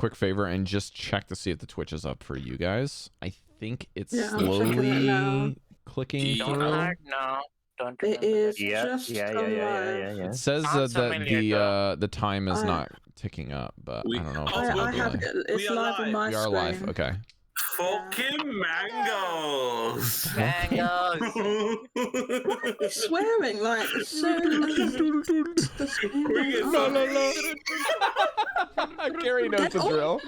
quick favor and just check to see if the Twitch is up for you guys. I think it's Yeah, I'm checking it slowly now. clicking Don't through. hard, no. Don't It remember is that. Yeah, just yeah. It says Sounds that familiar, though. the time is I- not ticking up, but We- I don't know. If Oh, it's I gonna have delay. it. It's We are live on live. my We are screen. live. Okay. Fucking mangoes. Mangoes. Why are you swearing? Like, it's so... Gary knows the drill.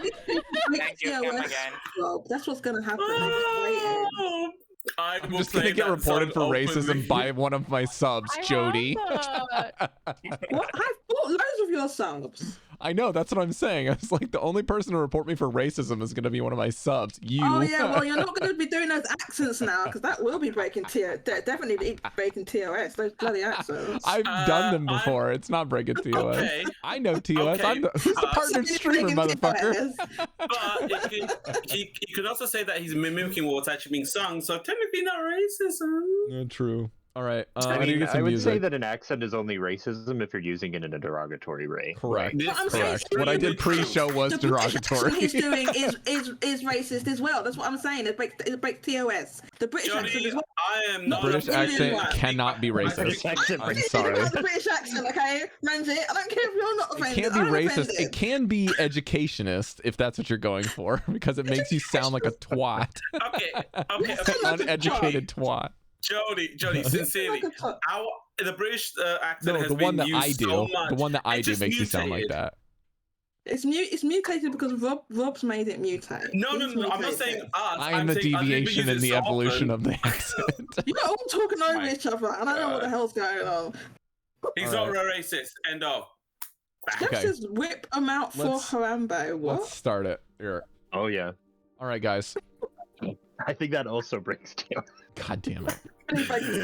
Thank you, come again. Rob, that's what's going to happen. They're just waiting. I'm just gonna get reported for racism by one of my subs, Jodie. What? I've bought loads of your subs. I know, that's what I'm saying. I was like, the only person to report me for racism is gonna be one of my subs. You. Oh yeah, well you're not going to be doing those accents now because that will be breaking definitely be breaking TOS. Those bloody accents. I've done them before. It's not breaking TOS. Okay. I know TOS. Okay. Who's the partnered streamer, motherfucker? But he could also say that he's mimicking what's actually being sung, so technically not racism. Yeah, true. All right. I I need to mean, get I some would music. say that an accent is only racism if you're using it in a derogatory way. Correct. This- I'm saying Correct. What I did pre-show was the British accent derogatory. he's doing is racist as well. That's what I'm saying. It breaks TOS. The British accent Jodie, as well. I am not British a accent black. cannot be racist. British accent, I'm I'm sorry. It's the British accent, okay? Manji, I don't care if you're not It offended. can't be I'm racist. offended. It can be educationist if that's what you're going for, because it makes you sound like a twat. Okay, Uneducated twat. Jodie, sincerely, the British accent No, has the been one that used I do. so much. The one that I It do just makes you sound like mutated. that. It's mutated because Rob's made it mutate. No, He's I'm not mutated saying it. us. I'm the saying other people deviation use in it the so evolution often. of the accent. You're all talking over Right. each other, and I don't know what the hell's going on. He's All not a racist. End of. Jeff Okay. says whip them out for Let's- Harambe. What? Let's start it. Here. Oh yeah, All right, guys. I think that also breaks down. God damn it.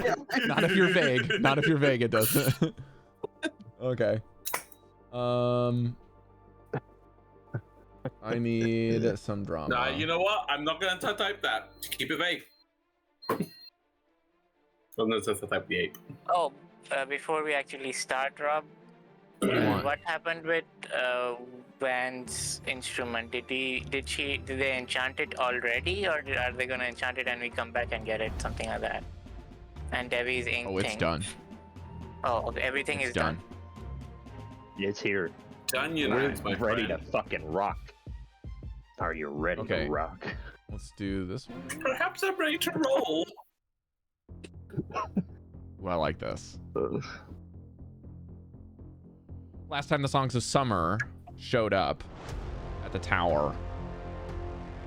Yeah. Not if you're vague. Not if you're vague, it doesn't. Okay. I need some drama. Nah, you know what? I'm not gonna type that. Keep it vague. I'm not gonna type the 8. Oh, before we actually start, Rob, What do you want? what happened with Van's instrument? Did they enchant it already, or are they gonna enchant it and we come back and get it, something like that? And Devi's ink Oh, it's thing. done. Oh, okay, everything It's is done. It's here. Done, We're United, my ready friend. to fucking rock. Are you ready Okay. to rock? Let's do this one. Perhaps I'm ready to roll. Well, I like this. Last time the Songs of Summer showed up at the tower.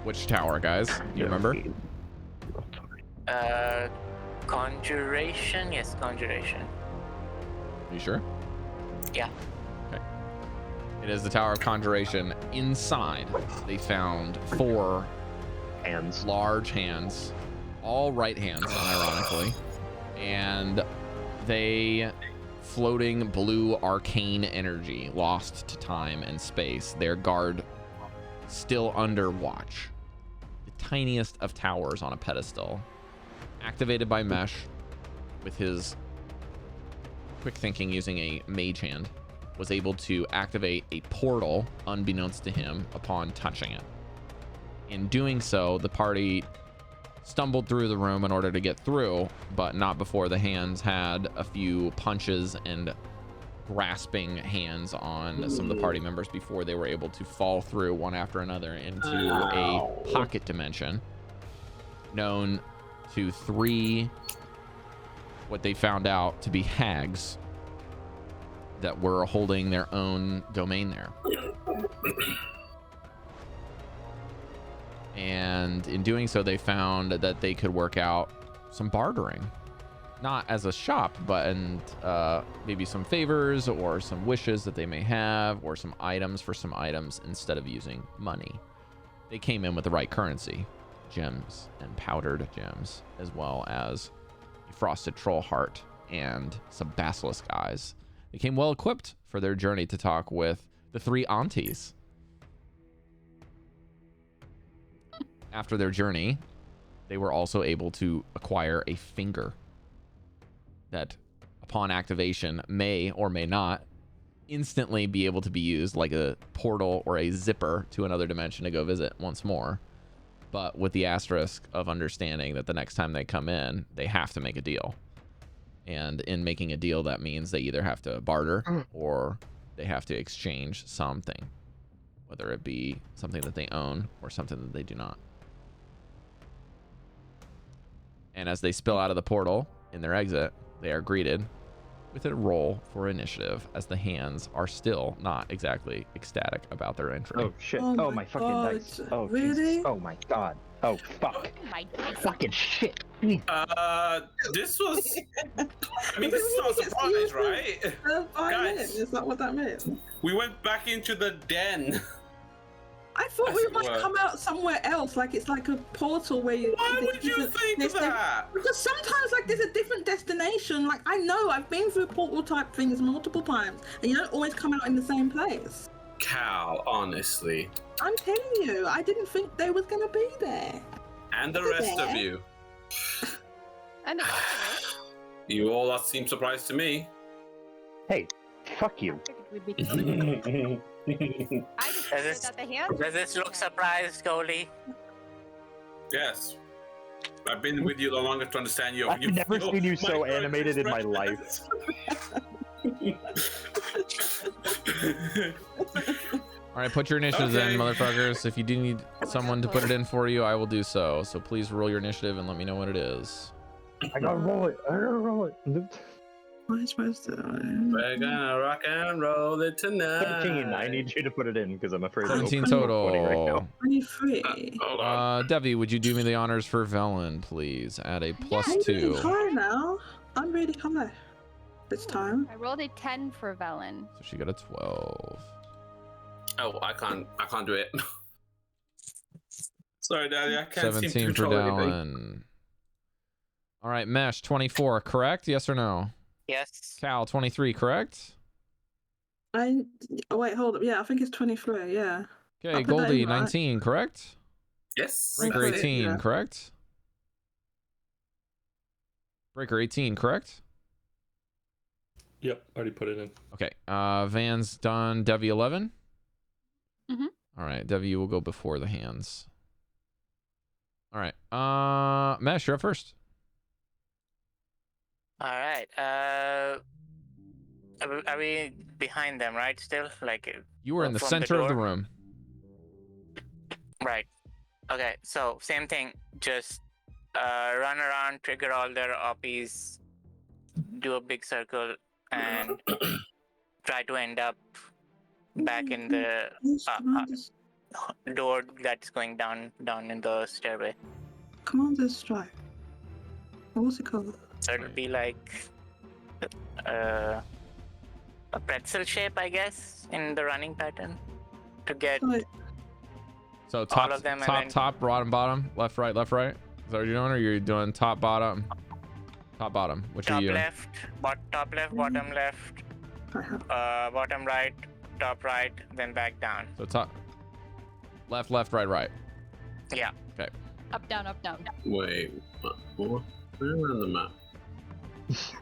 Which tower, guys? You remember? Conjuration? Yes, Conjuration. You sure? Yeah. Okay. It is the Tower of Conjuration. Inside, they found 4 Hands. large hands, all right hands, unironically, and they floating blue arcane energy lost to time and space. Their guard still under watch. The tiniest of towers on a pedestal, activated by Mesh with his quick thinking using a mage hand, was able to activate a portal unbeknownst to him upon touching it. In doing so, the party stumbled through the room in order to get through, but not before the hands had a few punches and grasping hands on some of the party members before they were able to fall through one after another into a pocket dimension known to 3 what they found out to be hags that were holding their own domain there. And in doing so, they found that they could work out some bartering, not as a shop, but and maybe some favors or some wishes that they may have, or some items for some items instead of using money. They came in with the right currency, gems and powdered gems, as well as a frosted troll heart and some basilisk eyes. They came well equipped for their journey to talk with the 3 aunties. After their journey, they were also able to acquire a finger that, upon activation, may or may not instantly be able to be used like a portal or a zipper to another dimension to go visit once more, but with the asterisk of understanding that the next time they come in, they have to make a deal. And in making a deal, that means they either have to barter or they have to exchange something, whether it be something that they own or something that they do not. And as they spill out of the portal in their exit, they are greeted with a roll for initiative, as the hands are still not exactly ecstatic about their entry. Oh shit. Oh Oh, my my fucking God. dice. Oh Really? Jesus. Oh my god. Oh fuck. My dice. Fucking shit. This was. I mean, this is not a surprise, right? Violin, Guys. is that what that meant? We went back into the den. I thought As we it might were. come out somewhere else, like it's like a portal where you. Why would you think that? Because sometimes, like, there's a different destination. Like, I know I've been through portal type things multiple times, and you don't always come out in the same place. Cal, honestly. I'm telling you, I didn't think they was gonna be there. And the rest of you. And the You all lot seem surprised to me. Hey, fuck you. we'd be I just figured this- that the hands. Does this look surprised, Goldy? Yes. I've been with you the longest to understand you. I've never seen you so animated in my life. All right, put your initiatives Okay. in, motherfuckers. If you do need someone to put it in for you, I will do so. So please roll your initiative and let me know what it is. I gotta roll it. I gotta roll it. What am I supposed to? We're gonna rock and roll it tonight. 13. I need you to put it in because I'm afraid. to 17 open roll 20 right total. now. 23. Hold on. Devi, would you do me the honors for Velen, please? Add a plus I'm really 2. high now. I'm really high. This time. I rolled a 10 for Velen. So she got a 12. Oh, I can't do it. Sorry, Daddy, I can't seem to 17 for control anything. Dallan. All right, Mesh, 24, correct? Yes or no? Yes. Cal, 23, correct? Oh wait, hold up. Yeah, I think it's 23. Yeah. Okay, I'll put that Goldy, in, right? 19, correct? Yes. Breker, that's it, 18, yeah. correct? Breker, 18, correct? Yep, already put it in. Okay, Van's done. Devii, 11? Mhm. All right, Devii, you will go before the hands. All right, Mesh, you're up first. All right. Are we behind them, right? Still, like. You were in the From the center of the door? room. Right. Okay. So same thing. Just run around, trigger all their OPs, do a big circle, and try to end up back in the door that's going down in the stairway. Commander strike. What's it called? So it'll be like a pretzel shape, I guess, in the running pattern to get. Like, So top, of them and top, then- top, bottom, left, right, left, right. Is that what you're doing, or you're doing top, bottom? Top, bottom. Which are Top you doing? left, top left, bottom left, I have. bottom right, top right, then back down. So top, left, left, right, right. Yeah. Okay. Up, down, up, down. Wait, what? Where on the map?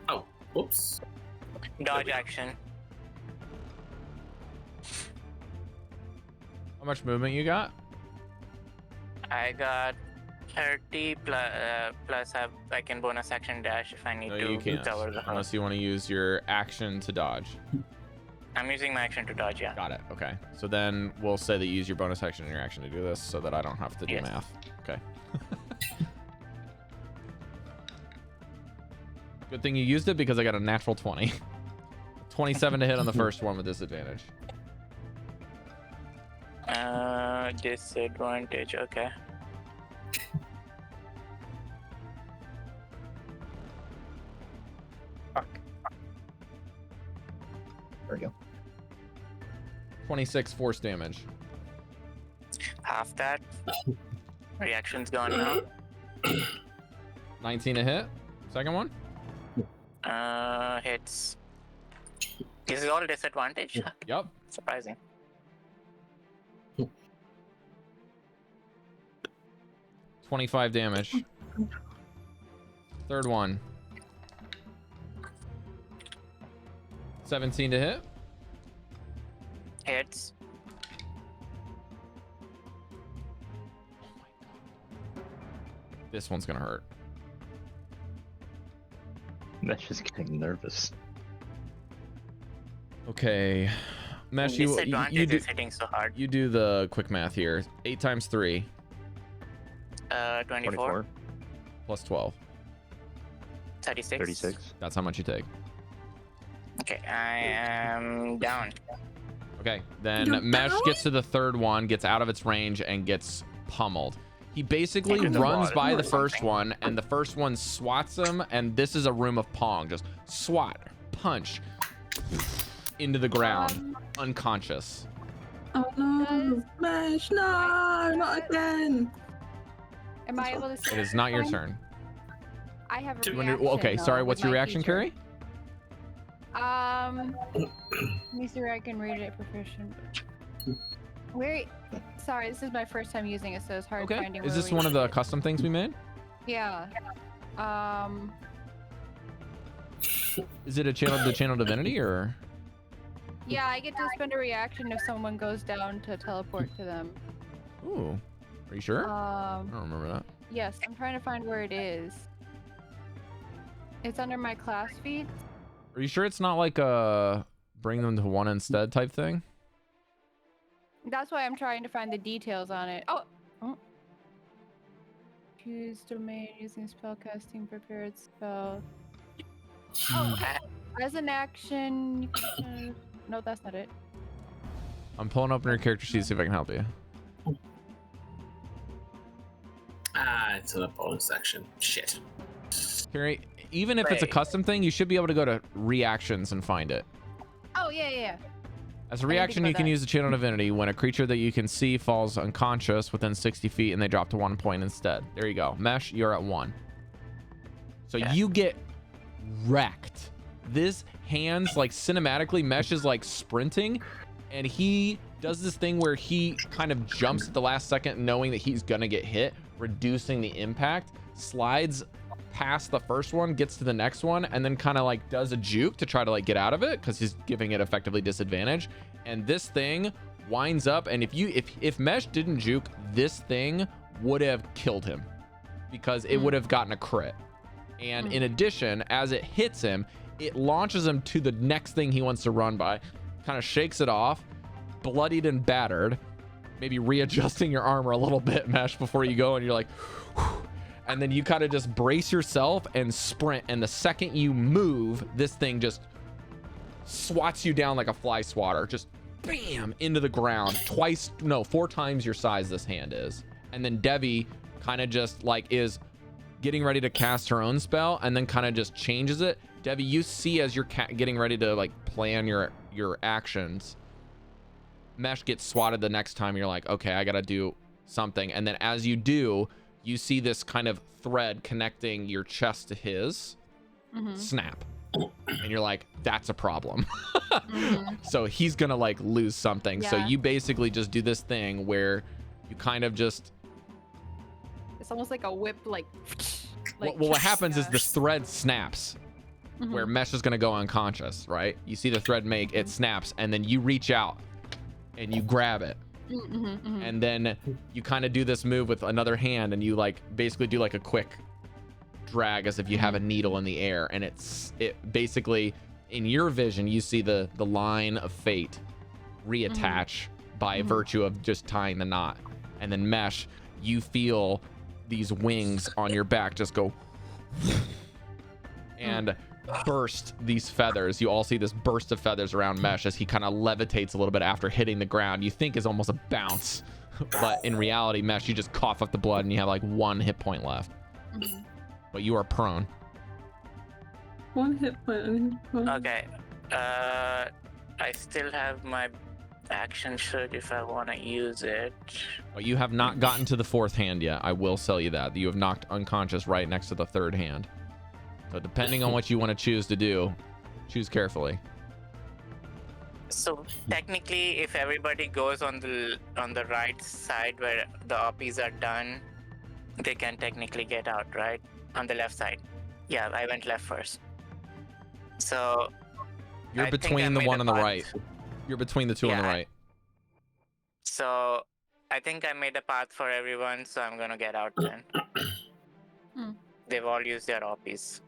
Oh, whoops. Dodge action. How much movement you got? I got 30 plus I can bonus action dash if I need No, to you can't. cover the house. Unless you want to use your action to dodge. I'm using my action to dodge, yeah. Got it. Okay. So then we'll say that you use your bonus action and your action to do this, so that I don't have to do Yes. math. Okay. Good thing you used it because I got a natural 20. 27 to hit on the first one with disadvantage. Disadvantage, okay. There we go. 26 force damage. Half that. Reaction's gone now. 19 to hit. Second one. Hits. This is all disadvantage. Yep. Surprising. $25 damage. Third one. 17 to hit. hits. This one's gonna hurt. That's just getting nervous. Okay, Mesh, you Disadvantage do, is hitting so hard. you do the quick math here. 8 times 3 24, plus 12. 36. 36. That's how much you take. Okay, I am down. Okay, then You're Mesh down? gets to the third one, gets out of its range, and gets pummeled. He basically In the runs water by or the first something. one, and the first one swats him, and this is a room of Pong. Just swat, punch, into the ground, unconscious. Oh no, Mesh, no, not again. Am I able to see? It is not your turn. I have a You reaction. Okay, sorry, though, what's with your my reaction, feature. Cari? Let me see where I can read it proficient. Where? Sorry, this is my first time using it, so it's hard Okay, finding. is where this we one of the read it. custom things we made? Yeah. Is it a channel divinity, or? Yeah, I get to spend a reaction if someone goes down to teleport to them. Ooh, are you sure? I don't remember that. Yes, I'm trying to find where it is. It's under my class feed. Are you sure it's not like a bring them to one instead type thing? That's why I'm trying to find the details on it. Oh. Choose domain using spellcasting prepared spell. Oh, as an action. You can... No, that's not it. I'm pulling up your character sheet to see if I can help you. It's in the bonus section. Shit. Cari, even if it's a Right. custom thing, you should be able to go to reactions and find it. Oh, yeah. As a I didn't reaction, think you about can that. use the channel divinity when a creature that you can see falls unconscious within 60 feet and they drop to 1 point instead. There you go. Mesh, you're at 1. So Yeah. you get wrecked. This hands, like cinematically, Mesh is like sprinting, and he does this thing where he kind of jumps at the last second knowing that he's gonna get hit, reducing the impact, slides past the first one, gets to the next one, and then kind of like does a juke to try to like get out of it because he's giving it effectively disadvantage. And this thing winds up, and if Mesh didn't juke, this thing would have killed him because it would have gotten a crit. And in addition, as it hits him, it launches him to the next thing he wants to run by, kind of shakes it off, bloodied and battered, maybe readjusting your armor a little bit, Mesh, before you go, and you're like, whew. And then you kind of just brace yourself and sprint, and the second you move, this thing just swats you down like a fly swatter, just bam, into the ground. 4 times your size this hand is. And then Devii kind of just like is getting ready to cast her own spell, and then kind of just changes it. Devii, you see as you're getting ready to like plan your actions, Mesh gets swatted the next time. You're like, okay, I gotta do something. And then as you do, you see this kind of thread connecting your chest to his snap, and you're like, that's a problem. So he's gonna like lose something. So Yeah. you basically just do this thing where you kind of just It's almost like a whip, like. well, what happens is this thread snaps where Mesh is going to go unconscious, right? You see the thread make, it snaps, and then you reach out and you grab it. And then you kind of do this move with another hand, and you like basically do like a quick drag as if you have a needle in the air, and it basically, in your vision, you see the line of fate reattach by virtue of just tying the knot. And then Mesh, you feel these wings on your back just go and burst these feathers. You all see this burst of feathers around Mesh as he kind of levitates a little bit after hitting the ground. You think is almost a bounce, but in reality, Mesh, you just cough up the blood and you have like 1 hit point left. But you are prone. 1 hit point. Okay. I still have my action shirt if I want to use it. But you have not gotten to the 4th hand yet. I will sell you that. You have knocked unconscious right next to the 3rd hand. So depending on what you want to choose to do, choose carefully. So technically, if everybody goes on the right side where the OPs are done, they can technically get out, right? On the left side. Yeah, I went left first. So You're I think I between the made one a on the path. right. You're between the 2 on the Yeah, right. So I think I made a path for everyone, so I'm gonna get out then. They've all used their OPs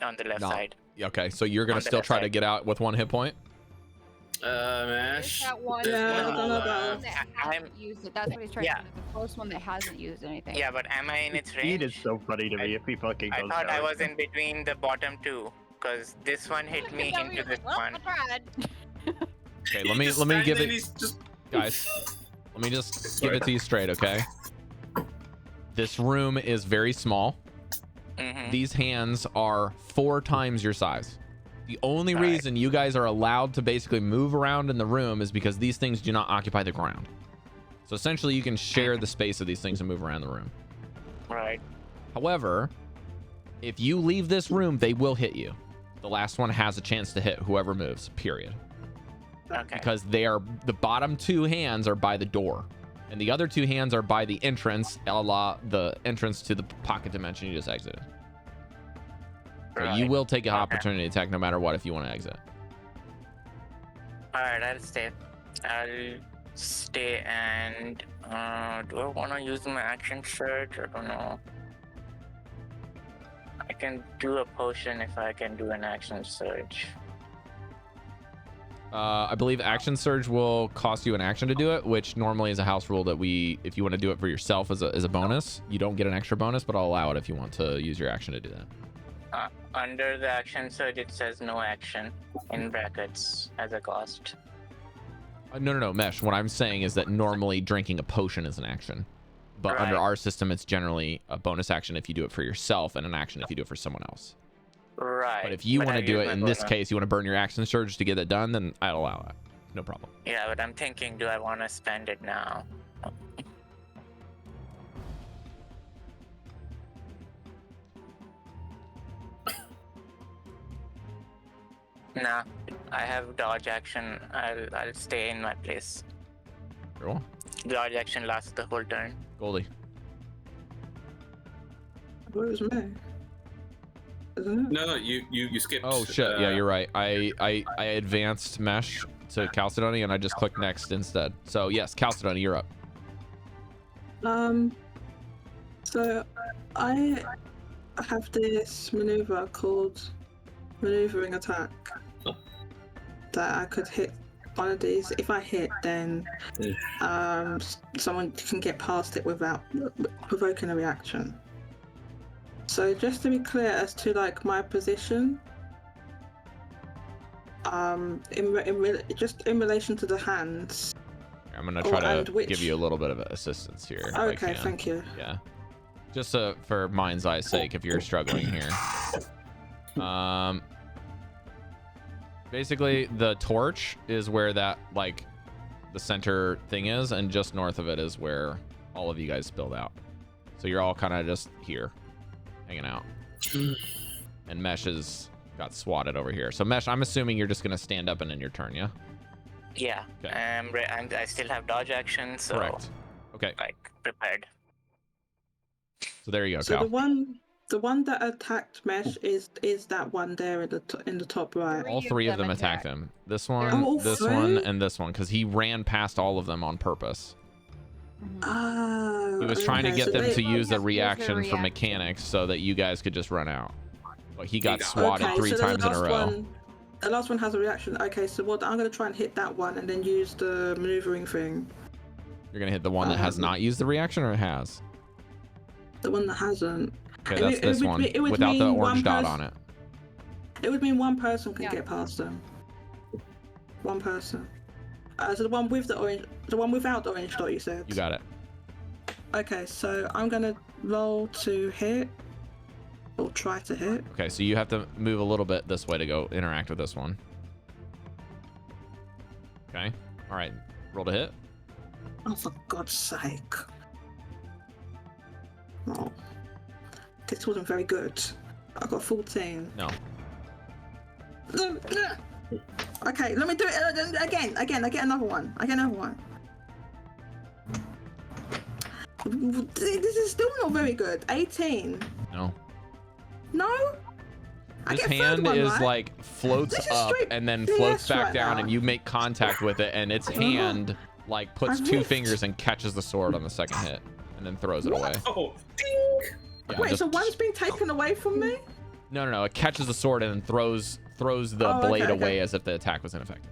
on the left side. Okay, so you're gonna On the still left try to side. get out with 1 hit point? Mash. That one. Yeah, I don't know That about. hasn't used it. That's what he's trying to do. The first one that hasn't used anything. Yeah, but am I in its Speed is range? so funny to me if he fucking I goes thought I down. was in between the bottom two, because this one hit me into this one. I tried. Okay, let me give it, Just... guys. Let me just give it to you straight, okay? This room is very small. These hands are 4 times your size. The only reason you guys are allowed to basically move around in the room is because these things do not occupy the ground. So essentially you can share the space of these things and move around the room. Right. However, if you leave this room, they will hit you. The last one has a chance to hit whoever moves, period. Okay. Because they are, the bottom 2 hands are by the door. And the other 2 hands are by the entrance, a la the entrance to the pocket dimension you just exited. So you will take an opportunity attack no matter what if you want to exit. Alright, I'll stay. And do I want to use my action surge? I don't know. I can do a potion if I can do an action surge. I believe action surge will cost you an action to do it, which normally is a house rule that if you want to do it for yourself as a bonus, you don't get an extra bonus, but I'll allow it if you want to use your action to do that. Under the action surge, it says no action in brackets as a cost. No, Mesh. What I'm saying is that normally drinking a potion is an action. But under our system, it's generally a bonus action if you do it for yourself and an action if you do it for someone else. Right. But if you want to I've do used it, my in this bonus. case, you want to burn your action surge to get it done, then I'll allow that. No problem. Yeah, but I'm thinking, do I want to spend it now? Nah, I have dodge action. I'll stay in my place. Cool. Dodge action lasts the whole turn. Goldy. Where was me? Isn't it? No, you skipped. Oh shit! Yeah, you're right. I advanced Mesh to Chalcedony and I just clicked next instead. So yes, Chalcedony, you're up. So I have this maneuver called maneuvering attack that I could hit one of these. If I hit, then someone can get past it without provoking a reaction. So just to be clear as to like my position, just in relation to the hands. I'm gonna try to give you a little bit of assistance here. if I Okay, can. thank you. Yeah. Just for mind's eye sake, if you're struggling here. Basically, the torch is where that, like, the center thing is, and just north of it is where all of you guys spilled out. So you're all kind of just here, hanging out. And Mesh has got swatted over here. So Mesh, I'm assuming you're just gonna stand up and end your turn, yeah? Yeah. Okay. I still have dodge action, so Correct. Okay. like prepared. So there you go, So Cal. the one that attacked Mesh is that one there in the top right. All 3 of them attacked him. This one, all this 3? one, and this one, because he ran past all of them on purpose. Oh, He was trying to okay, get so them they- to use the Use the reaction for reaction. mechanics so that you guys could just run out. But he got got it. swatted Okay, 3 so the times in a last row. one- The last one has a reaction. Okay, so what? I'm gonna try and hit that one and then use the maneuvering thing. You're gonna hit the one that has not used the reaction, or it has? The one that hasn't. Okay, It that's would- this it would one be- it would without the mean orange one dot pers- on it. It would mean one person can Yeah. get past them. One person. So the one with the orange, the one without the orange dot, you said. You got it. Okay, so I'm gonna roll to hit, or try to hit. Okay, so you have to move a little bit this way to go interact with this one. Okay. All right. Roll to hit. Oh, for God's sake! Oh, this wasn't very good. I got 14. No. Okay, let me do it again. I get another one. This is still not very good. 18. No. No? I His get third hand one, is right? like floats This is up straight and then BS floats back right down, now. and you make contact with it, and its hand like puts I two missed. fingers and catches the sword on the second hit, and then throws it away. Oh, ding! Yeah, Wait, just- so one's being taken away from me? No. It catches the sword and then throws the Oh, blade okay, away okay. as if the attack was ineffective.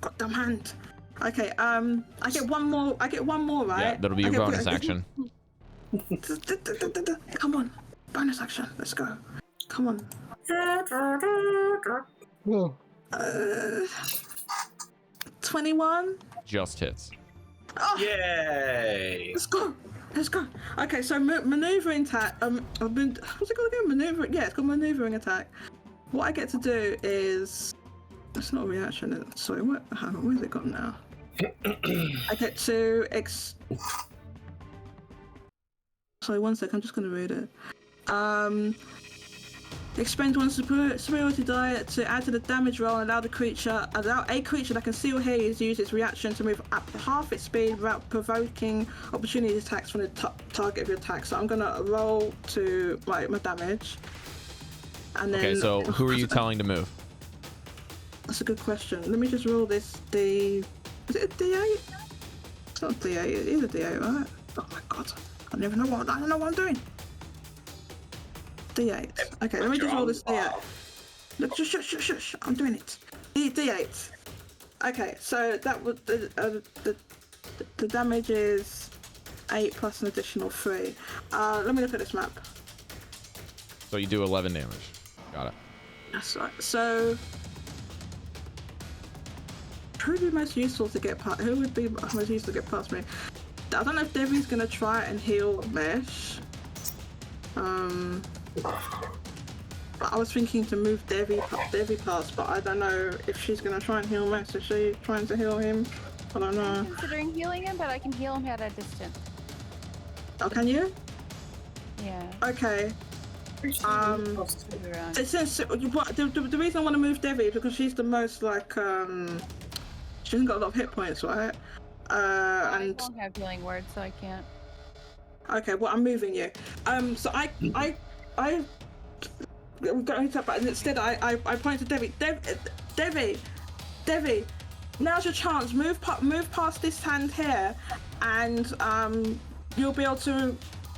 Goddamn hand. Okay, I get one more. I get one more, right? Yeah, that'll be your Okay, bonus action. Come on, bonus action. Let's go. Come on. 21. Just hits. Oh, Yay! let's go. Let's go. Okay, so maneuvering attack. I've been. What's it called again? Maneuvering. Yeah, it's called maneuvering attack. What I get to do is. That's not a reaction. Sorry, what? Hang on, where's it gone now? I get to Sorry, one sec. I'm just gonna read it. Expend one superiority die to add to the damage roll and allow a creature that can see or hear you use its reaction to move up to half its speed without provoking opportunity attacks from the target of your attack. So I'm gonna roll to my damage. And then, Okay, so who are you telling to move? That's a good question. Let me just roll this D. Is it a D8? It's not a D8. It is a D8, right? Oh my god. I don't know what I'm doing. D8. Okay, let me just roll this D8. Look, shush. I'm doing it. D8. Okay, so that was the damage is 8 plus an additional 3. Let me look at this map. So you do 11 damage. Got it. That's right. So who would be most useful to get past? Who would be most useful to get past me? I don't know if Devi's gonna try and heal Mesh. But I was thinking to move Devii past, but I don't know if she's gonna try and heal Mesh. Is she trying to heal him? I don't know. I'm considering healing him, but I can heal him at a distance. Oh, can you? Yeah. Okay. Maybe around. Since the reason I want to move Devii is because she's the most like she hasn't got a lot of hit points, right? I And don't have healing words, so I can't. okay, well I'm moving you. So I going to, but instead I point to Devii. Devii, now's your chance. Move past this hand here, and you'll be able to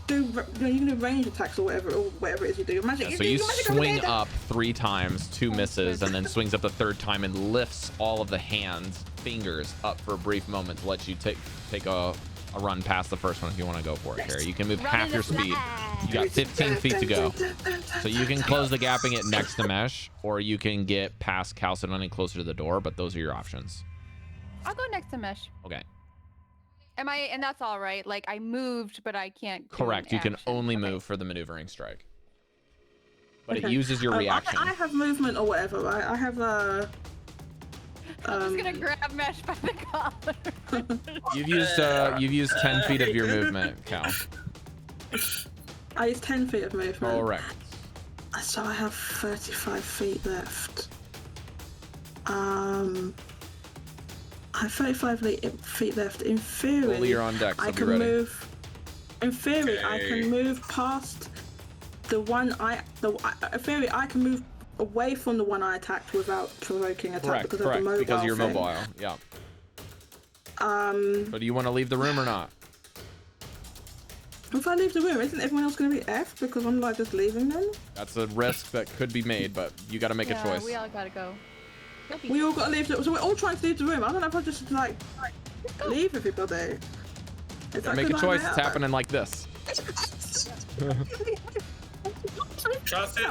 do. You can do range attacks or whatever it is you do. Magic. Yeah, so you magic swing over there. up 3 times, 2 misses, and then swings up the 3rd time and lifts all of the hands, fingers up for a brief moment to let you take a run past the first one if you want to go for it, Cari. You can move half your speed. You got 15 feet to go. So you can close the gap and get next to Mesh, or you can get past Chalcedony closer to the door, but those are your options. I'll go next to Mesh. Okay. And that's all right. Like I moved, but I can't. do Correct. an You can action. only Okay. move for the maneuvering strike. But Okay. it uses your reaction. I have movement or whatever, right? I have I'm just gonna grab Mesh by the collar. You've used 10 feet of your movement, Cal. I use 10 feet of movement. Correct. So I have 35 feet left. I have 35 feet left. In theory, Goldy, you're on deck, so I be can ready. move. In theory, I Okay. can move past the one in theory, I can move away from the one I attacked without provoking attack Correct, because of correct. the mobile Because you're thing. mobile. Yeah. So do you want to leave the room or not? If I leave the room, isn't everyone else going to be F because I'm like just leaving them? That's a risk that could be made, but you got to make a Yeah, choice. we all gotta go. We all got to leave. So we're all trying to leave the room. I don't know if I just like leave everybody. Is that Make a good choice. idea? It's happening like this. Trust in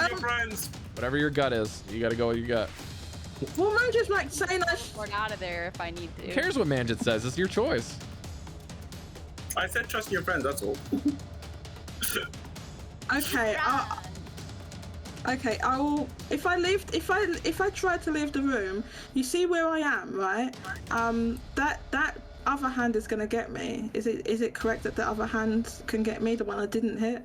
your friends. Whatever your gut is, you got to go with your gut. Well, man, just like saying I. Get out of there if I need to. Who cares what Manjit says? It's your choice. I said trust in your friends. That's all. Okay. Okay. I will. If I try to leave the room, you see where I am, right? That other hand is gonna get me. Is it correct that the other hand can get me, the one I didn't hit?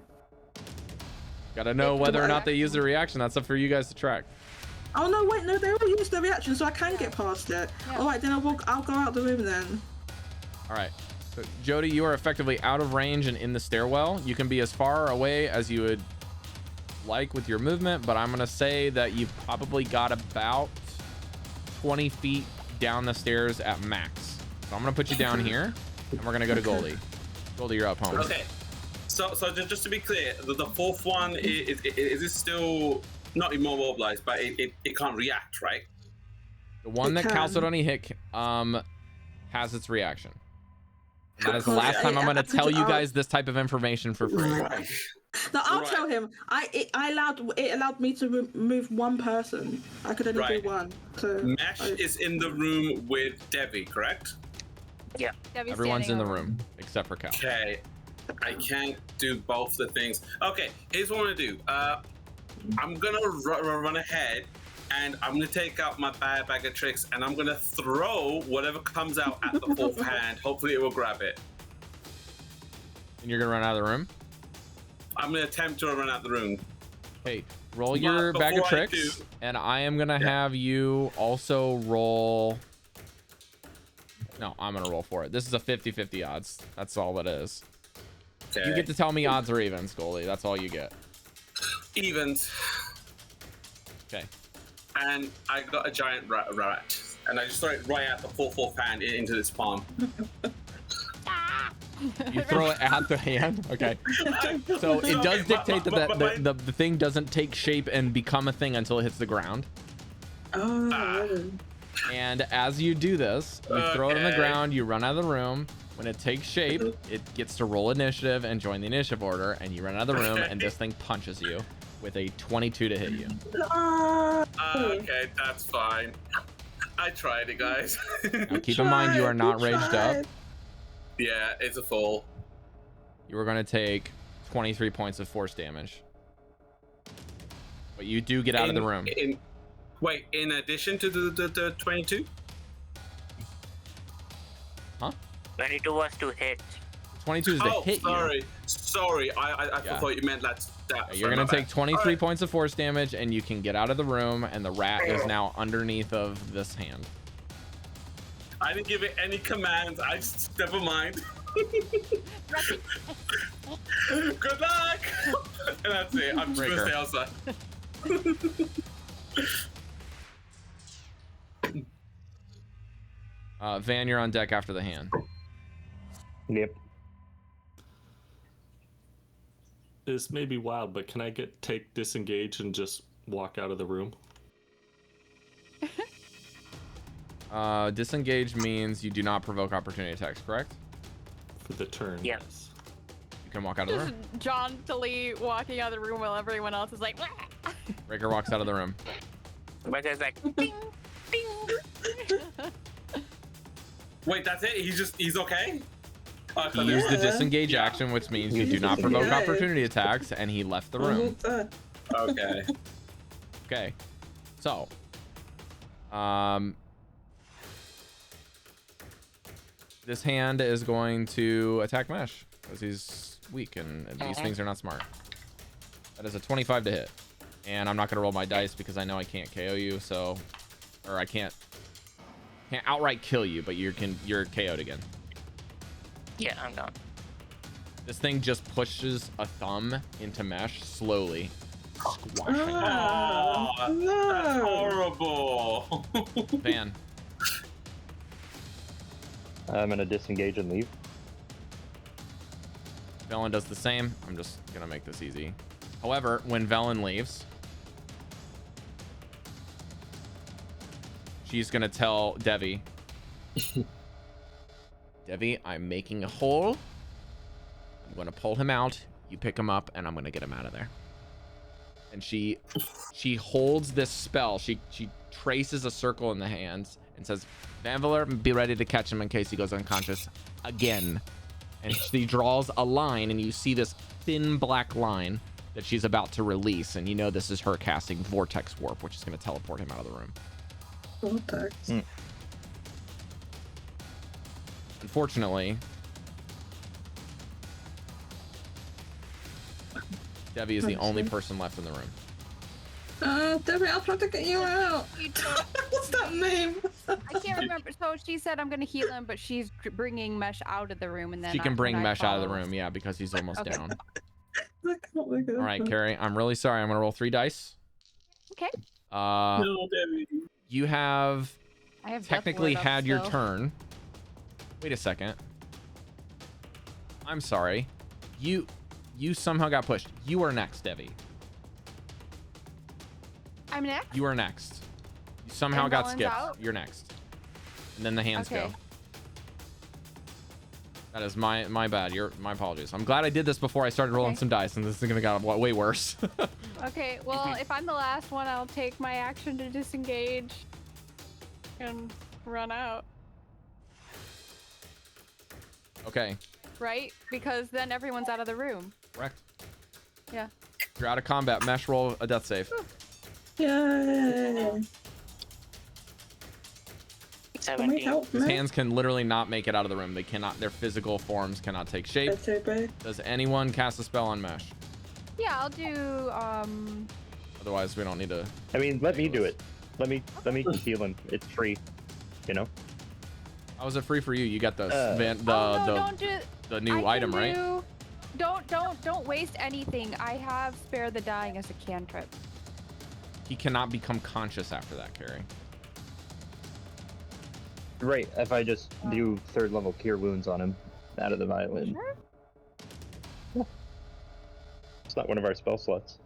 Got to know whether or not they use the reaction. That's up for you guys to track. Oh no! Wait, no, they all used their reaction, so I can get past it. Yeah. All right, then I'll go out the room then. All right. So, Jodie, you are effectively out of range and in the stairwell. You can be as far away as you would like with your movement, but I'm going to say that you've probably got about 20 feet down the stairs at max. So I'm gonna put you down here, and we're gonna go to Goldy. Goldy, you're up, home. Okay. So just to be clear, the fourth one is it still not immobilized, but it can't react, right? The one that Chalcedony hit has its reaction. And that is the last time I'm going to tell you guys this type of information for free. Right. No, I'll tell him. It allowed me to move one person. I could only do one. So Mesh is in the room with Devii, correct? Yeah. Devi's Everyone's in the standing room except for Cal. Okay. I can't do both the things. Okay, here's what I'm gonna do. I'm gonna run ahead, and I'm gonna take out my bag of tricks, and I'm gonna throw whatever comes out at the fourth hand. Hopefully, it will grab it. And you're going to run out of the room? I'm gonna attempt to run out the room. Hey, roll your bag of tricks, and I am going to have you also roll... No, I'm going to roll for it. This is a 50-50 odds. That's all it is. Okay. You get to tell me odds or evens, Goldy. That's all you get. Evens. Okay. And I got a giant rat, and I just throw it right at the fourth hand into this palm. You throw it at the hand? Okay. So it does dictate that the thing doesn't take shape and become a thing until it hits the ground. Oh. And as you do this, you throw it on the ground, you run out of the room. When it takes shape, it gets to roll initiative and join the initiative order, and you run out of the room, and this thing punches you with a 22 to hit you. Okay, that's fine. I tried it, guys. Now keep in mind, you are not raged up. Yeah, it's a full. You are going to take 23 points of force damage. But you do get out of the room. Wait, in addition to the 22? Huh? 22 was to hit. 22 is to hit you. Sorry, I thought you meant that. Yeah, you're going to take 23 points of force damage, and you can get out of the room, and the rat is now underneath of this hand. I didn't give it any commands. I just, never mind. Good luck! And that's it. I'm just going to stay outside. Van, you're on deck after the hand. Yep. This may be wild, but can I take disengage and just walk out of the room? Disengage means you do not provoke opportunity attacks, correct? For the turn, yes. You can walk out of the room. jauntily walking out of the room while everyone else is like. Breker walks out of the room. Breker's like, ding, ding. Wait, that's it? He's okay? He used the disengage action, which means you do not provoke opportunity attacks, and he left the room. Okay. Okay. So, this hand is going to attack Mesh because he's weak and these things are not smart. That is a 25 to hit, and I'm not gonna roll my dice because I know I can't KO you, so, or I can't outright kill you, but you're KO'd again. Yeah, I'm done. This thing just pushes a thumb into Mesh slowly, squashing him. Oh, that's horrible. Van. I'm gonna disengage and leave. Velen does the same. I'm just gonna make this easy. However, when Velen leaves, she's gonna tell Devii, Devii, I'm making a hole. I'm gonna pull him out. You pick him up, and I'm gonna get him out of there. And she holds this spell. She traces a circle in the hands and says, Vanvalor, be ready to catch him in case he goes unconscious again. And she draws a line, and you see this thin black line that she's about to release, and you know this is her casting Vortex Warp, which is going to teleport him out of the room. Vortex. Unfortunately, Devii is the only person left in the room. Devii, I'll try to get you out. What's that name? I can't remember. So she said I'm gonna heal him, but she's bringing Mesh out of the room, and then She can bring Mesh out of the room, yeah, because he's almost down. All right, Cari, I'm really sorry. I'm gonna roll 3 dice. Okay. No, Devii. You have I have technically Death Ward up had your still. turn. Wait a second. I'm sorry. You somehow got pushed. You are next, Devii. I'm next? You are next. You somehow And got Dallan's skipped. out? You're next. And then the hands Okay. go. That is my bad. My apologies. I'm glad I did this before I started rolling Okay. some dice, and this is gonna get way worse. Okay, well, if I'm the last one, I'll take my action to disengage and run out, Okay. right? Because then everyone's out of the room. Correct. Yeah. You're out of combat. Mesh, roll a death save. Yay! Can we 17. help His me? hands can literally not make it out of the room. They cannot. Their physical forms cannot take shape. Does anyone cast a spell on Mesh? Yeah, I'll do, Otherwise, we don't need to. I mean, let me do it. Let me heal him. It's free. You know. How is it free for you? You got the oh, no, don't do the new item, right? Don't waste anything. I have Spare the Dying as a cantrip. He cannot become conscious after that, Cari. Right. If I just do 3rd level cure wounds on him out of the violin. Sure. Yeah. It's not one of our spell slots.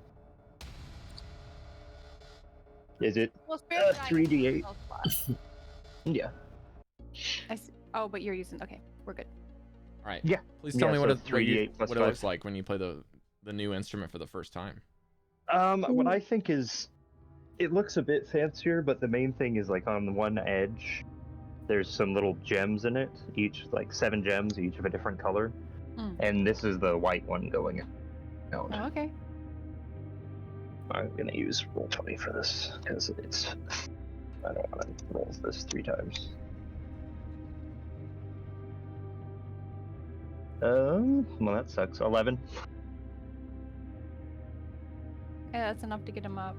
Is it? Well, Spare the Dying is 3d8. a spell slot. Yeah. Oh, but you're using. Okay, we're good. All right. Yeah. Please tell me what, so it, 3d8 plus what it 5. looks like when you play the new instrument for the first time. What I think is, it looks a bit fancier, but the main thing is like on one edge, there's some little gems in it, each like 7 gems, each of a different color, and this is the white one going out. Oh, okay. I'm gonna use roll20 for this because it's. I don't want to roll this 3 times. Well, that sucks. 11. Yeah, that's enough to get him up.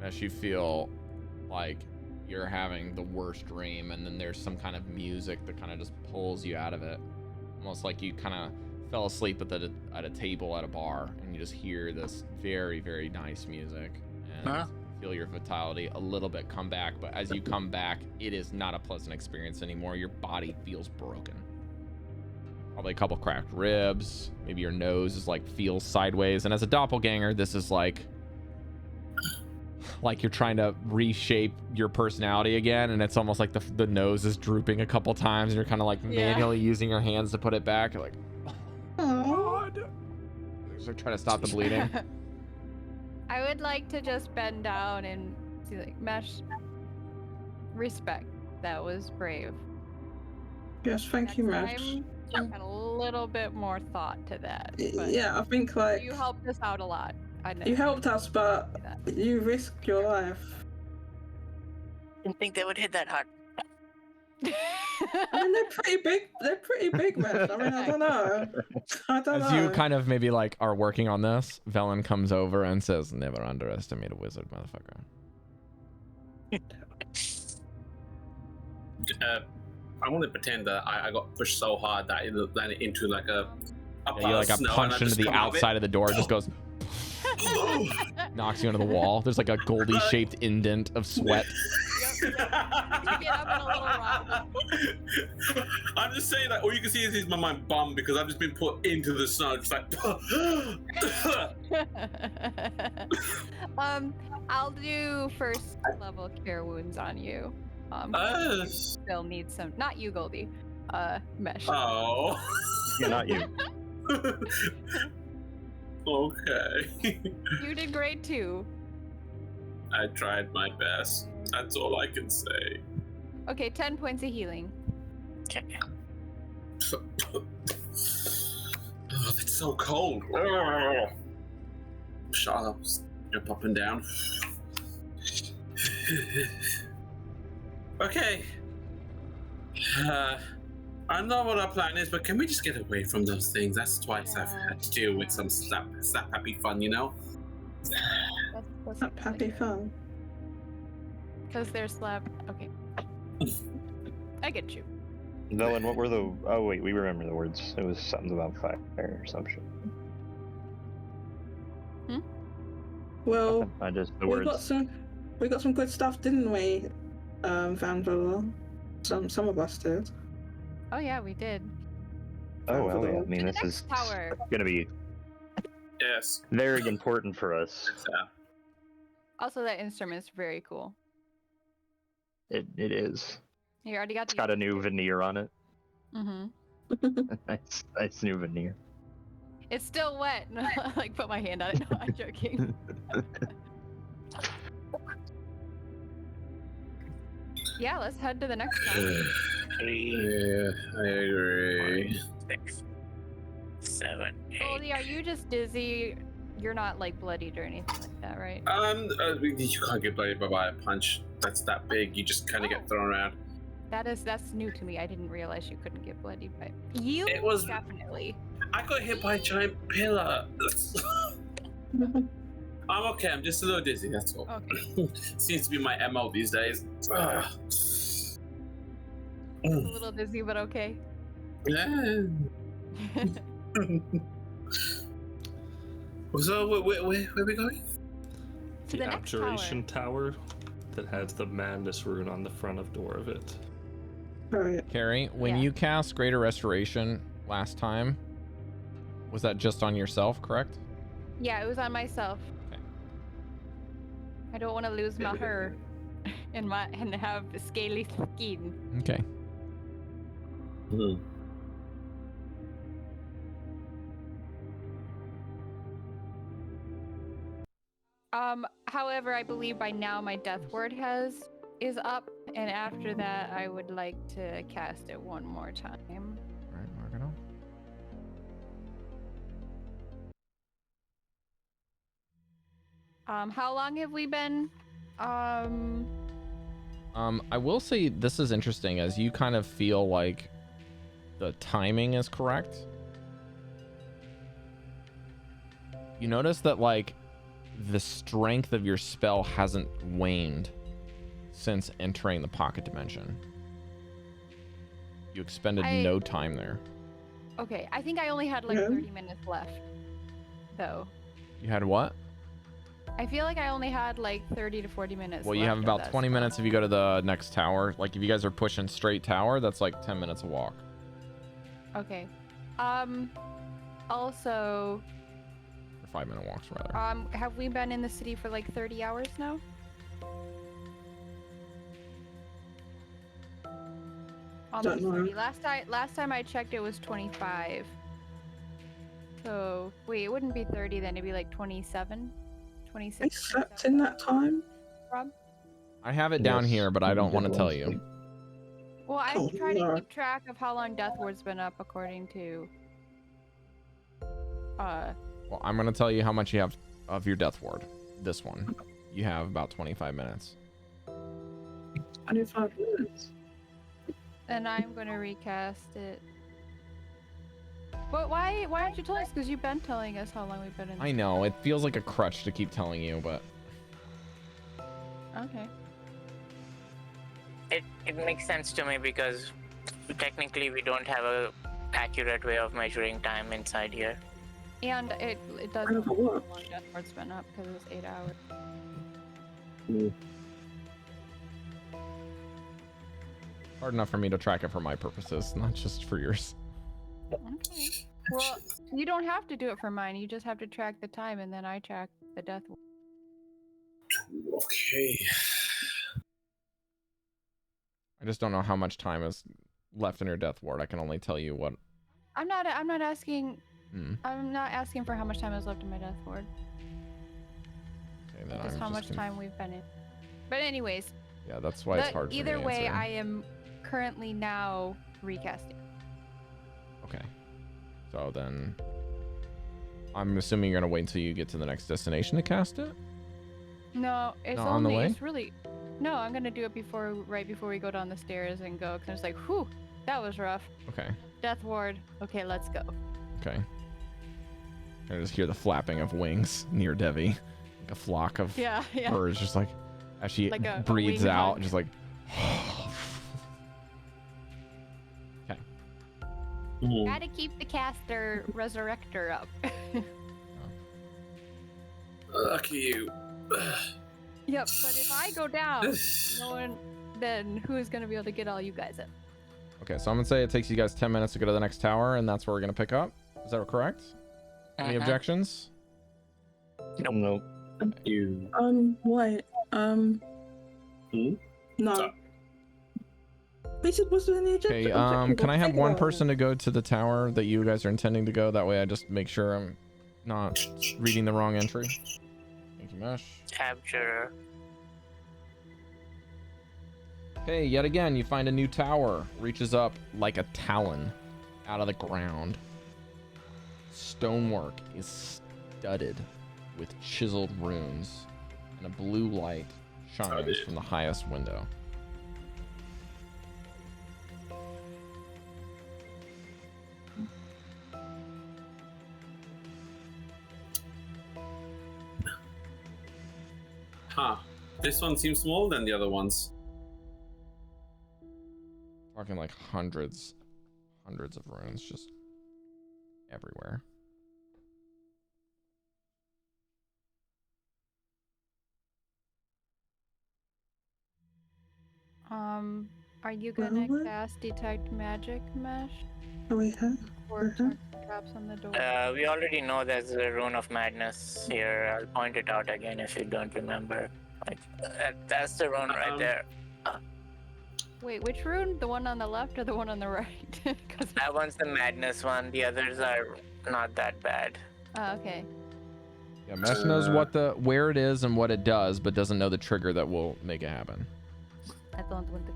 As you feel like you're having the worst dream, and then there's some kind of music that kind of just pulls you out of it, almost like you kind of fell asleep at a table at a bar, and you just hear this very, very nice music, and feel your vitality a little bit come back. But as you come back, it is not a pleasant experience anymore. Your body feels broken. Probably a couple cracked ribs. Maybe your nose is like feels sideways. And as a doppelganger, this is like you're trying to reshape your personality again, and it's almost like the nose is drooping a couple times, and you're kind of like manually using your hands to put it back. You're like, oh God. You're trying to stop the bleeding. I would like to just bend down and see, like, Mesh. Respect. That was brave. Yes, thank you, Mesh. Next time, add a little bit more thought to that. But Yeah, I think like you helped us out a lot. I know. you helped us, but you risked your life. Didn't think they would hit that hard. I mean, they're pretty big. They're pretty big, Mesh. I mean, I don't know. I don't As know. you kind of maybe like are working on this, Velen comes over and says, "Never underestimate a wizard, motherfucker." I want to pretend that I got pushed so hard that it landed into like a Yeah, pile you like of a snow, punch and I into just the come out of it. outside of the door. It just goes, knocks you into the wall. There's like a Goldy-shaped indent of sweat. You get up in a little rock. I'm just saying that all you can see is my bum because I've just been put into the snow, just like. I'll do first level cure wounds on you. You still need some. Not you, Goldy. Mesh. Oh. Yeah, not you. Okay. You did great too. I tried my best. That's all I can say. Okay, 10 points of healing. Okay. Oh, that's so cold. Sharps, jump up and down. Okay. I know what our plan is, but can we just get away from those things? That's twice I've had to deal with some slap happy fun, you know? That's Not happy fun. Because they're slap. Okay. I get you. Dylan, what were the? Oh wait, we remember the words. It was something about fire or some shit. Well, I just the we got words. some good stuff, didn't we, Vanvalor? Some of us did. Oh yeah, we did. Oh well, yeah. I To mean, the this next is tower. gonna be Yes. very important for us. Also, that instrument's very cool. It is. You already got It's got a new veneer on it. Mm-hmm. nice new veneer. It's still wet. Like, put my hand on it. No, I'm joking. Yeah, let's head to the next tower. 3, Yeah, I agree. 6, 7, 8. Goldy, are you just dizzy? You're not like bloodied or anything like that, right? You can't get bloodied by a punch that's that big. You just kind of get thrown around. That's new to me. I didn't realize you couldn't get bloodied by you. It was- definitely. I got hit by a giant pillar. I'm okay. I'm just a little dizzy. That's all. Okay. Seems to be my MO these days. A little dizzy, but okay. Yeah. So where are we going? To The the next abjuration tower that has the madness rune on the front of door of it. Right. Cari, when Yeah. you cast Greater Restoration last time, was that just on yourself, correct? Yeah, it was on myself. Okay. I don't want to lose my hair and have scaly skin. Okay. However, I believe by now my death ward is up, and after that I would like to cast it one more time. All right, Margano. How long have we been? I will say this is interesting as you kind of feel like the timing is correct. You notice that like the strength of your spell hasn't waned since entering the pocket dimension. You expended no time there. Okay, I think I only had like 30 minutes left, though. You had what? I feel like I only had like 30 to 40 minutes. Well, you have left about of that 20 spell. minutes if you go to the next tower. Like if you guys are pushing straight tower, that's like 10 minutes a walk. Okay. Also, Or 5-minute walks rather. have we been in the city for like 30 hours now? Almost Don't know. 30. Last time I checked, it was 25. So wait, it wouldn't be 30 then. It'd be like 27, 26. I slept in that time. Rob? I have it down Yes, here, but I don't want to good tell one. you. Well, I Oh, try to Lord. keep track of how long Death Ward's been up according to. Well, I'm going to tell you how much you have of your death ward. This one. You have about 25 minutes. 25 minutes. And I'm gonna recast it. But why aren't you telling us? Because you've been telling us how long we've been in. I know, it feels like a crutch to keep telling you, but Okay. It makes sense to me because technically we don't have a accurate way of measuring time inside here. And it does I look don't how know. long Death Ward's been up because it was 8 hours. hard enough for me to track it for my purposes, not just for yours. Okay. Well, you don't have to do it for mine. You just have to track the time, and then I track the Death Ward. Okay. I just don't know how much time is left in your death ward. I can only tell you what. I'm not asking. Hmm. I'm not asking for how much time is left in my Death Ward. Okay, then Just I'm how just much time we've been in. But anyways, Yeah, that's why it's hard for me either to way, answer. I am currently now recasting. Okay. So then, I'm assuming you're gonna wait until you get to the next destination to cast it. No, it's Not on the only. way? It's really. No, I'm gonna do it right before we go down the stairs and go. Cause it's like, whew, that was rough. Okay. Death Ward. Okay, let's go. Okay. I just hear the flapping of wings near Devii, like a flock of Yeah, yeah. birds, just like as she Like a breathes wing out, hug. just like. Okay. Gotta keep the caster resurrector up. Lucky you. Yep, but if I go down, no one, then who's gonna be able to get all you guys in? Okay, so I'm gonna say it takes you guys 10 minutes to go to the next tower, and that's where we're gonna pick up. Is that correct? Any objections? Nope. You. Wait. No. They said, was there any Okay, can I have one person to go to the tower that you guys are intending to go? That way I just make sure I'm not reading the wrong entry. Thank you, Mesh. Capture. Okay, yet again, you find a new tower. Reaches up like a talon out of the ground. Stonework is studded with chiseled runes, and a blue light shines from the highest window. Huh. This one seems smaller than the other ones. Talking like hundreds of runes just everywhere. Are you gonna cast detect magic, Mesh? Oh, we have. Or traps on the door? We already know there's a rune of madness here. I'll point it out again if you don't remember. Like that's the rune right there. Wait, which rune? The one on the left or the one on the right? Cause That one's the madness one. The others are not that bad. okay. Yeah, Mesh knows where it is and what it does, but doesn't know the trigger that will make it happen. I don't want to.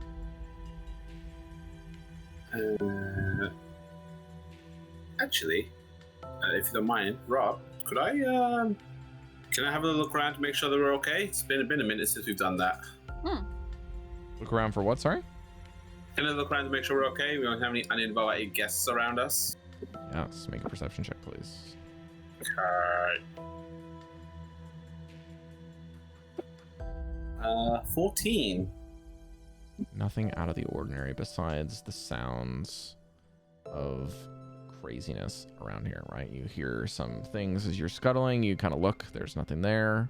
Actually, if you don't mind, Rob, could I can I have a look around to make sure that we're okay? It's been a minute since we've done that. Look around for what, sorry? Can I look around to make sure we're okay? We don't have any uninvited guests around us. Yeah, let's make a perception check, please. Okay. 14. Nothing out of the ordinary besides the sounds of craziness around here, right? You hear some things as you're scuttling, you kind of look, there's nothing there.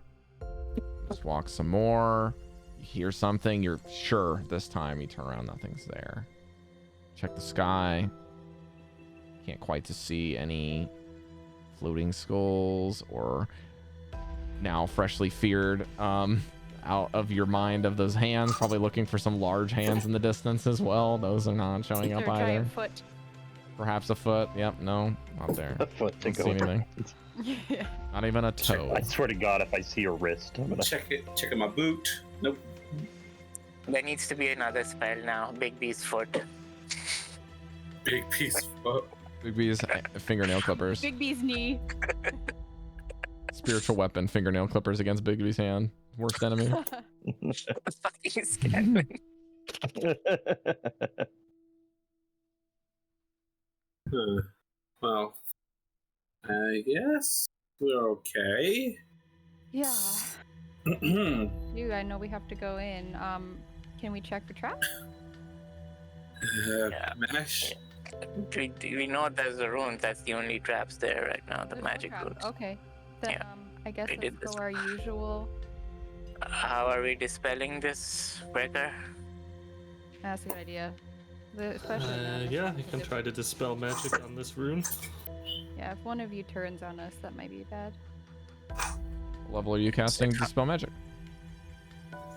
Just walk some more. You hear something, you're sure this time, you turn around, nothing's there. Check the sky. Can't quite to see any floating skulls or now freshly feared out of your mind of those hands, probably looking for some large hands in the distance as well. Those are not showing up either. Giant foot. Perhaps a foot. Yep, no, not there. A foot to Don't go see anything. Yeah. Not even a toe. I swear to God, if I see a wrist, I'm gonna Check my boot. Nope. There needs to be another spell now. Big B's foot. Big piece of foot. Big B's fingernail clippers. Big B's knee. Spiritual weapon, fingernail clippers against Big B's hand. Worst enemy. Fucking scared. Well, I guess we're okay. Yeah. I know we have to go in. Can we check for traps? Mesh. We know there's a rune. That's the only traps there right now. The There's magic no runes. trap. Okay. Then I guess We did let's this go our usual. How are we dispelling this, Breker? That's a good idea. Especially Yeah, you can try to dispel magic on this rune. Yeah, if one of you turns on us, that might be bad. What level are you casting Dispel Magic?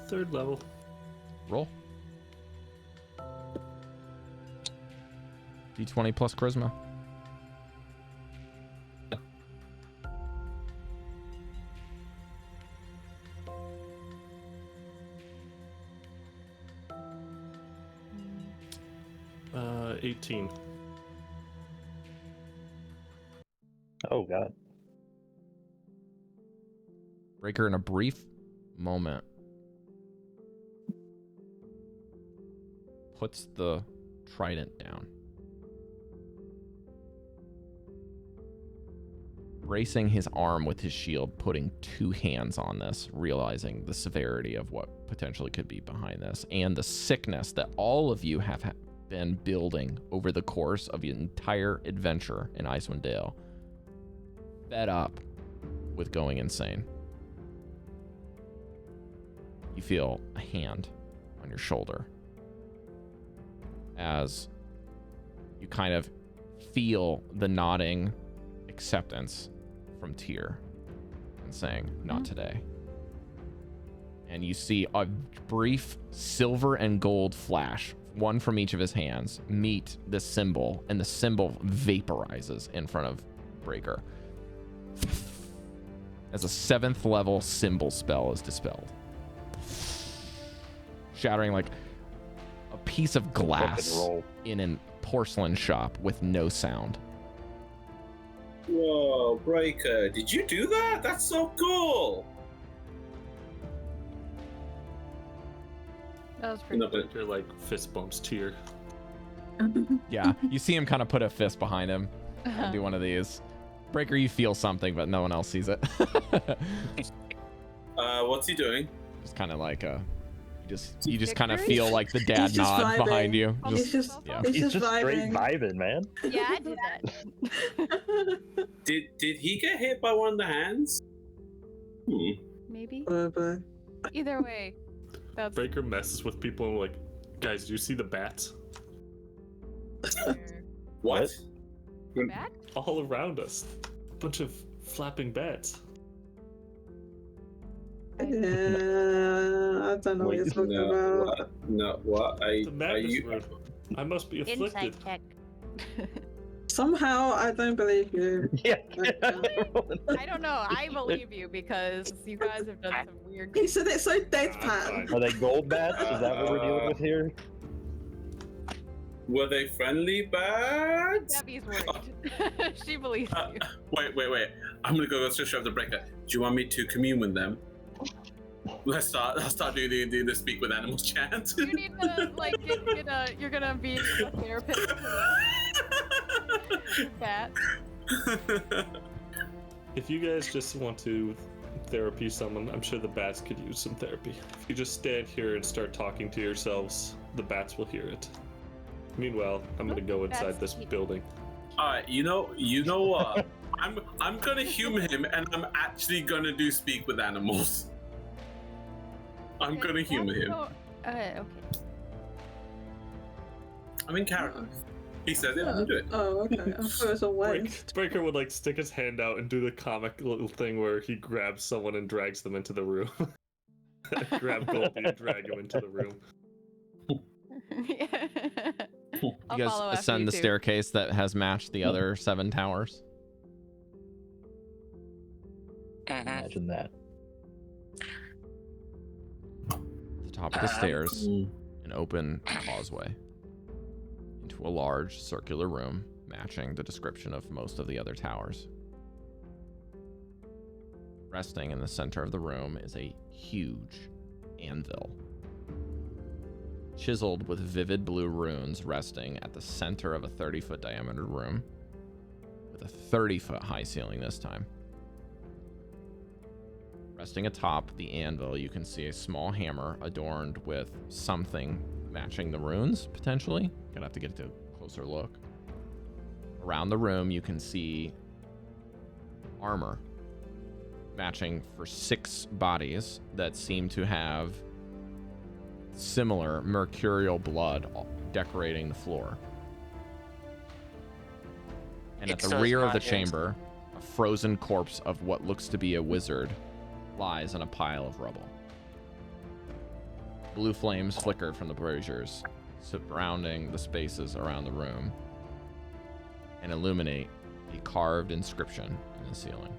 3rd level. Roll. D20 plus Charisma. Uh, 18. Oh God. Breker, in a brief moment, puts the trident down. Bracing his arm with his shield, putting 2 hands on this, realizing the severity of what potentially could be behind this, and the sickness that all of you have been building over the course of the entire adventure in Icewind Dale. Fed up with going insane. you feel a hand on your shoulder as you kind of feel the nodding acceptance from Tyr and saying, not today. And you see a brief silver and gold flash, one from each of his hands, meet the symbol, and the symbol vaporizes in front of Breker as a 7th level symbol spell is dispelled, shattering like a piece of glass in a porcelain shop with no sound. Whoa, Breker, did you do that? That's so cool. That was pretty cool. You're like fist bumps Tyr. Yeah, you see him kind of put a fist behind him and do one of these. Breker, you feel something, but no one else sees it. What's he doing? Just kind of like you just kind of feel like the dad nod behind you. He's just straight vibing, man. Yeah, I did that. Did he get hit by one of the hands? Maybe. Bye. Either way, that's Breker messes with people and like, guys, do you see the bats? What? Bat? All around us. Bunch of flapping bats. Yeah, I don't know what you're talking about. What? The madness room. I must be afflicted. Insight check. Somehow, I don't believe you. Yeah. I don't know. I believe you because you guys have done some weird. He said it so deadpan. Are they gold bats? Is that what we're dealing with here? Were they friendly bats? Debbie's worried. She believes you. Wait. I'm gonna go straight up the Breker. Do you want me to commune with them? I'll start doing the speak with animals chant. You need to you're gonna be a therapist for the bat. If you guys just want to therapy someone, I'm sure the bats could use some therapy. If you just stand here and start talking to yourselves, the bats will hear it. Meanwhile, I'm gonna go inside this building. Alright, you know what? I'm gonna humour him and I'm actually gonna do speak with animals. I'm gonna humour him. Okay. I'm in character. He says it, I'm gonna do it. Oh, okay. I thought it was a waste. Breker would like stick his hand out and do the comic little thing where he grabs someone and drags them into the room. Grab Goldy and drag him into the room. You guys ascend the staircase that has matched the other 7 towers. Imagine that. At the top of the stairs, an open causeway into a large circular room matching the description of most of the other towers. Resting in the center of the room is a huge anvil, chiseled with vivid blue runes resting at the center of a 30-foot diameter room with a 30-foot high ceiling this time. Resting atop the anvil, you can see a small hammer adorned with something matching the runes, potentially. Gonna have to get a closer look. Around the room, you can see armor matching for 6 bodies that seem to have similar mercurial blood decorating the floor. And at the rear of the chamber, a frozen corpse of what looks to be a wizard lies on a pile of rubble. Blue flames flicker from the braziers surrounding the spaces around the room and illuminate a carved inscription in the ceiling.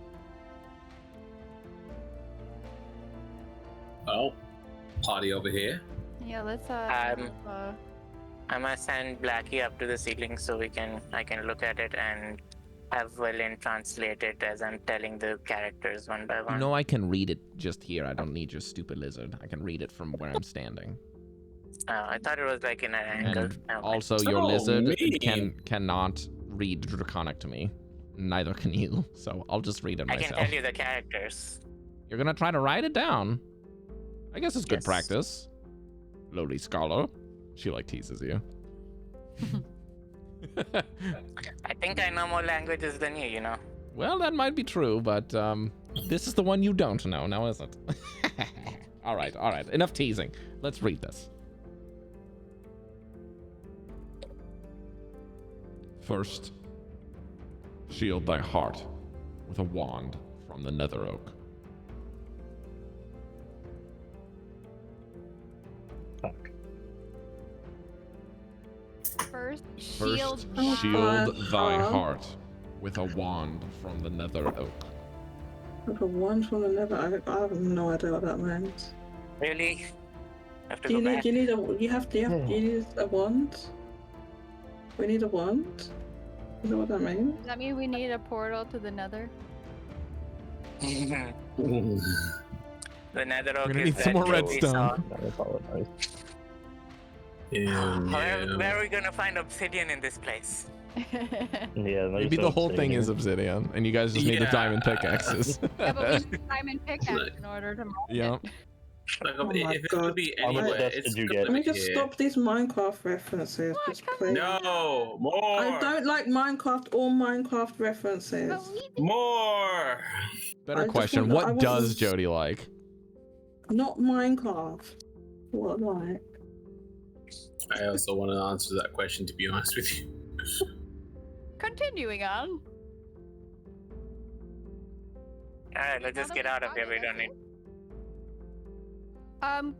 Oh, party over here. Yeah, let's I'm gonna send Blackie up to the ceiling so I can look at it and have Wellen translate it as I'm telling the characters one by one. You know I can read it just here. I don't need your stupid lizard. I can read it from where I'm standing. I thought it was like in an angle. And also, your lizard cannot read Draconic to me. Neither can you. So I'll just read it myself. I can tell you the characters. You're gonna try to write it down. I guess it's good Yes. practice. Lowly scholar. She like teases you. I think I know more languages than you, you know. Well, that might be true, but this is the one you don't know, now is it? All right. Enough teasing. Let's read this. First, shield thy heart with a wand from the nether oak. Fuck. First, First, shield. shield thy heart. heart with a wand from the nether oak. With a wand from the nether, I have no idea what that means. Really? Have to Do go you need? back. Do you need a? Do you need a wand? We need a wand. Is that what that means? Does that mean we need a portal to the nether? The nether We're oak gonna is need some that more glowing redstone. sword. That's all it knows. Where are we gonna find obsidian in this place? Yeah, Maybe the whole thing is obsidian, and you guys just need the Yeah. diamond pickaxes. Yeah, but we need diamond pickaxe in order to mine Yeah. it. Like, Oh my if it's gonna God. be How much anywhere, dust it's did you gonna get? Can we be just here. stop these Minecraft references, What? just Come please? No, more. I don't like Minecraft or Minecraft references. But we More. Better I just question. want- I What want does this- Jodie like? Not Minecraft. What like? I also want to answer that question, to be honest with you. Continuing on. Alright, let's just Now that get out of we've here. We gotten don't need.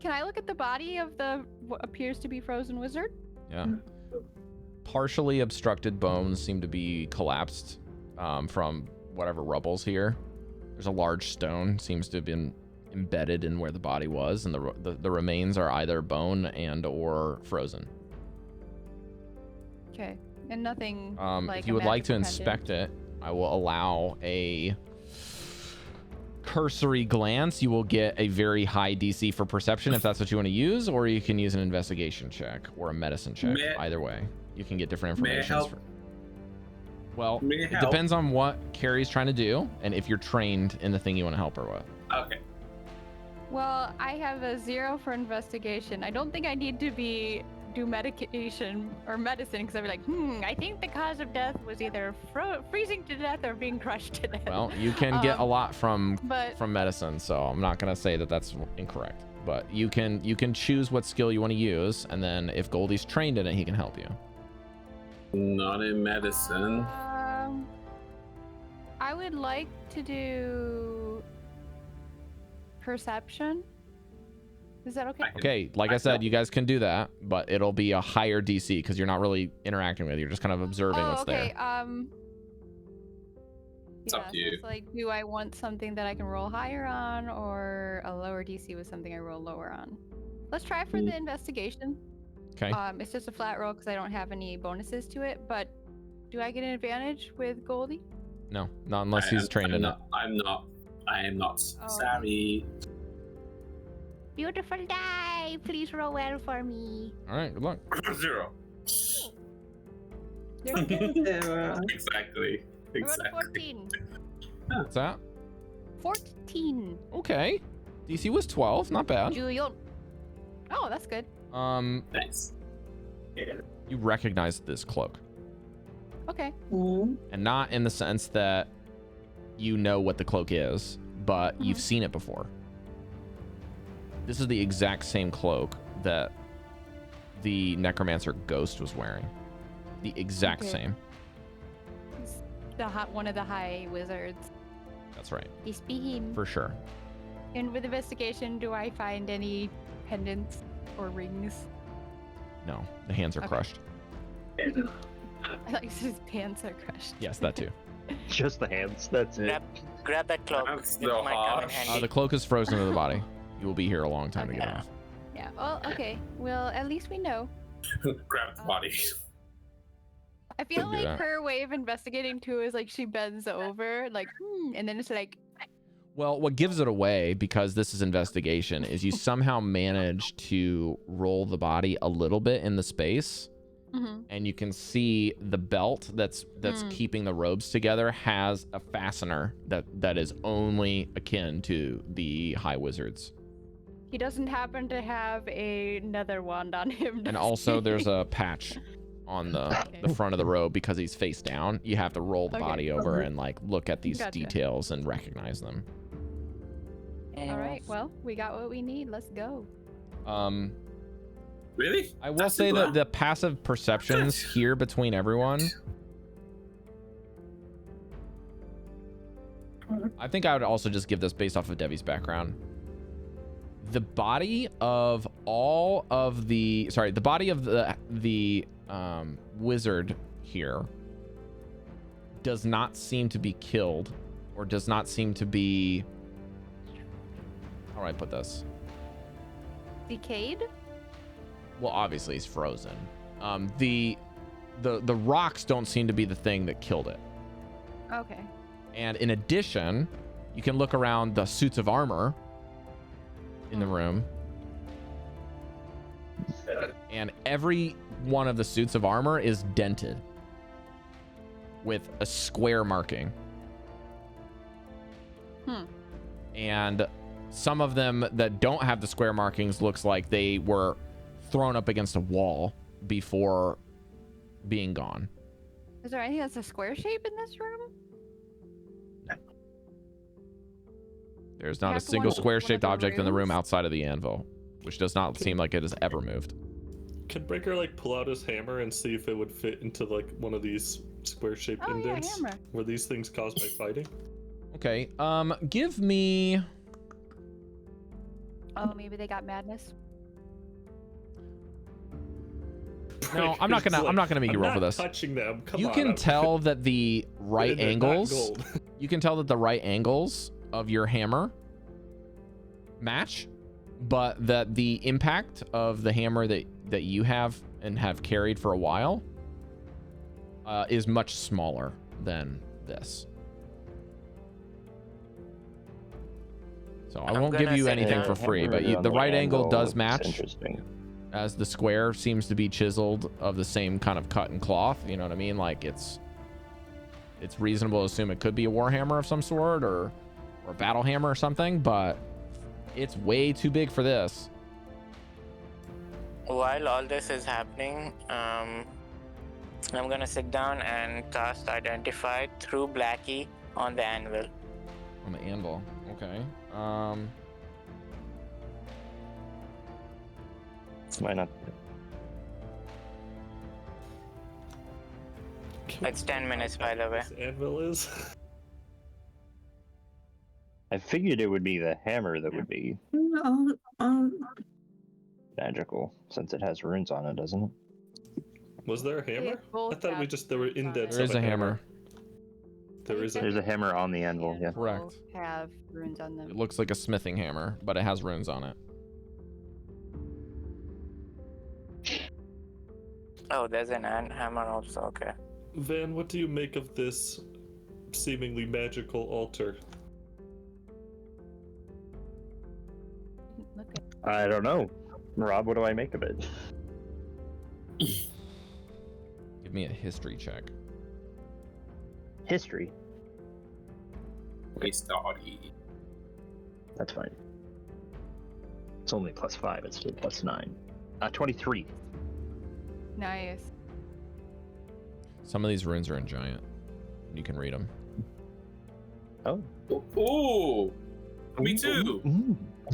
Can I look at the body of the what appears to be frozen wizard? Yeah. Partially obstructed bones seem to be collapsed from whatever rubble's here. There's a large stone seems to have been embedded in where the body was, and the remains are either bone and or frozen. Okay, and nothing. Like If you would like to inspect it, I will allow a cursory glance. You will get a very high DC for perception if that's what you want to use, or you can use an investigation check or a medicine check. May I- Either way, you can get different May I information. help? Well, May I it help? depends on what Cari's trying to do and if you're trained in the thing you want to help her with. Okay. Well, I have a 0 for investigation. I don't think I need to do medication or medicine because I'd be like, I think the cause of death was either freezing to death or being crushed to death. Well, you can get a lot from but medicine, so I'm not gonna say that that's incorrect. But you can choose what skill you want to use, and then if Goldie's trained in it, he can help you. Not in medicine. I would like to do perception. Is that okay? Okay, like I said, you guys can do that, but it'll be a higher DC because you're not really interacting with it. You're just kind of observing what's okay. there. It's up to you. It's like, do I want something that I can roll higher on, or a lower DC with something I roll lower on? Let's try for the investigation. Okay. It's just a flat roll because I don't have any bonuses to it. But do I get an advantage with Goldie? No, not unless he's trained in it. I am not. Oh, Sorry. Beautiful die. Please roll well for me. All right, good luck. 0. Zero. Exactly. I rolled a 14. What's that? 14. Okay. DC was 12, not bad. Julian. Oh, that's good. Thanks. You recognize this cloak, Okay. and not in the sense that you know what the cloak is, but you've seen it before. This is the exact same cloak that the necromancer ghost was wearing. The exact Okay. same. He's one of the high wizards. That's right, He's him. for sure. And with investigation, do I find any pendants or rings? No, the hands are Okay. crushed. I thought you said his pants are crushed. Yes, that too. Just the hands. That's it. Grab that cloak. That's It so might come in harsh. handy. The cloak is frozen to the body. You will be here a long time to get Okay. off. Yeah. Well, okay. Well, at least we know. Grab the body. I feel Do like that. her way of investigating too is like she bends over, like, and then it's like, Well, what gives it away, because this is investigation, is you somehow manage to roll the body a little bit in the space, and you can see the belt that's keeping the robes together has a fastener that is only akin to the high wizards. he doesn't happen to have a nether wand on him. And does also he? there's a patch on the Okay. front of the robe because he's face down. You have to roll the Okay. body over and like look at these Gotcha. details and recognize them. All right. Well, we got what we need. Let's go. Really? I will That's say simple. that the passive perceptions here between everyone, I think I would also just give this based off of Devi's background. The body of all of the, sorry, the body of the wizard here does not seem to be killed, or does not seem to be, how do I put this? Decayed? Well, obviously he's frozen. The rocks don't seem to be the thing that killed it. Okay. And in addition, you can look around the suits of armor in the room, and every one of the suits of armor is dented with a square marking. And some of them that don't have the square markings looks like they were thrown up against a wall before being gone. Is there anything that's a square shape in this room? There's not a Perhaps single one of square-shaped the object in the room rooms? outside of the anvil, which does not seem like it has ever moved. Can Breker like pull out his hammer and see if it would fit into like one of these square-shaped Oh, yeah, indents? hammer. Were these things caused by fighting? Okay, give me... Oh, maybe they got madness. No, I'm not Breker's gonna make you "I'm roll for not this. touching them. Come You on, can I'm tell that the right they're not angles, gold." you can tell that the right angles of your hammer match, but that the impact of the hammer that you have and have carried for a while is much smaller than this. So I I'm won't give gonna you say anything that for free, Hammer but on the right angle does looks match, Interesting. as the square seems to be chiseled of the same kind of cut and cloth. You know what I mean? Like it's reasonable to assume it could be a warhammer of some sort, or a battle hammer or something, but it's way too big for this. While all this is happening, I'm gonna sit down and cast Identify through Blackie on the anvil. On the anvil. Okay. Why not? It's 10 minutes, by the way. This anvil is. I figured it would be the hammer that would be magical, since it has runes on it, doesn't it? Was there a hammer? I thought there were indents. There of is a hammer. There is a. There's a hammer on the anvil, yeah. Correct. Have runes on them. It looks like a smithing hammer, but it has runes on it. Oh, there's an hammer also, okay. Van, what do you make of this seemingly magical altar? Look at I don't know. Rob, what do I make of it? Give me a history check. History. We study. That's fine. It's only +5, it's still +9. 23. nice. Some of these runes are in giant. You can read them. Oh. Ooh! Me too!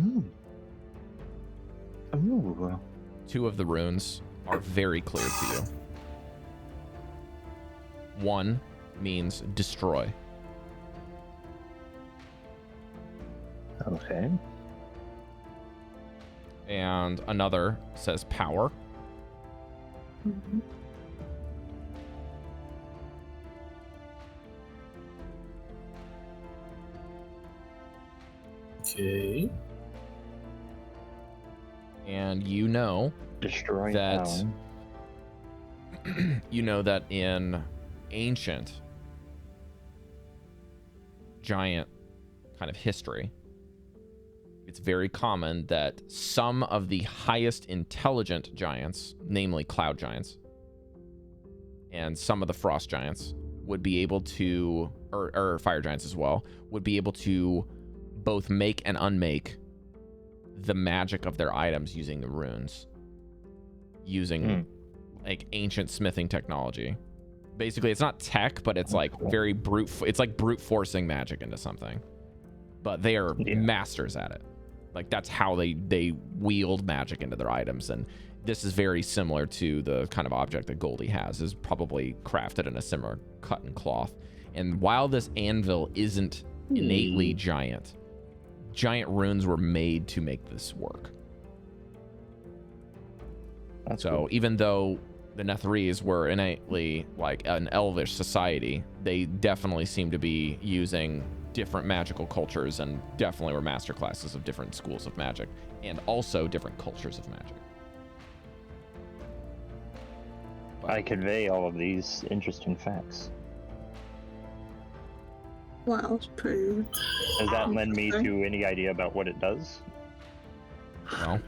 Ooh. Two of the runes are very clear to you. One means destroy. Okay. And another says power. Okay. And you know Destroying that power. you know that in ancient giant kind of history, it's very common that some of the highest intelligent giants, namely cloud giants, and some of the frost giants would be able to, or fire giants as well, would be able to both make and unmake the magic of their items using the runes, using like ancient smithing technology. Basically, it's not tech, but it's like very it's like brute forcing magic into something. but they are masters at it. Like that's how they wield magic into their items, and this is very similar to the kind of object that Goldy has, is probably crafted in a similar cut and cloth. And while this anvil isn't innately giant runes were made to make this work. That's so cool. Even though the Netherese were innately like an elvish society, they definitely seem to be using different magical cultures, and definitely were master classes of different schools of magic, and also different cultures of magic. I convey all of these interesting facts. Wow, that's pretty. Does that lend me to any idea about what it does? No.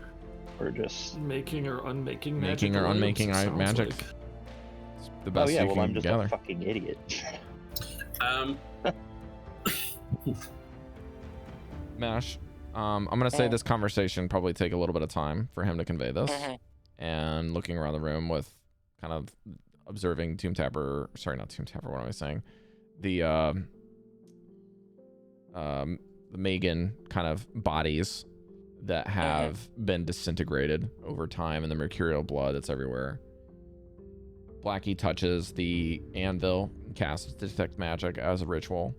Or just Making or unmaking magic. Making or unmaking magic. Like. It's the best you can I'm just gather. a fucking idiot. Mesh, I'm gonna say this conversation probably take a little bit of time for him to convey this, and looking around the room with kind of observing Tomb Tapper. Sorry, not Tomb Tapper. What am I saying? The Megan kind of bodies that have been disintegrated over time, and the mercurial blood that's everywhere. Blackie touches the anvil, casts detect magic as a ritual.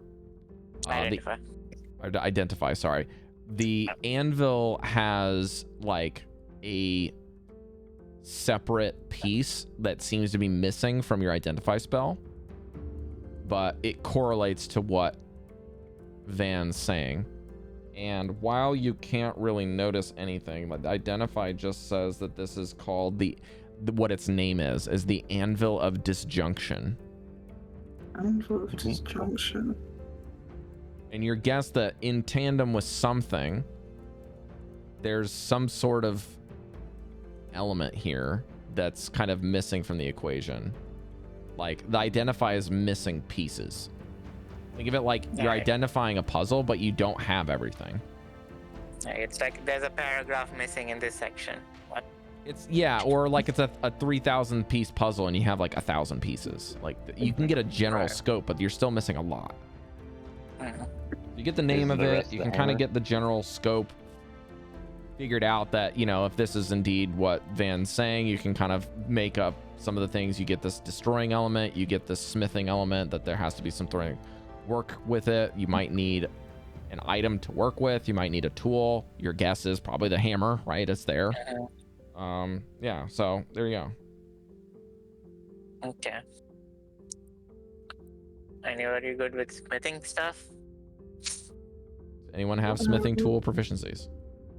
Identify, sorry. The anvil has like a separate piece that seems to be missing from your identify spell, but it correlates to what Van's saying. And while you can't really notice anything, but identify just says that this is called what its name is the Anvil of Disjunction. Anvil of Disjunction. And your guess that in tandem with something, there's some sort of element here that's kind of missing from the equation. Like the identify is missing pieces. Think of it like you're identifying a puzzle, but you don't have everything. It's like there's a paragraph missing in this section. What? It's or like it's a 3,000 piece puzzle and you have like 1,000 pieces. Like you can get a general scope, but you're still missing a lot. You get the name of it, you can kind of get the general scope figured out, that if this is indeed what Van's saying, you can kind of make up some of the things. You get this destroying element, you get this smithing element, that there has to be some sort of work with it. You might need an item to work with, you might need a tool. Your guess is probably the hammer, right? It's there. Yeah, so there you go. Okay. Anybody good with smithing stuff? Anyone have smithing tool proficiencies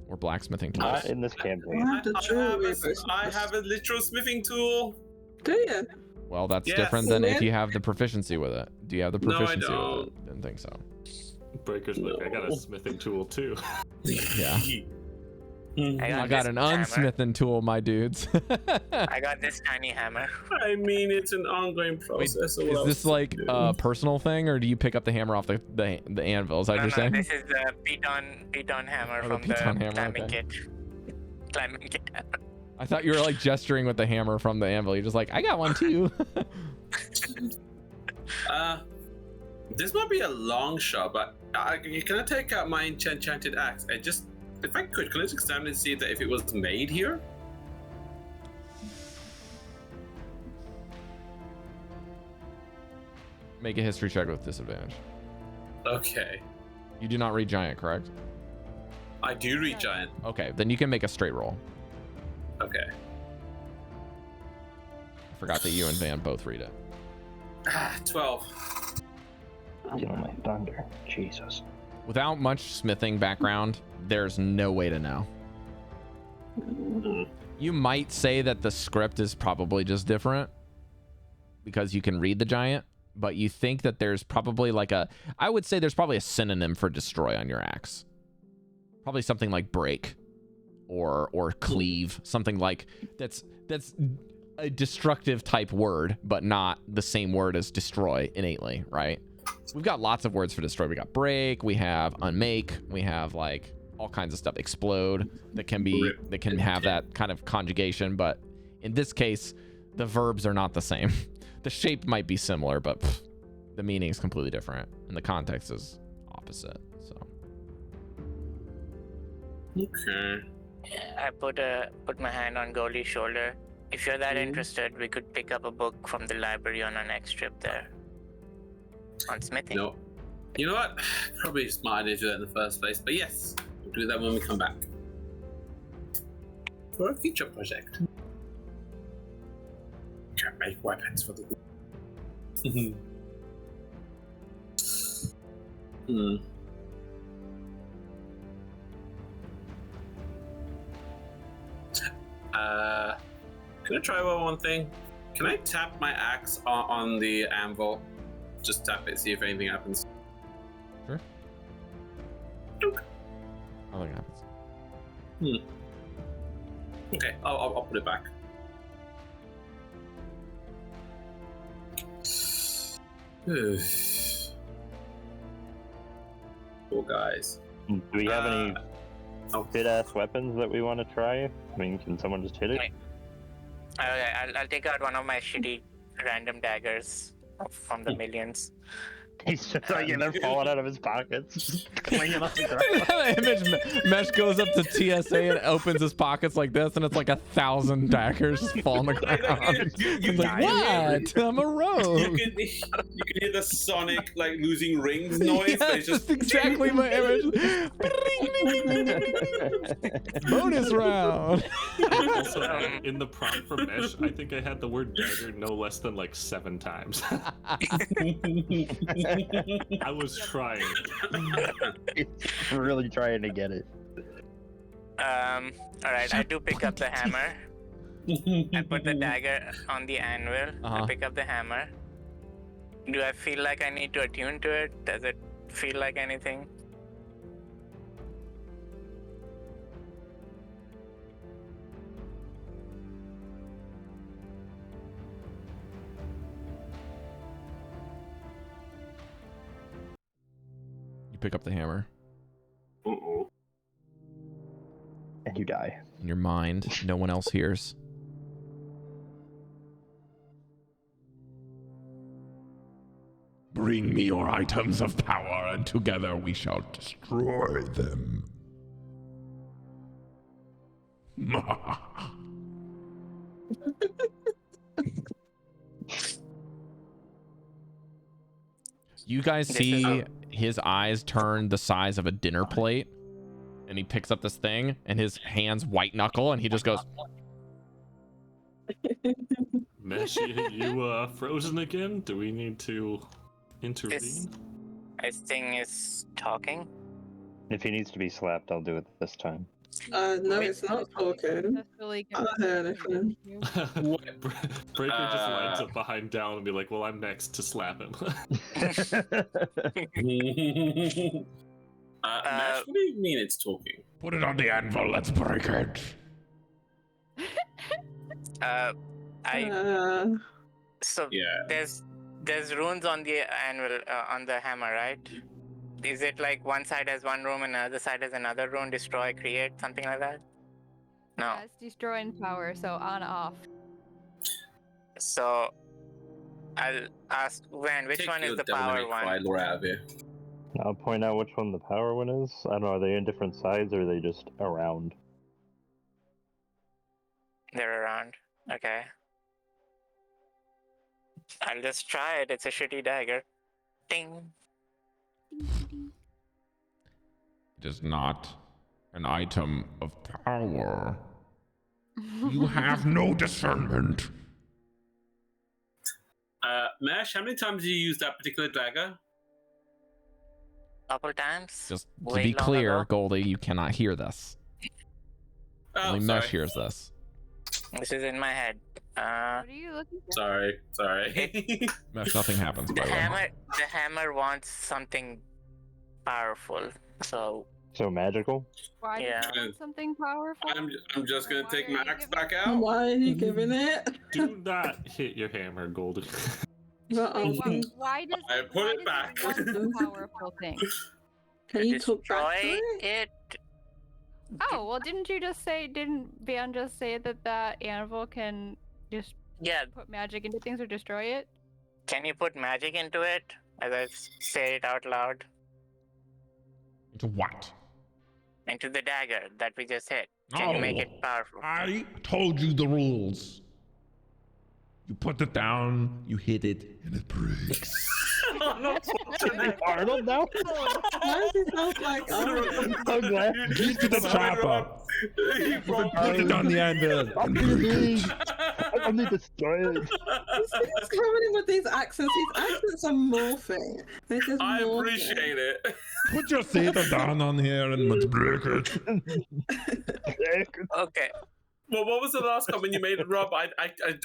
or blacksmithing tools? Not in this campaign. I have a literal smithing tool. Do you? Well, that's Yes. different than if you have the proficiency with it. Do you have the No, I proficiency with don't. it? Didn't think so. Breker's like, I got a smithing tool too. Yeah. I got this an hammer. unsmithing tool, my dudes. I got this tiny hammer. I mean, it's an ongoing Wait, process. so what is else this to like do? a personal thing, or do you pick up the hammer off the anvil? Is that what you're saying? This is the piton hammer Oh, the from the piton hammer, climbing okay. kit. Climbing kit hammer. I thought you were like gesturing with the hammer from the anvil. You're just like, I got one too. This might be a long shot, but can I take out my enchanted axe? If I could, can I just examine and see that if it was made here? Make a history check with disadvantage. Okay. You do not read giant, correct? I do read giant. Okay, then you can make a straight roll. Okay. I forgot that you and Van both read it. 12. Steal my thunder. Jesus. Without much smithing background, there's no way to know. You might say that the script is probably just different because you can read the giant, but you think that there's probably I would say there's probably a synonym for destroy on your axe. Probably something like break or cleave, something like that's a destructive type word, but not the same word as destroy innately, right? We've got lots of words for destroy. We got break, we have unmake, we have like all kinds of stuff. Explode that can have that kind of conjugation, but in this case, the verbs are not the same. The shape might be similar, but the meaning is completely different, and the context is opposite. So Okay. I put my hand on Goldy's shoulder. If you're that interested, we could pick up a book from the library on our next trip there. On smithing. No. You know what? Probably a smart idea to do that in the first place. But yes, we'll do that when we come back. For a future project. Can make weapons for the. Can I try one thing? Can I tap my axe on the anvil? Just tap it, see if anything happens. Sure. Dunk. Nothing happens. Okay, I'll put it back. Cool guys. Do we have any good-ass weapons that we want to try? I mean, can someone just hit it? Okay, I'll take out one of my shitty random daggers from the millions. He's just like, they're falling out of his pockets, clinging on the ground. That image, Mesh goes up to TSA and opens his pockets like this, and it's like 1,000 daggers just fall on the ground. He's like, what? I'm a rogue. You can hear the Sonic like losing rings noise. Yeah, But it's that's just exactly my image. Bonus round. Also, in the prompt for Mesh, I think I had the word dagger no less than like 7 times. I was trying. Really trying to get it. Alright, I do pick up the hammer. I put the dagger on the anvil. I pick up the hammer. Do I feel like I need to attune to it? Does it feel like anything? You pick up the hammer. And you die. In your mind, no one else hears. Bring me your items of power, and together we shall destroy them. You guys see his eyes turn the size of a dinner plate, and he picks up this thing, and his hands white knuckle, and he just goes. Mesh, you frozen again? Do we need to intervene? This thing is talking. If he needs to be slapped, I'll do it this time. No, it's not talking. Successfully I don't hear anything. Breker just lines up behind Dallan and be like, well, I'm next to slap him. Mesh, what do you mean it's talking? Put it on the anvil, let's break it. So Yeah. there's runes on the anvil on the hammer, right? Is it like one side has one rune and the other side has another rune? Destroy, create, something like that? No. Yeah, it's destroying power, so on off. So I'll ask Van, which Take one is your the power demonic one? Phylor out of here. I'll point out which one the power one is. I don't know, are they in different sides or are they just around? They're around. Okay. I'll just try it. It's a shitty dagger. Ding. It is not an item of power. You have no discernment. Mesh, how many times did you use that particular dagger? Couple times. Just to Way be long clear, ago. Goldie, you cannot hear this. Oh, Only sorry. Mesh hears this. This is in my head. What are you looking for? Sorry. Mesh, nothing happens, by the way. The hammer wants something powerful. So So magical? Why Yeah. do you want something powerful? I'm just gonna Why take are my you axe giving- back out. Why are you giving it? Do not hit your hammer, Goldy. No, Why does I put why it does back. it want a powerful thing? can you talk back to destroy it? it. Oh well, didn't Van just say that that anvil can just Yeah. put magic into things or destroy it? Can you put magic into it? As I say it out loud. Into what? into the dagger that we just hit? Can you make it powerful? I told you the rules. You put it down, you hit it, and it breaks. Arnold now? Why does he sound like Arnold? I'm glad. Get to the chopper. Put it on the anvil. I'm gonna destroy it. He's coming in with these accents. His accents are morphing. They're just I morphing. appreciate it. Put your saber down on here and let's break it. Okay. Well, what was the last comment you made, Rob? I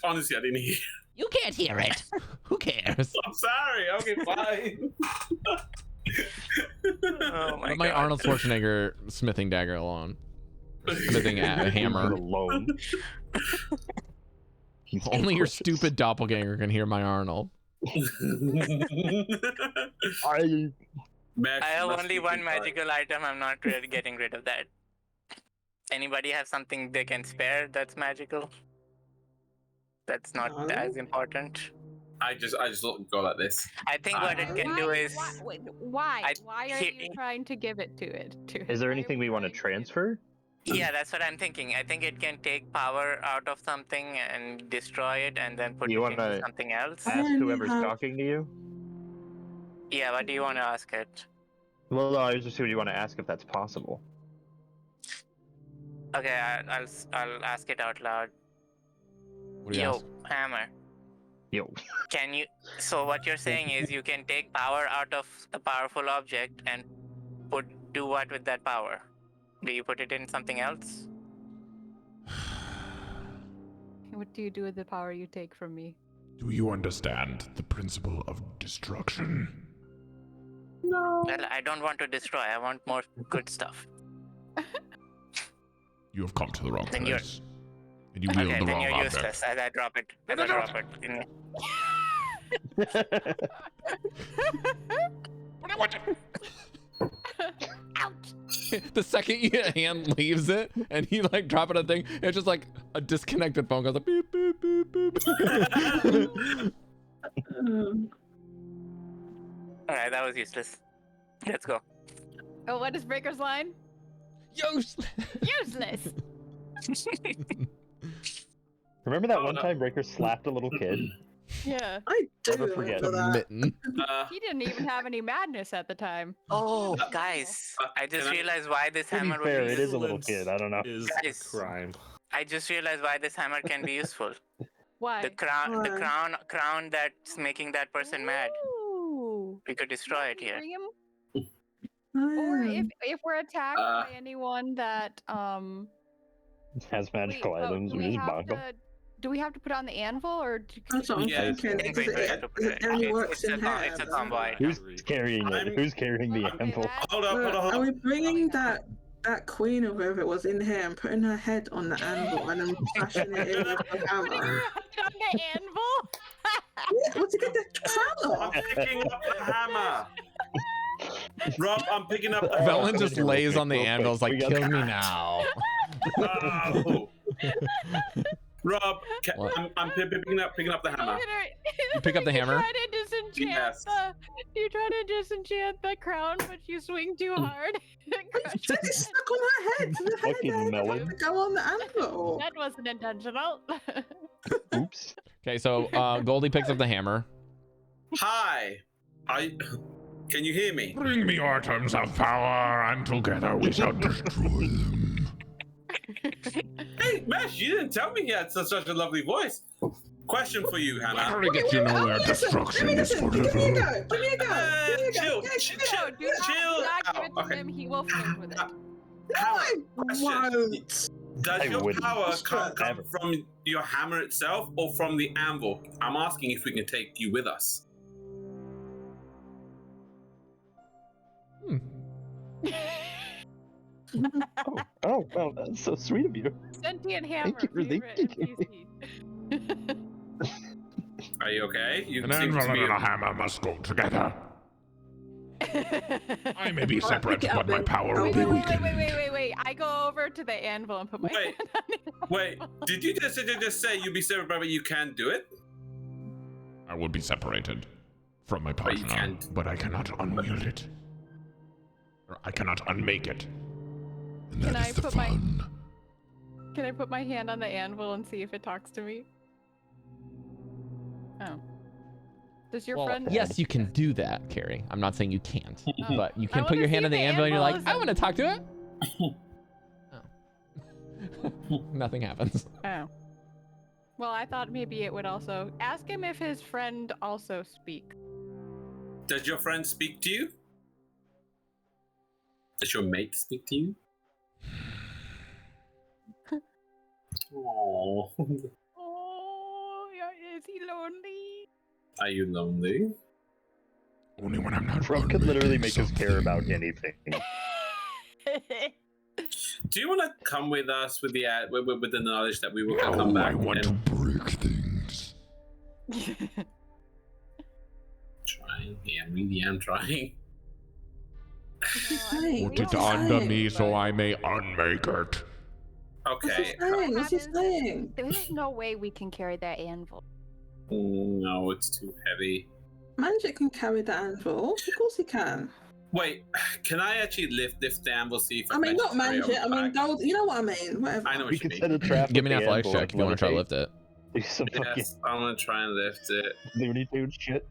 honestly, I didn't hear. You can't hear it. Who cares? I'm sorry. Okay, fine. Oh my Let my god. Arnold Schwarzenegger smithing dagger alone. Smithing a hammer. Alone. He's Only your unconscious. stupid doppelganger can hear my Arnold. I Mesh I have must only be one good. magical item. I'm not really getting rid of that. Anybody have something they can spare that's magical? That's not No. as important. I just go like this. I think what it can do is Why I- are he- you trying to give it to it? Is there Why are anything we want to trying give it- transfer? yeah, that's what I'm thinking. I think it can take power out of something and destroy it and then put You it into wanna- something else. I Ask only whoever's have- talking to you. Yeah, what do you want to ask it? Well, no, I was just you want to ask if that's possible. Okay, I'll ask it out loud. What do you Yo, ask? hammer. Yo, Can you? So what you're saying is you can take power out of the powerful object and do what with that power? Do you put it in something else? What do you do with the power you take from me? Do you understand the principle of destruction? No. Well, I don't want to destroy. I want more good stuff. You have come to the wrong Then you're- place. And you wield Okay, the then wrong you're object. useless. As I drop it. As I drop it. The second your hand leaves it and you like drop it on a thing, it's just like a disconnected phone goes like beep beep beep beep. Alright, that was useless. Let's go. Oh, what is Breaker's line? Useless. Useless. remember that Oh, one no. time Breker slapped a little kid? Yeah. I do Never forget. remember that. Mitten. He didn't even have any madness at the time. Oh, guys. I just Can I- realized why this To be hammer fair, would be it is a useful. little kid. I don't know. Is Guys. a crime. I just realized why this hammer can be useful. Why? The crown Why? crown that's making that person mad. Ooh. We could destroy it here. Bring him. Oh, Or yeah. if we're attacked by anyone that Has magical wait, items. do We we just have bonk them. to do we have to put on the anvil or That's what I'm Yeah, thinking. I think Because we have to put it only it's- works in hair. it's a doesn't combo it? item. Who's carrying it? I'm- Who's carrying the Okay, anvil? that- Hold on, hold on, Are hold we on. bringing that queen or whoever it was in here and putting her head on the anvil and then smashing it in with the Putting hammer? her head on the anvil? Yeah, what's it get the crown I'm off? picking up the hammer. Rob, I'm picking up the hammer. Velen just lays on the Real quick, anvil, is like, we got- kill me now. Oh. Rob, What? I'm picking up the hammer. You pick up the hammer? You try to disenchant Yes. you try to disenchant the crown, but you swing too hard. It crushes It's it. stuck on her head. The head Fucking has melon. to go on the anvil. That wasn't intentional. Oops. Okay, so Goldy picks up the hammer. Hi. Can you hear me? Bring me items of power, and together we shall destroy them. Hey, Mesh, you didn't tell me he had such a lovely voice. Question for you, Hannah. How to get you nowhere, destruction is Give me a forever. go. Give me a go. Give me a go. Chill, Yeah, chill, give me a chill, go. Do not chill give it to out. Okay. him. He will flirt with it. Hannah, I question. won't. Does I your wouldn't. power come Ever. from your hammer itself or from the anvil? I'm asking if we can take you with us. Oh, well, that's so sweet of you. Sentient hammer. you for favorite thinking. NPC. Are you okay? You An seem anvil to be. and a hammer must go together. I may be separate, pick it up but my then. power will Wait, be wait, wait, weakened. wait, wait, wait, wait. I go over to the anvil and put my Wait, hand on it. Wait, did you just say you'd be separate, but you can't do it? I will be separated from my But you partner, can't. but I cannot unwield it. Or I cannot unmake it. And Can that I is the put my- fun. Can I put my hand on the anvil and see if it talks to me? Oh. Does your Well, friend? yes, you can do that, Cari. I'm not saying you can't, Oh. but you I can put wanna your see hand on if the the anvil and you're like, anvil I is- want to talk to it. Oh. Nothing happens. Oh. Well, I thought maybe it would also ask him if his friend also speaks. Does your friend speak to you? Does your mate speak to you? Oh, Oh, is he lonely? are you lonely? Only when I'm not Trump could literally make unmaking us care about something. anything. Do you want to come with us with the with the knowledge that we will come Oh, back? I want to and break things. trying. Yeah, I really am trying. saying? Put What's it he under saying? me so I may unmake it. What's he Okay. saying? What's he happens? saying? There's no way we can carry that anvil. No, it's too heavy. Magic can carry the anvil. Of course he can. Wait, can I actually lift the anvil? See if I mean, not carry it magic. I on mean, back? gold. You know what I mean? Whatever. I know We what you could set mean. a trap. Give me with an the athletics anvil check if and you want to try to levitate. lift it. Do some fucking Yes, I'm gonna try and lift it. Looney Tune shit.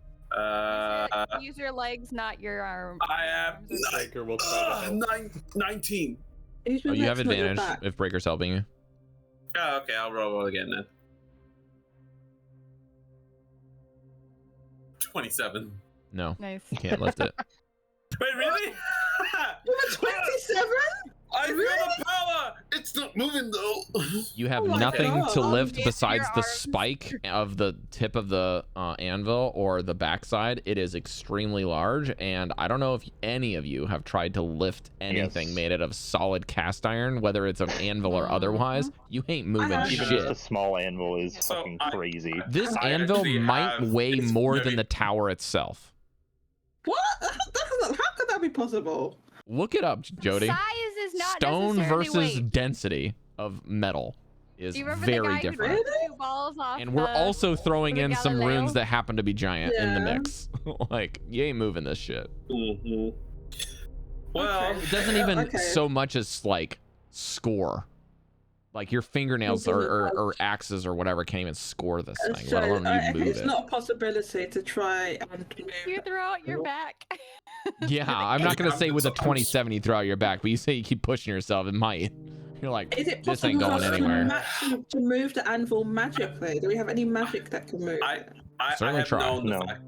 Use your legs, not your arm. I am Arms are- Breker will try to help. 19. Use Oh, your you have legs, not your advantage back. if Breaker's helping you. Oh, okay, I'll roll again then. 27. No, Nice. you can't lift it. Wait, really? With a 27? I feel the power! It's not moving though. You have Oh my nothing God. to lift Use besides your the arms. spike of the tip of the anvil or the backside. It is extremely large, and I don't know if any of you have tried to lift anything Yes. made out of solid cast iron, whether it's an anvil or otherwise. You ain't moving have. Even shit. just a small anvil is So fucking I- crazy. This I anvil actually might have- weigh it's more very- than the tower itself. What? How could that be possible? Look it up, Jodie. Size is not Stone necessarily versus weight. density of metal is Do you remember very the guy different. who took 2 balls off And we're the- also throwing the in some Galileo? runes that happen to be giant in the Yeah. mix. Like, you ain't moving this shit. Mm-hmm. Well, Okay. It doesn't even Okay. so much as like score. Like your fingernails or axes or whatever can't even score this thing, So, let alone you if move it's it. not a possibility to try and You move. throw out your back. Yeah, I'm not gonna say with a I'm- 27 you throw out your back, but you say you keep pushing yourself, it might. You're like, Is it this ain't possible for going us anywhere. to move the anvil magically? Do we have any magic that can move I- it? I Certainly have try. known the No. fact.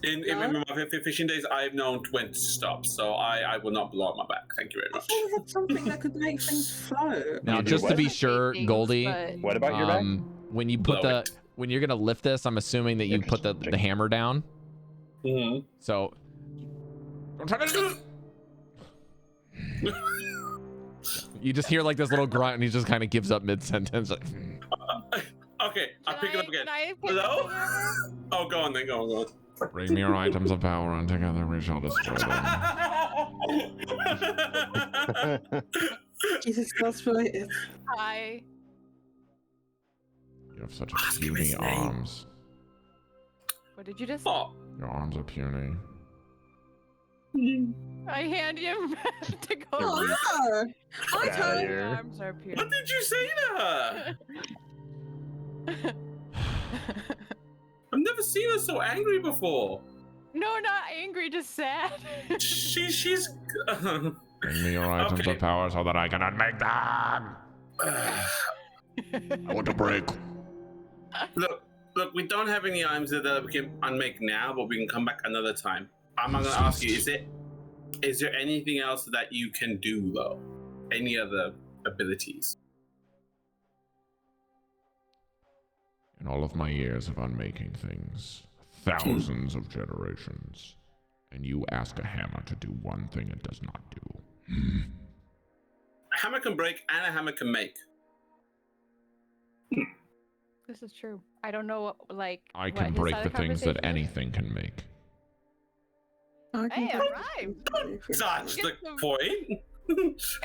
In my fishing days, I've known when to stop, so I will not blow up my back. Thank you very I much. thought we had something that could make things flow. Now, You do just to what? be sure, Things, Goldy, but- What about your back? when you put Blow when you're gonna lift this, I'm assuming that you put the hammer down. Mm-hmm. So don't try to you just hear like this little grunt, and he just kind of gives up mid sentence. Like, Okay, I'll pick it up again. Can I pick Hello? the hammer? Oh, go on then, go on. Bring me your items of power, and together we shall destroy them. Jesus, that's related. I You have such Ask him puny his name. arms. What did you just say? Oh, Your arms are puny. I hand you back to go. Oh no! Get outta Okay. here. Your arms are pure. what did you say to her? I've never seen her so angry before. No, not angry, just sad. She's. Bring me your items Okay. of power so that I can unmake them. I want to break. Look, we don't have any items that we can unmake now, but we can come back another time. I'm gonna ask you: is there anything else that you can do though? Any other abilities? In all of my years of unmaking things, thousands of generations, and you ask a hammer to do one thing it does not do. A hammer can break and a hammer can make. This is true. I don't know, like. I what can his break side the of things that conversation is. anything can make. I Hey, can alright. That's the Get some- point.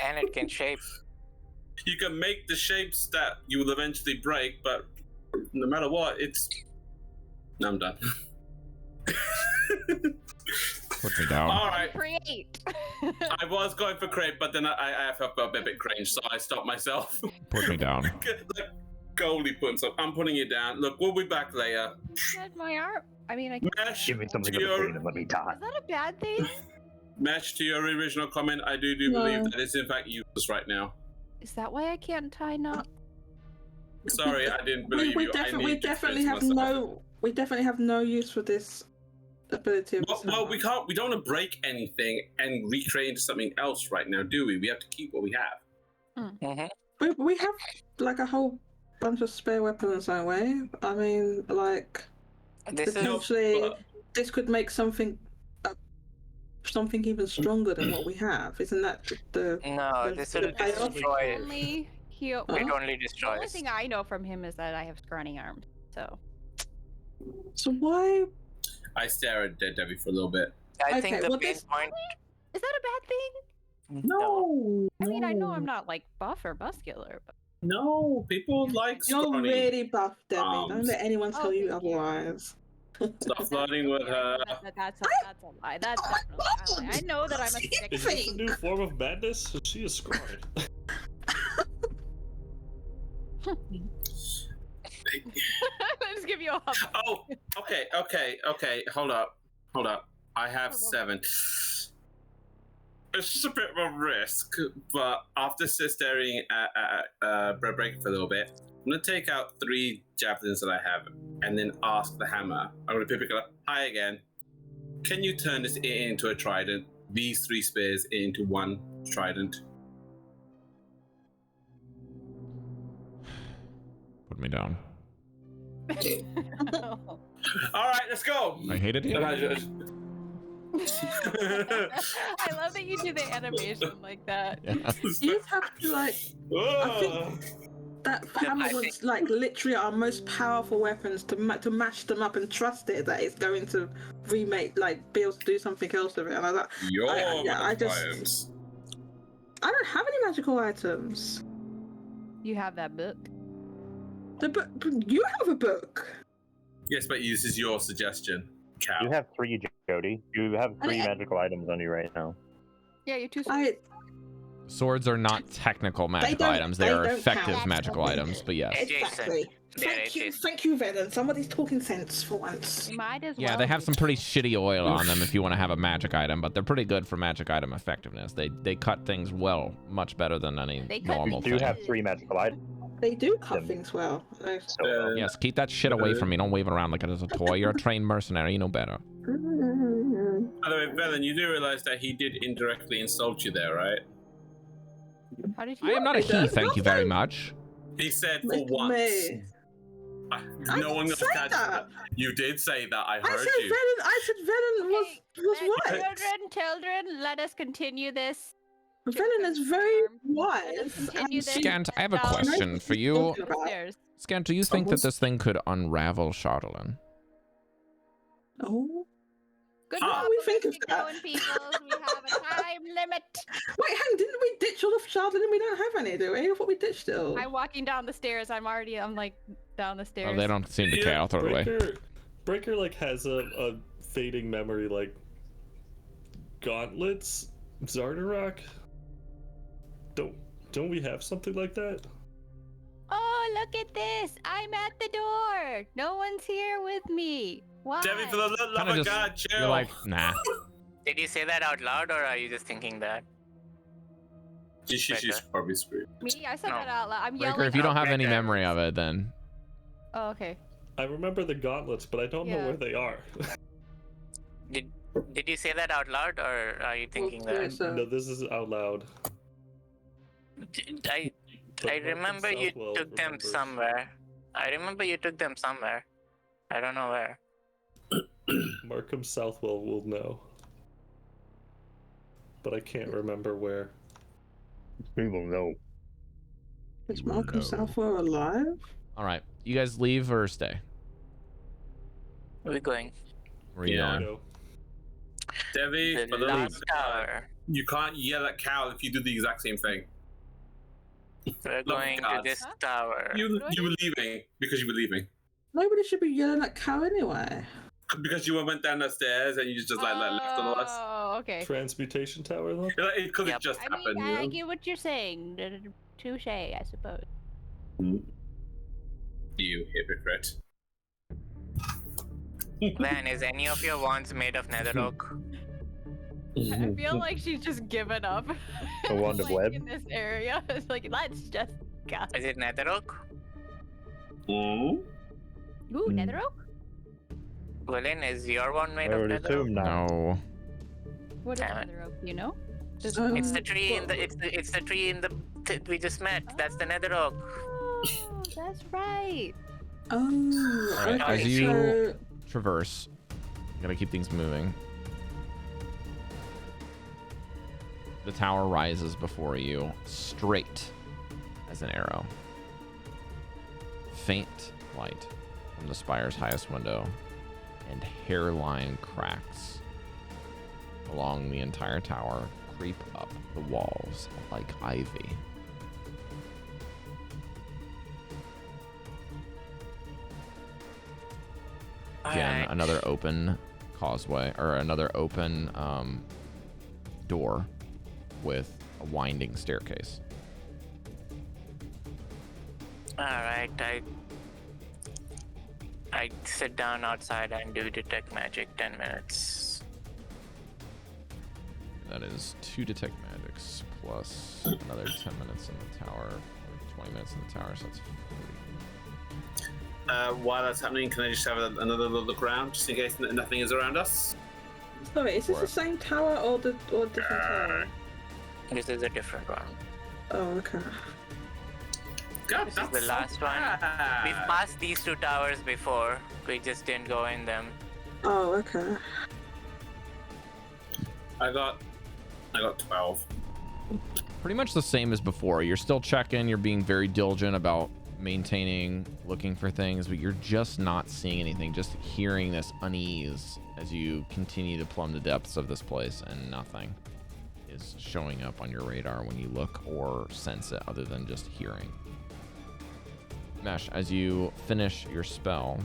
And it can shape. You can make the shapes that you will eventually break, but no matter what, it's. No, I'm done. Put me down. All right. Create. I was going for create, but then I felt a bit cringe, so I stopped myself. Put me down. Like Goldy put himself. I'm putting you down. Look, we'll be back later. Said my arm. I mean, Mesh, Give me something to to your, brain and let me die. is that a bad thing? Mesh, to your original comment, I do No. believe that it's in fact useless right now. Is that why I can't tie knots? Sorry, I didn't believe we you. I definitely, need we to definitely convince have myself. we definitely have no use for this ability. Of this Well, hammer. we can't. We don't want to break anything and recreate into something else right now, do we? We have to keep what we have. We have like a whole bunch of spare weapons, don't we? I mean, like This is potentially but- this could make something something even stronger than what we have. Isn't that the? no. This will the payoff? destroy it. Only he. It Huh? only The destroys. only thing I know from him is that I have scrawny arms. So So why? I stare at Devii for a little bit. I Okay, think the well, pain this- point. is that a bad thing? No. I mean, I know I'm not like buff or muscular, but No, people like You're scrawny. really buff, Devii. Don't arms. let anyone tell Oh, you thank you. otherwise. Stop flirting with her. That's a lie. That's definitely a lie. I know that I'm a stick. Is this a new form of madness? She is scrawny. Let's give you a hug. Oh, okay. Hold up. I have 7. It's just a bit of a risk, but after staring at Breker for a little bit, I'm gonna take out 3 javelins that I have, and then ask the hammer. I'm gonna pick it up. Hi again. Can you turn this into a trident? These 3 spears into 1 trident. Put me down. All right, let's go. I hate it here. I love that you do the animation like that. You have to like Ugh. that hammer I was like literally our most powerful weapons to mash them up and trust it that it's going to remake, like be able to do something else with it. And I was like, Your I just- items. I don't have any magical items. You have that book. The book, you have a book. Yes, but this is your suggestion, Cal. You have 3, Jodie. You have 3 I- magical items on you right now. Yeah, you're too. I Swords are not technical magical don't- items. They they are don't effective count. magical items, but yes. exactly. They're Thank you, Venom. Somebody's talking sense for once. You might as Yeah, well they have do some that. pretty shitty oil on them if you want to have a magic item, but they're pretty good for magic item effectiveness. They cut things well, much better than any They cut normal You do thing. have 3 magical items. They do cut Yeah. things well. So, Yes, keep that shit away from me. Don't wave it around like it is a toy. You're a trained mercenary. You know better. By the way, Velen, you do realize that he did indirectly insult you there, right? How did I you? am not a he, thank you very much. He said for Look at once. me. I No one didn't else say catch that. You did say that. I I heard said you. Venom. I said Venom was right. Children, let us continue this. Venom is very Let us wise. continue and this. she- Scant, I have a Down question for you. Talking about- Upstairs. Scant, do you think that this thing could unravel Chalcedony? Oh, Good How job. we of think of getting that? going, people. We have a time limit. wait, hang! Didn't we ditch all of Chalcedony? We don't have any, do we? I thought we ditched it all. I'm walking down the stairs. I'm like down the stairs. Oh, they don't seem to care. I'll throw it away. Breker like has a fading memory, like gauntlets, Zardarok. Don't we have something like that? Oh, look at this! I'm at the door. No one's here with me. Why? Devin, for the love Kinda of just- God, chill. You're like, nah. Did you say that out loud, or are you just thinking that? She's probably screwed. Me? I said No. that out loud. I'm yelling. Breker, if you don't have any Breker. memory of it, then Oh, okay. I remember the gauntlets, but I don't know Yeah. where they are. Did you say that out loud, or are you thinking Well, that? So- No, this is out loud. I But I Markham remember you Southwell took them remembers. somewhere. I remember you took them somewhere. I don't know where. Markham Southwell will know. But I can't remember where. we will know. Is Markham Southwell alive? all right. You guys leave or stay? We're going. Where are you Yeah. going? No. Devi, The for the love last of God, tower. you can't yell at Cal if you do the exact same thing. We're going to God. this Huh? tower. You were leaving because you were leaving. Nobody should be yelling at Cal anyway. because you went down the stairs and you just like left all of us. Oh, okay. Transmutation tower, though? Because Yep. it just I happened. mean, you I know? get what you're saying. Touche, I suppose. You hypocrite. Van, is any of your wands made of nether oak? I feel like she's just given up. A wand of like, web? in this area. It's like, let's just go. Is it nether oak? Ooh, Mm. nether oak? Willin, is your wand made I of would nether oak? assume not. No. What is Damn it. nether oak? Do you know? It's the tree in the it's the tree in the we just met. That's the nether oak. Oh, that's right. Oh, Alright, okay. as you So, traverse, gotta keep things moving. The tower rises before you, straight as an arrow. Faint light from the spire's highest window, and hairline cracks along the entire tower creep up the walls like ivy. Again, Alright. another open causeway, or another open door with a winding staircase. Alright, I sit down outside and do detect magic 10 minutes. That is 2 detect magics plus another 10 minutes in the tower, or 20 minutes in the tower, so that's 40. While that's happening, can I just have another look around, just in case nothing is around us? sorry, is this the same tower or different tower? This is a different one. Oh, okay. God, This is that's the so last one. bad. We've passed these 2 towers before. We just didn't go in them. Oh, okay. I got 12. Pretty much the same as before. You're still checking, you're being very diligent about maintaining, looking for things, but you're just not seeing anything, just hearing this unease as you continue to plumb the depths of this place, and nothing is showing up on your radar when you look or sense it other than just hearing. Mesh, as you finish your spell,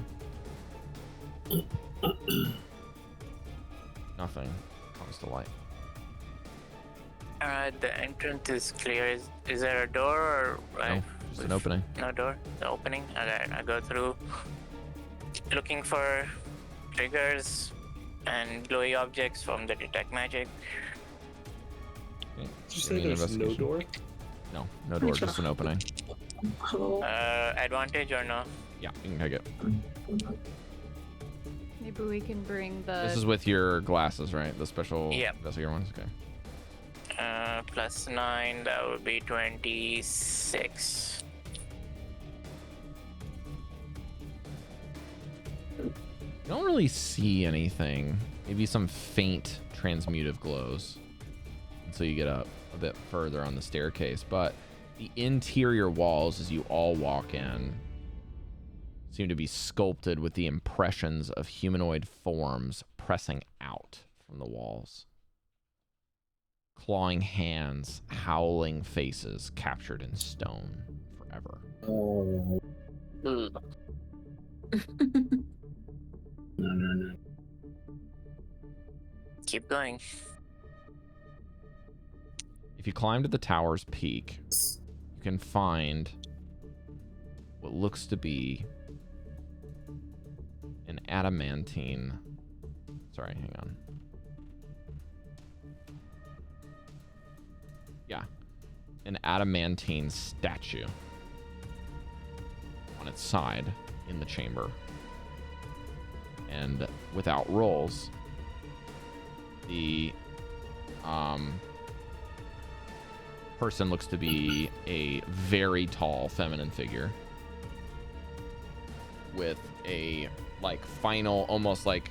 nothing comes to light. Alright, the entrance is clear. Is there a door or No, just an opening. No door? The opening? Alright, I go through looking for triggers and glowy objects from the detect magic. Okay. Did you Give say me an there's no investigation. door? No, no door, just an opening. Oh, Advantage or no? Yeah, you can take it. Maybe we can bring the. This is with your glasses, right? The special Yep. investigator ones? Okay. Plus 9, that would be 26. You don't really see anything. Maybe some faint transmutive glows until you get up a bit further on the staircase. But the interior walls, as you all walk in, seem to be sculpted with the impressions of humanoid forms pressing out from the walls. Clawing hands, howling faces captured in stone forever. Oh. No. Keep going. If you climb to the tower's peak, you can find what looks to be an adamantine. Sorry, hang on. Yeah, an adamantine statue on its side in the chamber. And without rolls, the person looks to be a very tall feminine figure with a like final, almost like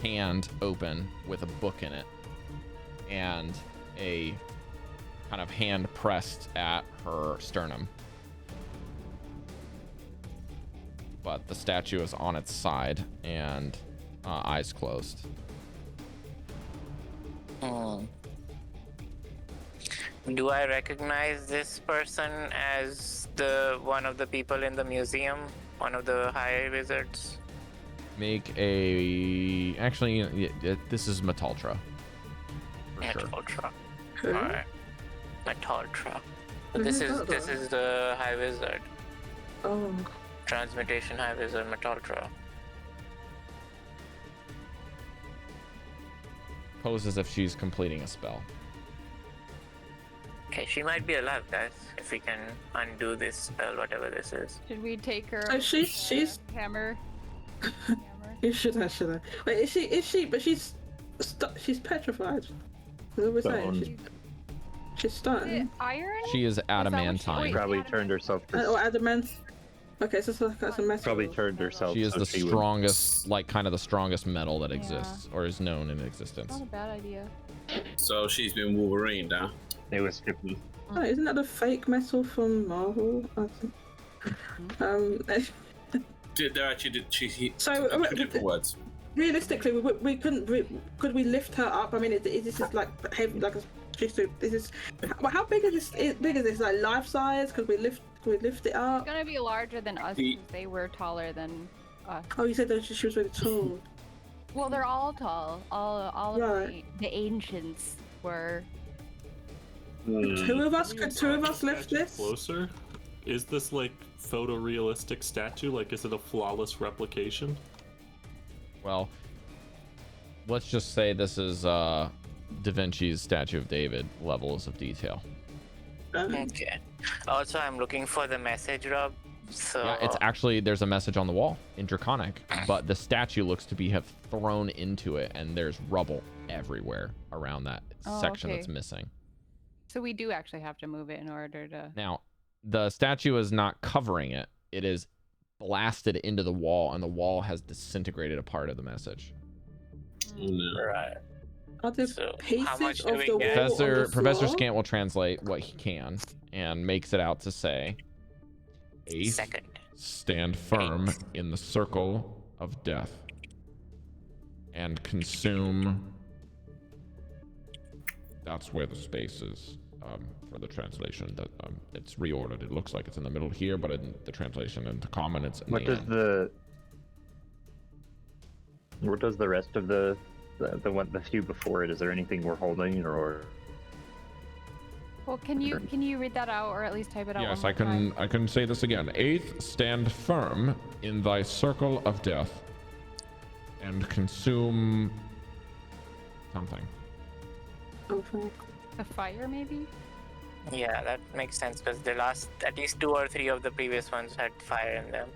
hand open with a book in it and a kind of hand pressed at her sternum. But the statue is on its side and eyes closed. Do I recognize this person as the one of the people in the museum? One of the high wizards? Make a... Actually, this is Metaltra. For sure. Metaltra. Who? Alright. Metaltra. Who's This Metaltra? is the High Wizard. Oh. Transmutation High Wizard Metaltra. Pose as if she's completing a spell. Okay, she might be alive, guys. If we can undo this spell, whatever this is. Should we take her? Oh, she's hammer. You should have. Wait, is she? But she's petrified. Is that what we're saying? Stoned. She's Is it stunned. iron? She is Is that what adamantine. wait, Probably adamant- turned herself. Or adamant. Okay, so that's a metal. Probably turned herself. She is so the she would- strongest, like kind of the strongest metal that Yeah. exists, or is known in existence. Not a bad idea. So she's been Wolverine now. It was 50. Oh, isn't that the fake metal from Marvel? I think. They're actually So, two different words. Realistically, we couldn't. Could we lift her up? I mean, is this just like heavy? Like is this? How big is this? Big is this? Like life size? Could we lift it up? It's gonna be larger than us The- because they were taller than us. Oh, you said that she was really tall. Well, they're all tall. All of Right. the ancients were. Two of us could lift Statue this. Closer? Is this like photorealistic statue? Like, is it a flawless replication? Well, let's just say this is Da Vinci's Statue of David levels of detail. Okay. Also, I'm looking for the message, Rob. So Yeah, it's actually, there's a message on the wall in Draconic, but the statue looks to have thrown into it, and there's rubble everywhere around that section okay. that's missing. So we do actually have to move it in order to. Now, the statue is not covering it. It is blasted into the wall, and the wall has disintegrated a part of the message. right. Are there So, pieces how much do of we the get? wall on the Professor floor? Scant will translate what he can and makes it out to say, Eighth, Second. stand firm in the circle of death and consume. That's where the space is for the translation. That it's reordered. It looks like it's in the middle here, but in the translation into common, it's in What the does end. What does the rest of the few before it? Is there anything we're holding or? Well, can you read that out or at least type it out? Yes, one more time? I can say this again. Eighth, stand firm in thy circle of death and consume something. Okay. The fire, maybe. Yeah, that makes sense because the last, at least 2 or 3 of the previous ones had fire in them.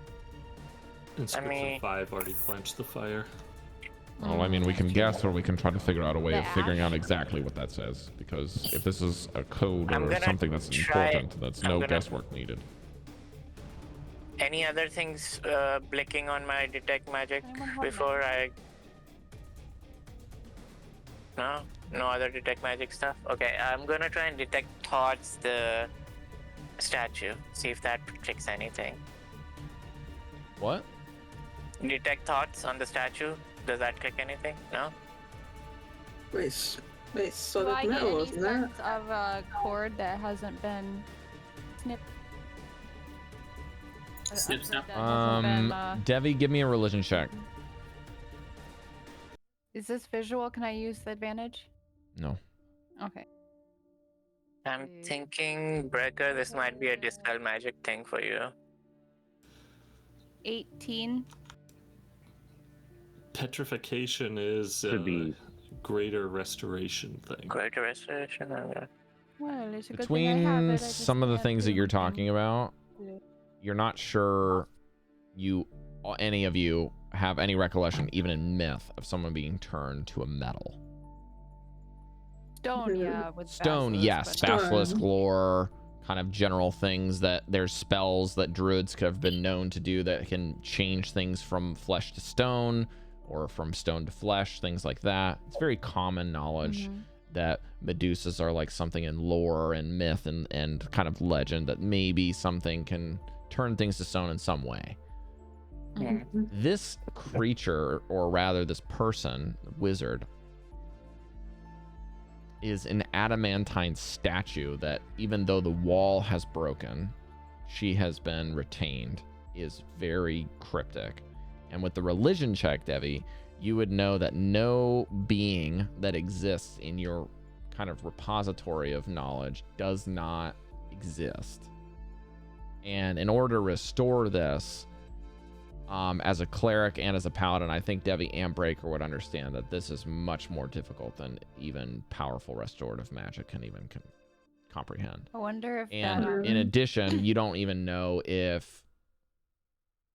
Inscription mean- 5 already quenched the fire. Well, I mean, we can guess or we can try to figure out a way The of figuring out ash? exactly what that says. Because if this is a code I'm or gonna something that's try- important, that's I'm no gonna- guesswork needed. Any other things blinking on my detect magic Anyone have before I? No other detect magic stuff. Okay, I'm gonna try and detect thoughts the statue. See if that tricks anything. What? Detect thoughts on the statue. Does that click anything? No. Wait, Do I solid get metal, any isn't that? sense of a cord that hasn't been snipped? Snip, snap. That hasn't been, Devii, give me a religion check. is this visual? Can I use the advantage? No. Okay. I'm thinking, Breker, this might be a dispel magic thing for you. 18. Petrification is Should be. greater restoration thing. Greater restoration. Okay. Well, it's a good thing I have Between it. I just some of the can't things do that you're anything. talking about, Yeah. you're not sure any of you have any recollection, even in myth, of someone being turned to a metal. Stone, yeah. With Stone, basilisk, yes. but not- Basilisk lore, kind of general things that there's spells that druids could have been known to do that can change things from flesh to stone or from stone to flesh, things like that. It's very common knowledge that Medusas are like something in lore and myth and kind of legend that maybe something can turn things to stone in some way. This creature, or rather this person, wizard, is an adamantine statue that, even though the wall has broken, she has been retained, is very cryptic, And with the religion check, Devii, you would know that no being that exists in your kind of repository of knowledge does not exist. And in order to restore this, as a cleric and as a paladin, I think Devii and Breker would understand that this is much more difficult than even powerful restorative magic can even comprehend. I wonder if And that, in addition, you don't even know if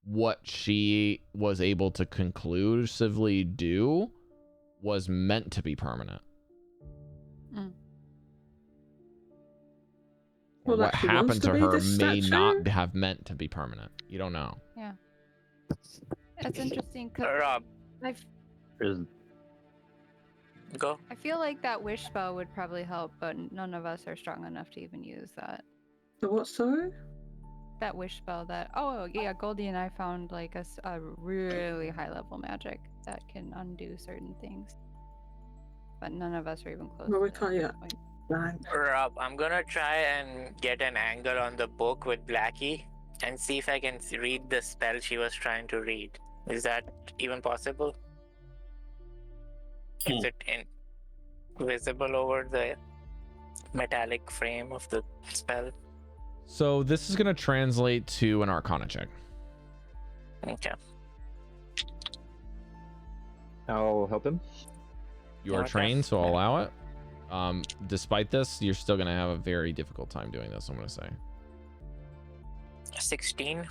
what she was able to conclusively do was meant to be permanent. Or Well, what that she wants happened to to be her this may statue? not have meant to be permanent. You don't know. yeah. That's interesting because Rob, There's go. I feel like that wish spell would probably help, but none of us are strong enough to even use that. The what, sorry? That wish spell that, oh yeah, Goldy and I found like a really high level magic that can undo certain things. But none of us are even close Well, we to can't that yet. point. Bang. Rob, I'm gonna try and get an angle on the book with Blackie and see if I can read the spell she was trying to read. Is that even possible? Is it visible over the metallic frame of the spell? So this is going to translate to an Arcana check. Okay. I'll help him. You are Okay. trained, so I'll allow it. Despite this, you're still going to have a very difficult time doing this, I'm going to say. 16.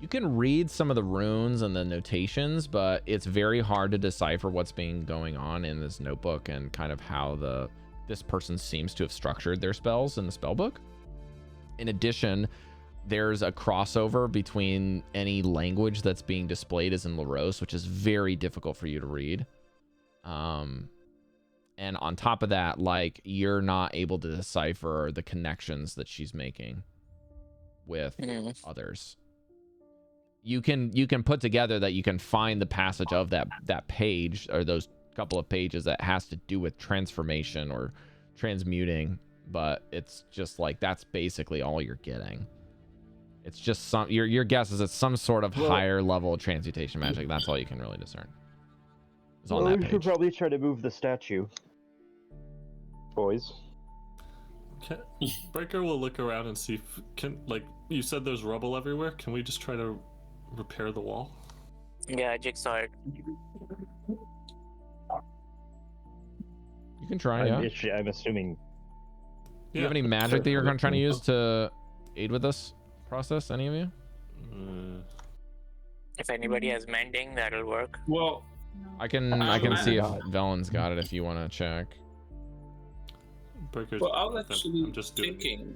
You can read some of the runes and the notations, but it's very hard to decipher what's going on in this notebook and kind of how this person seems to have structured their spells in the spell book. In addition, there's a crossover between any language that's being displayed as in Laros, which is very difficult for you to read. And on top of that, like, you're not able to decipher the connections that she's making with others. You can put together that you can find the passage of that page or those couple of pages that has to do with transformation or transmuting, but it's just like that's basically all you're getting. It's just some your guess is it's some sort of higher level transmutation magic. That's all you can really discern. It's on that we page. should probably try to move the statue, boys. Okay. Breker will look around and see if like you said there's rubble everywhere. Can we just try to repair the wall? Yeah, jigsaw it. You can try, yeah. I'm assuming. Do you have any magic that you're trying to use to aid with this process? Any of you? If anybody has mending, that'll work. Well, I can see if Dallan's got it if you want to check. Breker's well, I was actually I'm just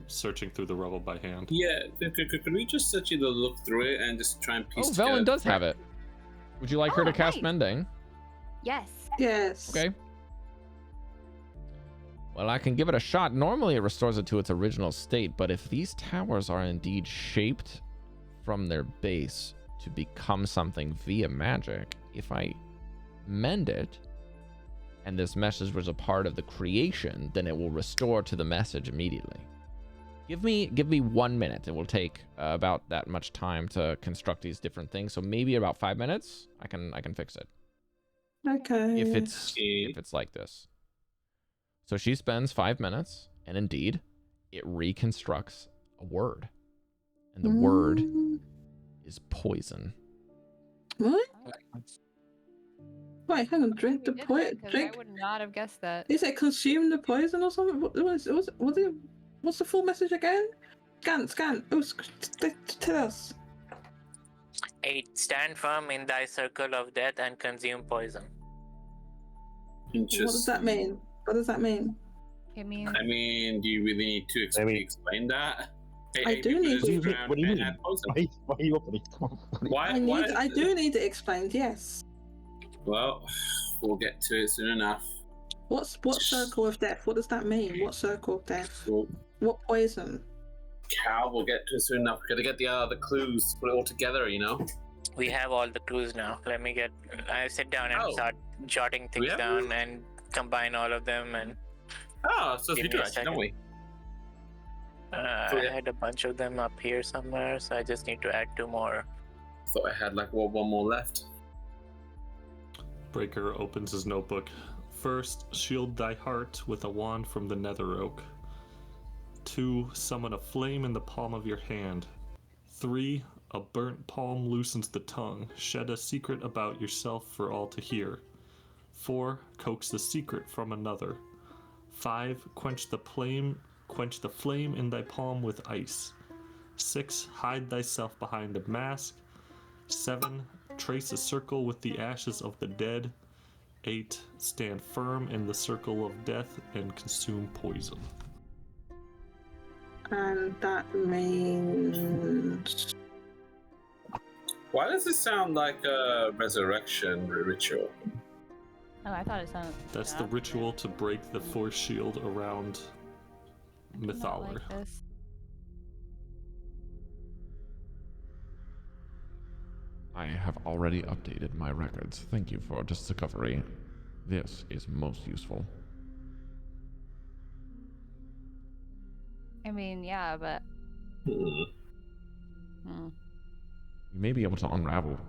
searching through the rubble by hand. Yeah, could we just actually look through it and just try and piece together? Dallan does have it. Would you like her to cast nice. Mending? Yes. Yes. Okay. Well, I can give it a shot. Normally, it restores it to its original state, but if these towers are indeed shaped from their base to become something via magic, if I mend it, and this message was a part of the creation, then it will restore to the message immediately. Give me 1 minute. It will take about that much time to construct these different things. So maybe about 5 minutes, I can fix it. Okay. If it's like this. So she spends 5 minutes, and indeed, it reconstructs a word. And the word is poison. What? Wait, hang on. Drink the Did that, poison. 'cause Drink. I would not have guessed that. Is it consume the poison or something? What's the full message again? Scan. Oh, tell us. 8. Stand firm in thy circle of death and consume poison. What does that mean? What does that mean? It means I mean, do you really need to explain that? I do need to. What do you mean? Why are you opening? Why? I do need it explained. Yes. Well, we'll get to it soon enough. What circle of death? What does that mean? What circle of death? Well, What poison? Cal, we'll get to it soon enough. We gotta get the clues, put it all together, you know. We have all the clues now. I sit down and start jotting things have down and combine all of them and So Give we me do a actually, second. don't we? I had a bunch of them up here somewhere, so I just need to add 2 more. Thought I had like one more left. Breker opens his notebook. First, shield thy heart with a wand from the nether oak. 2. Summon a flame in the palm of your hand. 3. A burnt palm loosens the tongue. Shed a secret about yourself for all to hear. 4. Coax the secret from another. 5. Quench the flame in thy palm with ice. 6. Hide thyself behind a mask. 7. Trace a circle with the ashes of the dead. 8. Stand firm in the circle of death and consume poison. And that means... Why does this sound like a resurrection ritual? Oh, I thought it sounded. That's the ritual to break the force shield around Mythalor. Like this. I have already updated my records. Thank you for discovery. This is most useful. I mean, yeah, but. You may be able to unravel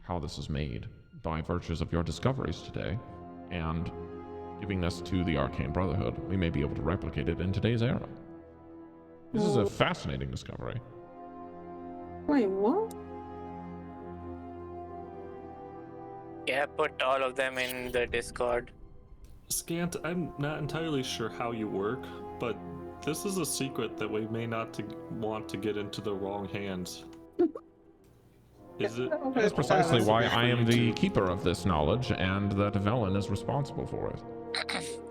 how this is made by virtues of your discoveries today, and giving this to the Arcane Brotherhood, we may be able to replicate it in today's era. This is a fascinating discovery. Wait, what? Yeah, put all of them in the Discord. Scant, I'm not entirely sure how you work, but this is a secret that we may not want to get into the wrong hands. Is it? That is precisely why I am the keeper of this knowledge, and that Velen is responsible for it.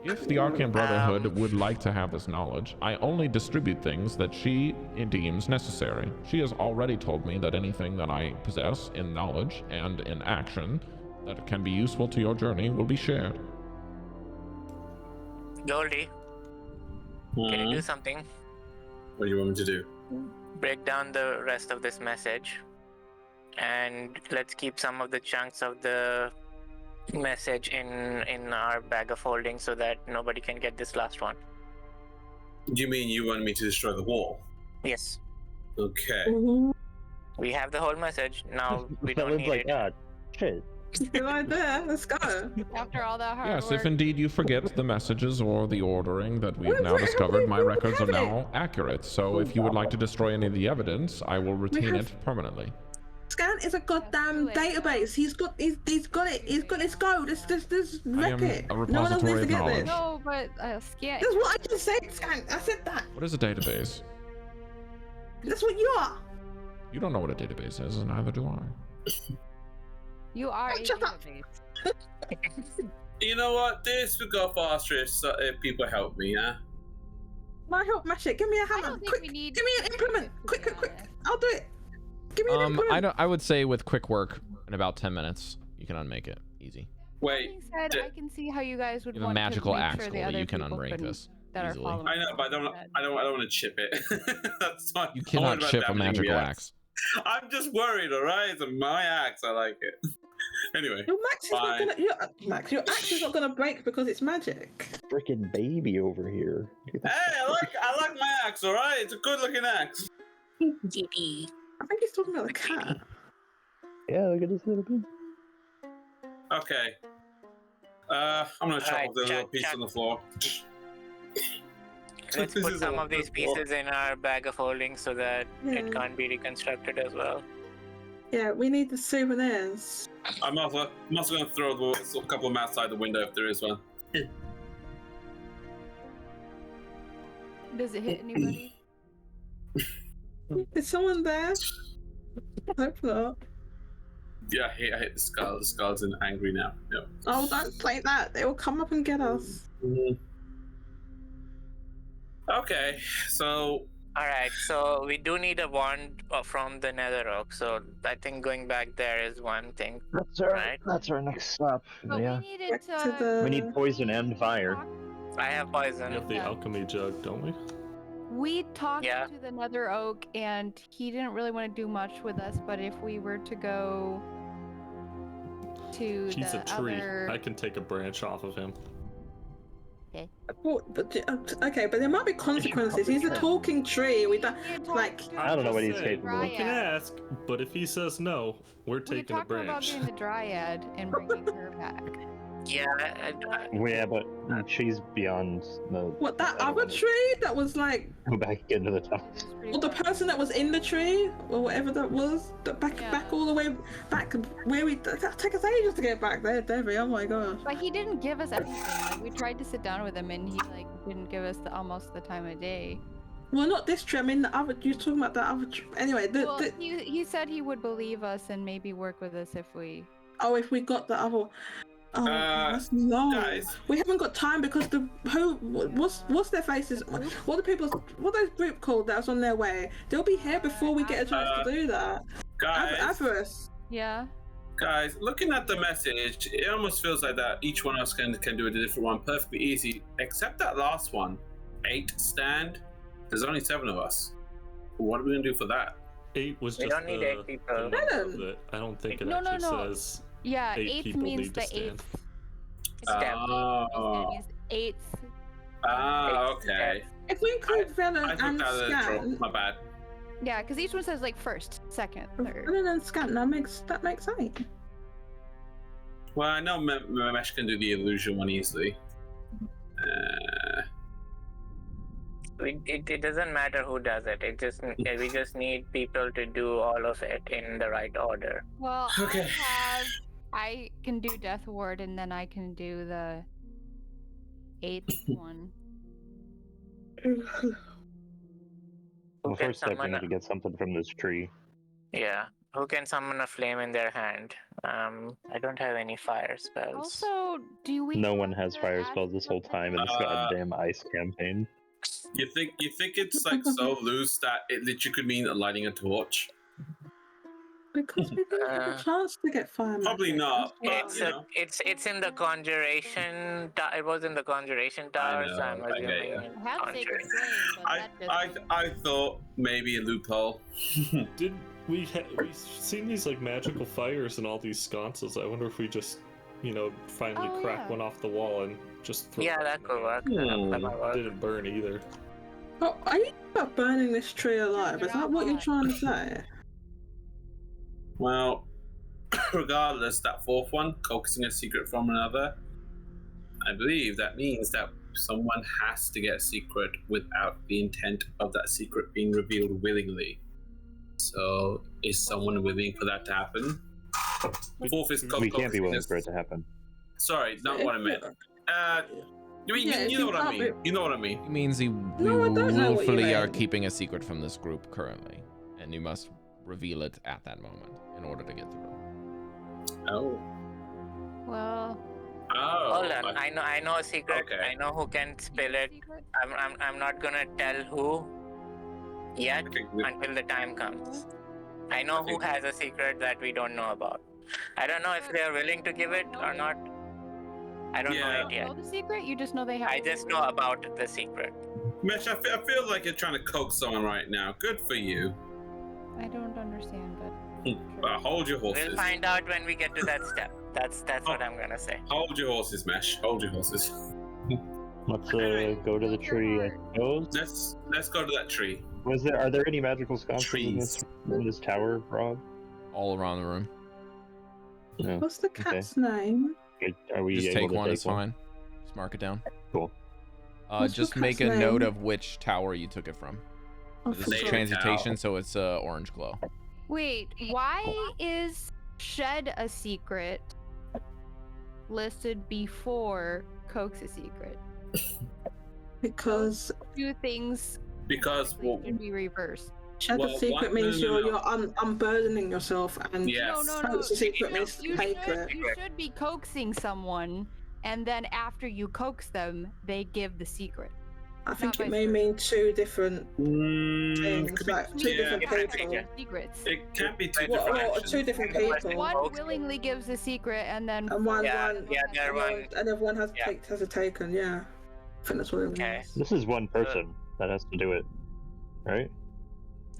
If the Arcane Brotherhood would like to have this knowledge, I only distribute things that she deems necessary. She has already told me that anything that I possess in knowledge and in action that can be useful to your journey will be shared. Goldy, can you do something? What do you want me to do? Break down the rest of this message, and let's keep some of the chunks of the message in our bag of holding so that nobody can get this last one. You mean you want me to destroy the wall? Yes. Okay. We have the whole message. Now we don't need like, it. ah, shit. Good idea. Let's go. After all that hard Yes, work. if indeed you forget the messages or the ordering that we've now discovered, my records are now accurate. So if you would like to destroy any of the evidence, I will retain it permanently. Scan is a goddamn database. He's got it. Let's go. Let's wreck it. a No one else needs repository to of get knowledge. this. No, but Scan. That's what I just said, Scan. I said that. What is a database? That's what you are. You don't know what a database is, and neither do I. You are a Shut up. database. You know what? This would go faster if people help me, huh? My help, mash it. Give me a I hammer. don't think Quick. we need. Give me an implement. Quick. I'll do it. Give me an implement. I would say with quick work in about 10 minutes, you can unmake it easy. Wait. That being said, I can see how you guys would You have a want magical to make axe, sure the Goldy. other You can people unbreak couldn't- this that are easily. following I know, but I don't want to chip it. That's fine. You I'm cannot worried about chip a damaging magical the axe. I'm just worried, alright? It's my axe. I like it. Anyway. Your max is not gonna. Your axe is not gonna break because it's magic. Freaking baby over here. Hey, I like my axe, alright? It's a good looking axe. GP. I think he's talking about the cat. Yeah, look at this little bit. Okay. I'm gonna chop Alright, off the little Chuck, piece Chuck. on the floor. Let's This put is some all of these the floor. pieces in our bag of holding so that Yeah. it can't be reconstructed as well. Yeah, we need the souvenirs. I'm also gonna throw a couple of them outside the window if there is one. Does it hit anybody? Is someone there? Hope not. Yeah, I hit the skull. The skull's angry now. Yep. Oh, don't play that. They will come up and get us. Okay, so Alright, so we do need a wand from the Nether Oak, so I think going back there is one thing. That's our next stop. But Yeah. we needed Back to. to the- We need poison and fire. I have poison. We have the Yeah. alchemy jug, don't we? We talked Yeah. to the Nether Oak, and he didn't really want to do much with us. But if we were to go to He's the a tree. other, I can take a branch off of him. Well, okay, but there might be consequences. He's a talking tree. We don't like. I don't know what he's Say, capable of. We can ask, but if he says no, we're We taking a talked about branch. doing the dryad and bringing her back. Yeah, Yeah, but she's beyond the. What, that I don't other wanna tree that was like, Go back into the top. It's pretty or the fun. person that was in the tree, or whatever that was, that back Yeah. all the way back where we. That take us ages to get back there, Devii. Oh my gosh. But he didn't give us everything. Like we tried to sit down with him, and he like didn't give us almost the time of day. Well, not this tree. I mean, the other. You're talking about the other tree. Anyway, Well, he said he would believe us and maybe work with us if we. oh, if we got the other. Oh, that's long. guys. We haven't got time because what's their faces? What are those group called that was on their way? They'll be here before we get a chance to do that. Guys, Avarice. Yeah. guys, looking at the message, it almost feels like that each one of us can do a different one perfectly easy, except that last one. 8 stand. There's only 7 of us. What are we gonna do for that? 8 was We just don't need the 8 people. number of the- I don't think it No, no, actually no. says Yeah, 8 eighth people means need to the stand. eighth. Oh. It means eighth. Okay. If we include I Venom took and that as a troll. Scan, My bad. Yeah, because each one says like first, second, third. Venom and Scan, that makes 8. Well, I know Mesh can do the illusion one easily. It doesn't matter who does it. We just need people to do all of it in the right order. Well, Okay. I can do Death Ward, and then I can do the 8th one. Well, can first step, we someone- need to get something from this tree. Yeah. Who can summon a flame in their hand? I don't have any fire spells. Also, do we? No one have has to fire ask spells this whole for time in this goddamn ice campaign. You think it's like so loose that it literally could mean lighting a torch? Because we didn't have a chance to get fire. Probably magic. not. That's But, why. It's in the conjuration. It was in the conjuration tower, so I'm know, I get assuming. ya. it's I have Sacred conjuration. Flame, but that just. I thought maybe a loophole. Did we've seen these like magical fires in all these sconces? I wonder if we just, finally Oh, crack yeah. one off the wall and just throw Yeah, it that in could there. work. Hmm. That might work. Didn't burn either. Oh, are you about burning this tree alive? Is that what you're trying to say? Well, regardless, that 4th one, coaxing a secret from another, I believe that means that someone has to get a secret without the intent of that secret being revealed willingly. So, is someone willing for that to happen? 4th is We can't be willing coaxing for it to happen. Sorry, not what I meant. You know what I mean. You know what I mean. It means we No, I don't know what you willfully are mean. keeping a secret from this group currently, and you must reveal it at that moment in order to get through. Oh. Well. Oh. Hold on. I know a secret. Okay. I know who can spill it. Secret? I'm not gonna tell who yet Okay, good. until the time comes. I know who Okay. has a secret that we don't know about. I don't know if they are willing to give it or not. I don't know Yeah. it You yet. know the secret? You just know they have. I just know about the secret. Mesh, I feel like you're trying to coax someone right now. Good for you. I don't understand, but. Hold your horses. We'll find out when we get to that step. That's what I'm gonna say. Hold your horses, Mesh. Hold your horses. Let's go to the tree, I suppose. Let's go to that tree. Are there any magical sconces Trees. in this tower, Rob? All around the room. No. What's the cat's name? Are we Just able take to one, take it's fine. Just mark it down. Cool. What's Just the make a cat's note name? of which tower you took it from. Oh, This for is Name sure. it. transmutation, so it's orange glow. Wait, why is Shed a secret listed before Coax a secret? Because Two things Because technically should be reversed. shed Well, the secret no, means no, no. you're unburdening yourself, and yes. No. Coax a secret You, means you take should, it. you should be coaxing someone, and then after you coax them, they give the secret. I think Not it may vice mean 2 different things, could be- like 2 yeah, different different people. region. Secrets. It can't be two Well, different or actions. 2 different people. One willingly gives a secret, and then And one, Yeah, one, yeah, the other one. and everyone has Yeah. has a token. Yeah, I think that's what it Okay. means. This is one person that has to do it, right?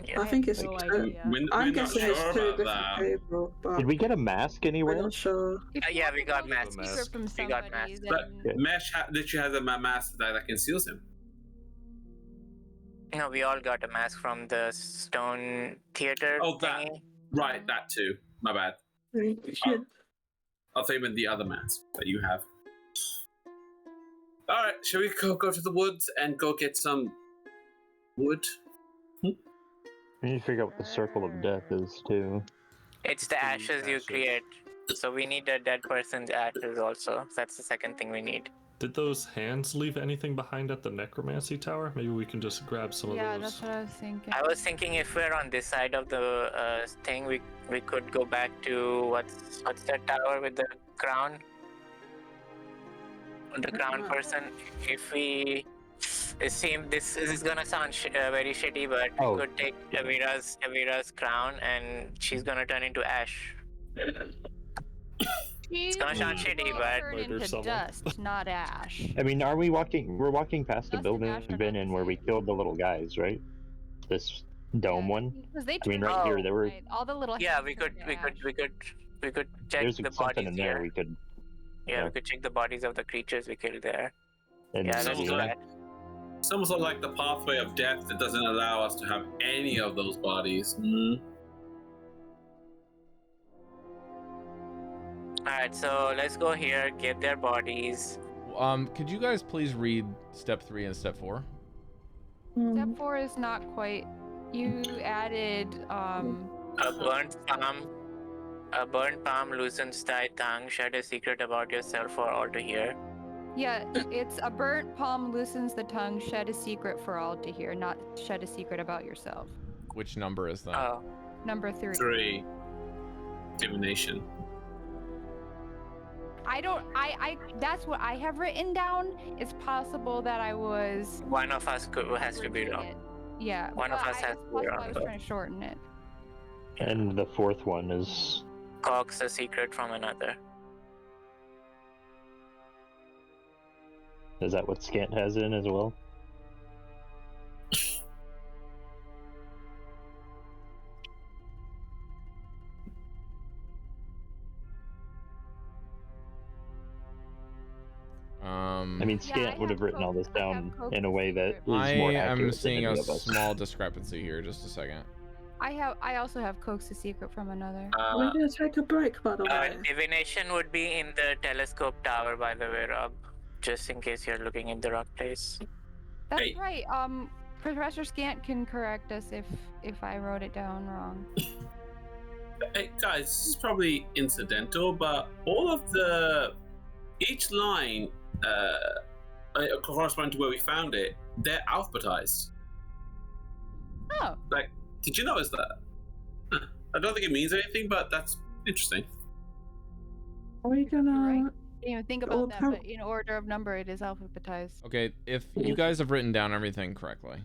Yeah. I think it's. No two. idea. I'm We're not guessing it's sure two about different that. people, but Did we get a mask we're anywhere? not sure. If you Yeah, have we to got go masks. secret from We got somebody, masks. But then Mesh literally has a mask that conceals him. No, we all got a mask from the stone theater Oh, that. thingy. Right, that too. My bad. I'll say with the other mask that you have. All right, shall we go to the woods and go get some wood? We need to figure out what the circle of death is too. It's the ashes you create. So we need a dead person's ashes also. That's the second thing we need. Did those hands leave anything behind at the necromancy tower? Maybe we can just grab some yeah, of those. that's what I was thinking. I was thinking if we're on this side of the thing, we could go back to what's that tower with the crown? The crown person. If we, it seems this is gonna sound very shitty, but Oh. we could take Avira's crown and she's gonna turn into ash. It's gonna sound shitty, but turn Murder into someone. dust, not ash. I mean, are we walking? We're walking past the Dust and building ash are we've been not in the where we same. killed the little guys, right? This dome one. Because they I mean, turned right here, Oh. there were. right, all the little yeah, hands we could turned to we could check There's the something bodies in there here. we could. Yeah, we could check the bodies of the creatures we killed there. And Yeah, let's Sounds do good. that. It's almost like the pathway of death that doesn't allow us to have any of those bodies. Mm. Alright, so let's go here, get their bodies. Could you guys please read step 3 and step 4? Step 4 is not quite. You added A burnt palm loosens thy tongue, shed a secret about yourself for all to hear. yeah, it's a burnt palm loosens the tongue, shed a secret for all to hear, not shed a secret about yourself. Which number is that? Oh, Number 3. 3. Divination. I that's what I have written down. It's possible that I was one of us has to be shortening wrong. it. Yeah. One of but us has it's to be possible wrong, I was though. trying to shorten it. And the fourth one is. Coax a secret from another. Is that what Scant has in as well? I mean, Yeah, Scant I would have have written all this Coke- I have down Coke in a way that secret. is I more am accurate than seeing any a of us. small discrepancy here. Just a second. I also have Coax a secret from another. We're gonna take a break, by the way. Divination would be in the telescope tower, by the way, Rob. Just in case you're looking in the wrong place. That's Hey. right. Professor Scant can correct us if I wrote it down wrong. Hey guys, this is probably incidental, but each line corresponding to where we found it, they're alphabetized. Oh. Like, did you notice that? Huh. I don't think it means anything, but that's interesting. Are we gonna? Right. I didn't even think Oh, about that, how- but in order of number, it is alphabetized. Okay, if you guys have written down everything correctly.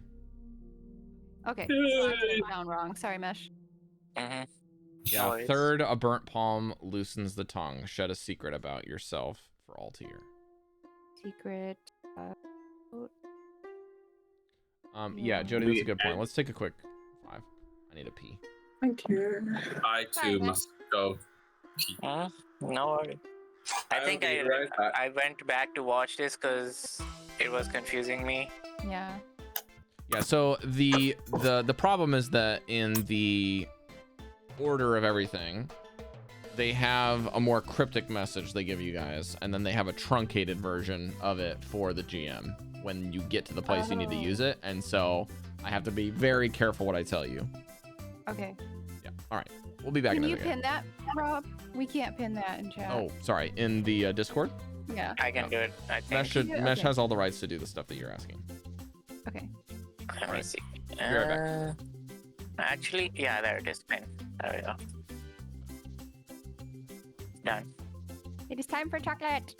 Okay. So I wrote it down wrong. Sorry, Mesh. Mm-hmm. Yeah, worries. third, a burnt palm loosens the tongue. Shed a secret about yourself for all to hear. Secret. Yeah, Jodie, that's a good point. Let's take a quick 5. I need a pee. Thank you. I too Fine, must go. No worries. I I'll think be right back. I went back to watch this because it was confusing me. Yeah. Yeah, so the problem is that in the order of everything, they have a more cryptic message they give you guys, and then they have a truncated version of it for the GM when you get to the place you need to use it, and so I have to be very careful what I tell you. Okay. Yeah, all right. We'll be back Can in a you second. pin that, Rob? We can't pin that in chat. Oh, sorry. In the Discord? Yeah. I can do it. I think. Mesh Okay. has all the rights to do the stuff that you're asking. Okay. Let me Alright. see. Be right Actually, yeah, there it is. Pin. There we go. Done. It is time for chocolate.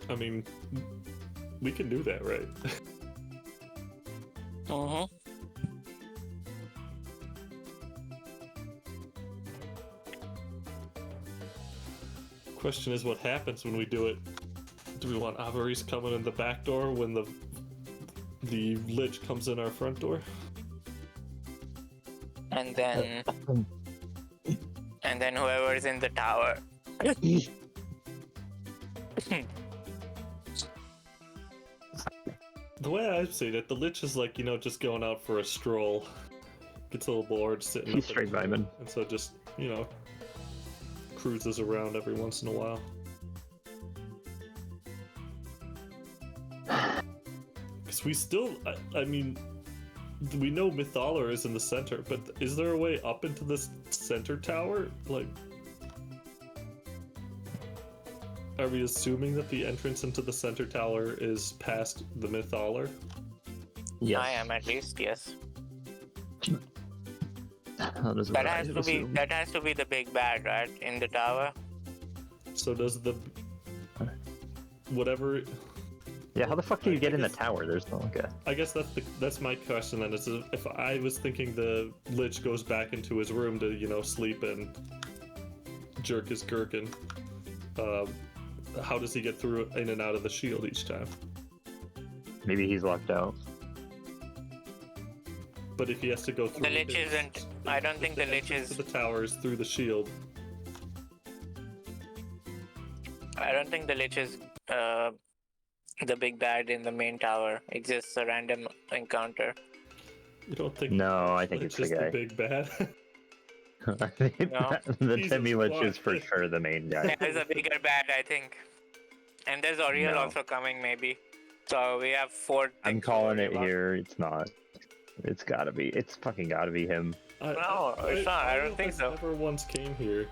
I mean, we can do that, right? Mm-hmm. Question is, what happens when we do it? Do we want Avaris coming in the back door when the lich comes in our front door? And then whoever's in the tower. The way I've seen it, the lich is like, just going out for a stroll. Gets a little bored sitting He's up straight vibing. and so just, cruises around every once in a while. Because we still, I mean, we know Mythalor is in the center, but is there a way up into this center tower? Like, are we assuming that the entrance into the center tower is past the Mythalor? Yes. I am at least, yes. That has to be the big bad, right? In the tower. So does the whatever? Yeah, how the fuck do you get in the tower? There's no I guess that's my question then. Is if I was thinking the lich goes back into his room to sleep and jerk his gherkin, how does he get through in and out of the shield each time? Maybe he's locked out. But if he has to go through The lich isn't. I don't think the lich is. To the towers through the shield. I don't think the lich is the big bad in the main tower. It's just a random encounter. You don't think? No, I think it's the guy. The big bad. I think No. the Jesus Demi-Lich is for Christ. sure the main guy. There's a bigger bad, I think. And there's Oriel No. also coming, maybe. So we have 4 I'm things calling to it worry about. here. It's not. It's gotta be. It's fucking gotta be him. No, it's not. I don't think so. Never once came here.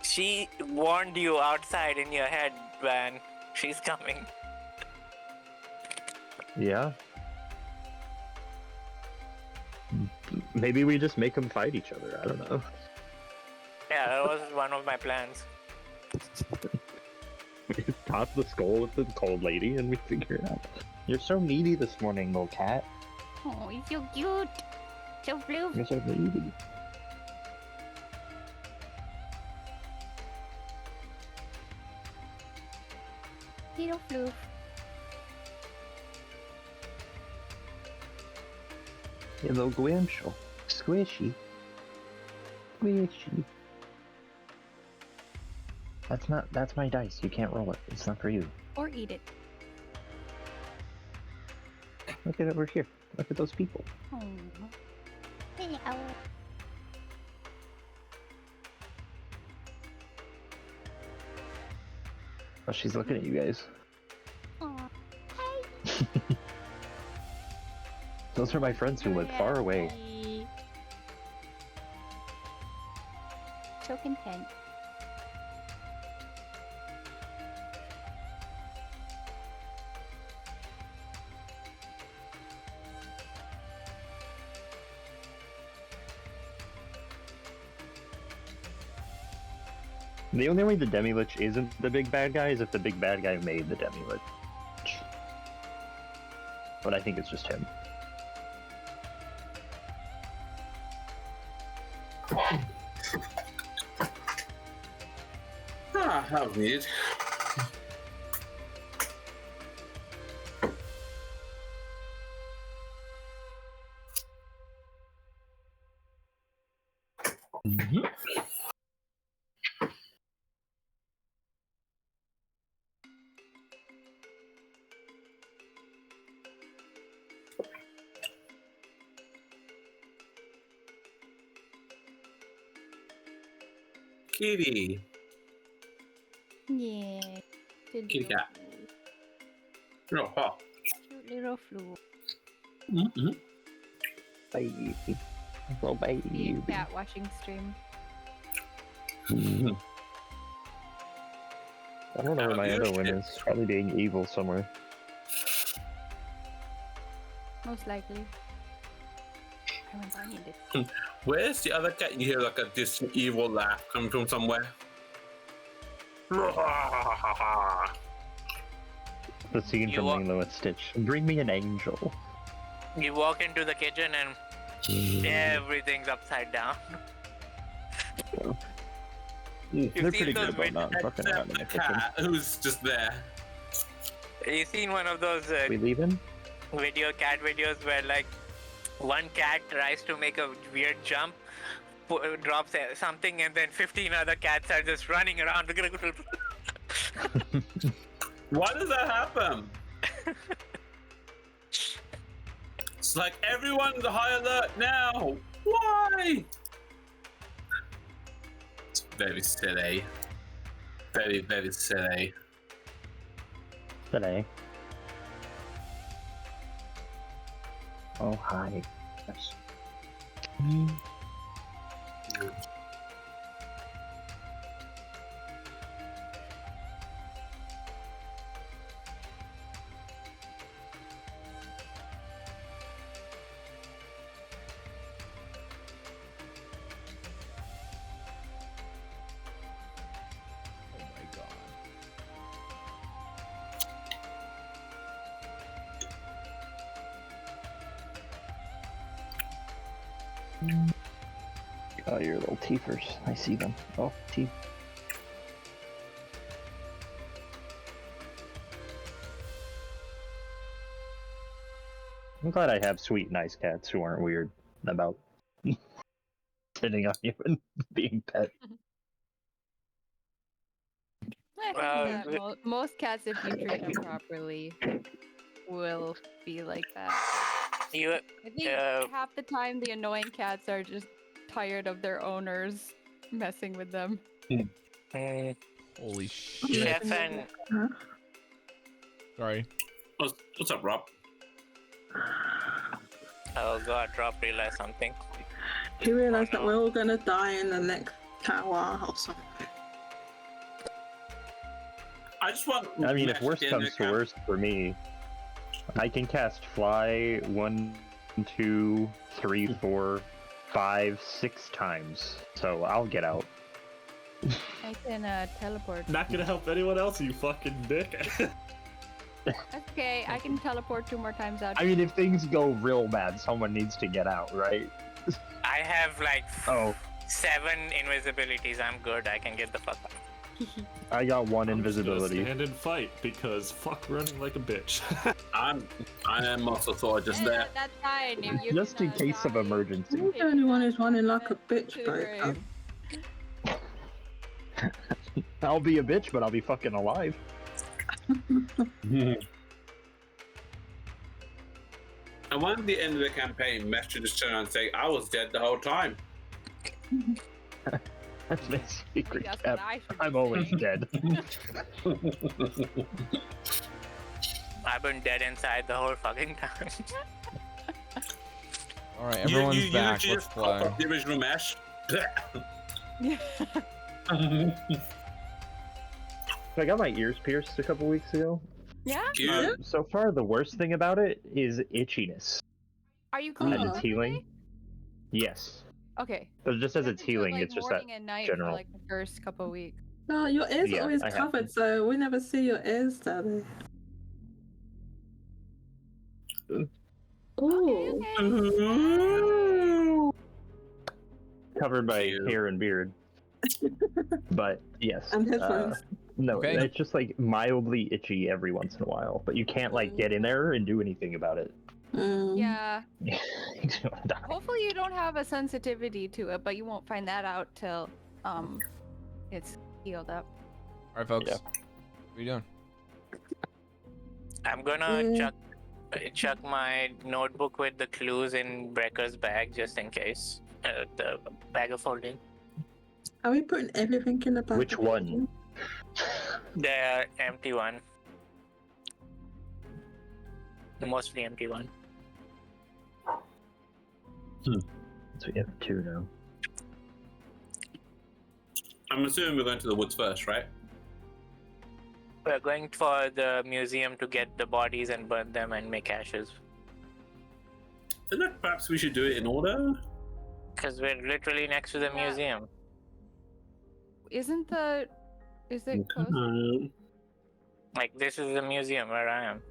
She warned you outside in your head, Van. She's coming. Yeah. Maybe we just make them fight each other. I don't know. Yeah, that was one of my plans. We top the skull with the cold lady and we figure it out. You're so needy this morning, little cat. Oh, he's so cute. So blue. You're so needy. Little floof. Hello, Gwenshel. Squishy. Squishy. That's my dice. You can't roll it. It's not for you. Or eat it. Look at it over here. Look at those people. Oh. Hello. Oh, she's looking at you guys. Aw. Hi. Those are my friends who live far away. Hi. So content. The only way the Demi-Lich isn't the big bad guy is if the big bad guy made the Demi-Lich. But I think it's just him. That was weird. Kitty. Yeah. Kitty cat. Oh, oh. Cute little flu. Mm-hmm. Baby. Oh, baby. Cat watching stream. Mm-hmm. I don't know where my other one is. Probably being evil somewhere. Most likely. I remember I need it. Where's the other cat? You hear like a distant evil laugh coming from somewhere. The scene You from wa- Lilo and Stitch. Bring me an angel. You walk into the kitchen and everything's upside down. You've They're seen pretty those good about not fucking around in the Except the kitchen. cat who's just there. You seen one of those We leaving? cat videos where like one cat tries to make a weird jump, drops something, and then 15 other cats are just running around. Why does that happen? It's like everyone's high alert now. Why? It's very silly. Very, very silly. Today. Oh, hi. Yes. Oh my god. Oh, your little teethers. I see them. Oh, teeth. I'm glad I have sweet, nice cats who aren't weird about sitting on you and being pet. Most cats, if you treat them properly, will be like that. I think half the time the annoying cats are just tired of their owners messing with them. Holy shit. Chef and Sorry. What's up, Rob? oh god, Rob realized something. He realized that we're all gonna die in the next tower or something. I just want. I mean, if worst Meshadieme comes to worst for me, I can cast fly 1, 2, 3, 4, 5, 6 times. So I'll get out. I can teleport. Not gonna help anyone else, you fucking dick. That's okay, I can teleport 2 more times out. I mean, if things go real bad, someone needs to get out, right? I have like Oh, 7 invisibilities. I'm good. I can get the fuck out. I got 1 I'm just gonna invisibility. stand and fight because fuck running like a bitch. I am also sort of just there. That's fine. You Just can, in case of die. emergency. You're the only one who's running like a bitch, To the Breker. grave. I'll be a bitch, but I'll be fucking alive. And when at the end of the campaign, Mesh should just turn around and say, I was dead the whole time. That's my secret That's cap. what I should I'm be always saying. dead. I've been dead inside the whole fucking time. Alright, everyone's you back. literally Let's just pop play. up the original Mesh. I got my ears pierced a couple weeks ago. Yeah? You? So far, the worst thing about it is itchiness. Are you Oh. clean? And Uh-huh. it's healing. Yes. Okay. But just as You it's have to do it, healing, like, it's just that morning and night general. for like the first couple of weeks. No, your ears Yeah, are always I have covered, to. so we never see your ears, Daddy. Ooh. Mm-hmm. covered by Cute. hair and beard. But yes. And headphones. No, Okay. it's just like mildly itchy every once in a while, but you can't like get in there and do anything about it. Yeah. Makes me want to die. Hopefully you don't have a sensitivity to it, but you won't find that out till it's healed up. Alright, folks. Yeah. What are you doing? I'm gonna chuck my notebook with the clues in Breker's bag just in case. The bag of holding. Are we putting everything in the bag? Which one? The empty one. The mostly empty one. So we have 2 now. I'm assuming we're going to the woods first, right? We're going for the museum to get the bodies and burn them and make ashes. I feel like perhaps we should do it in order. Because we're literally next to the Yeah. museum. Is it close? Like, this is the museum where I am.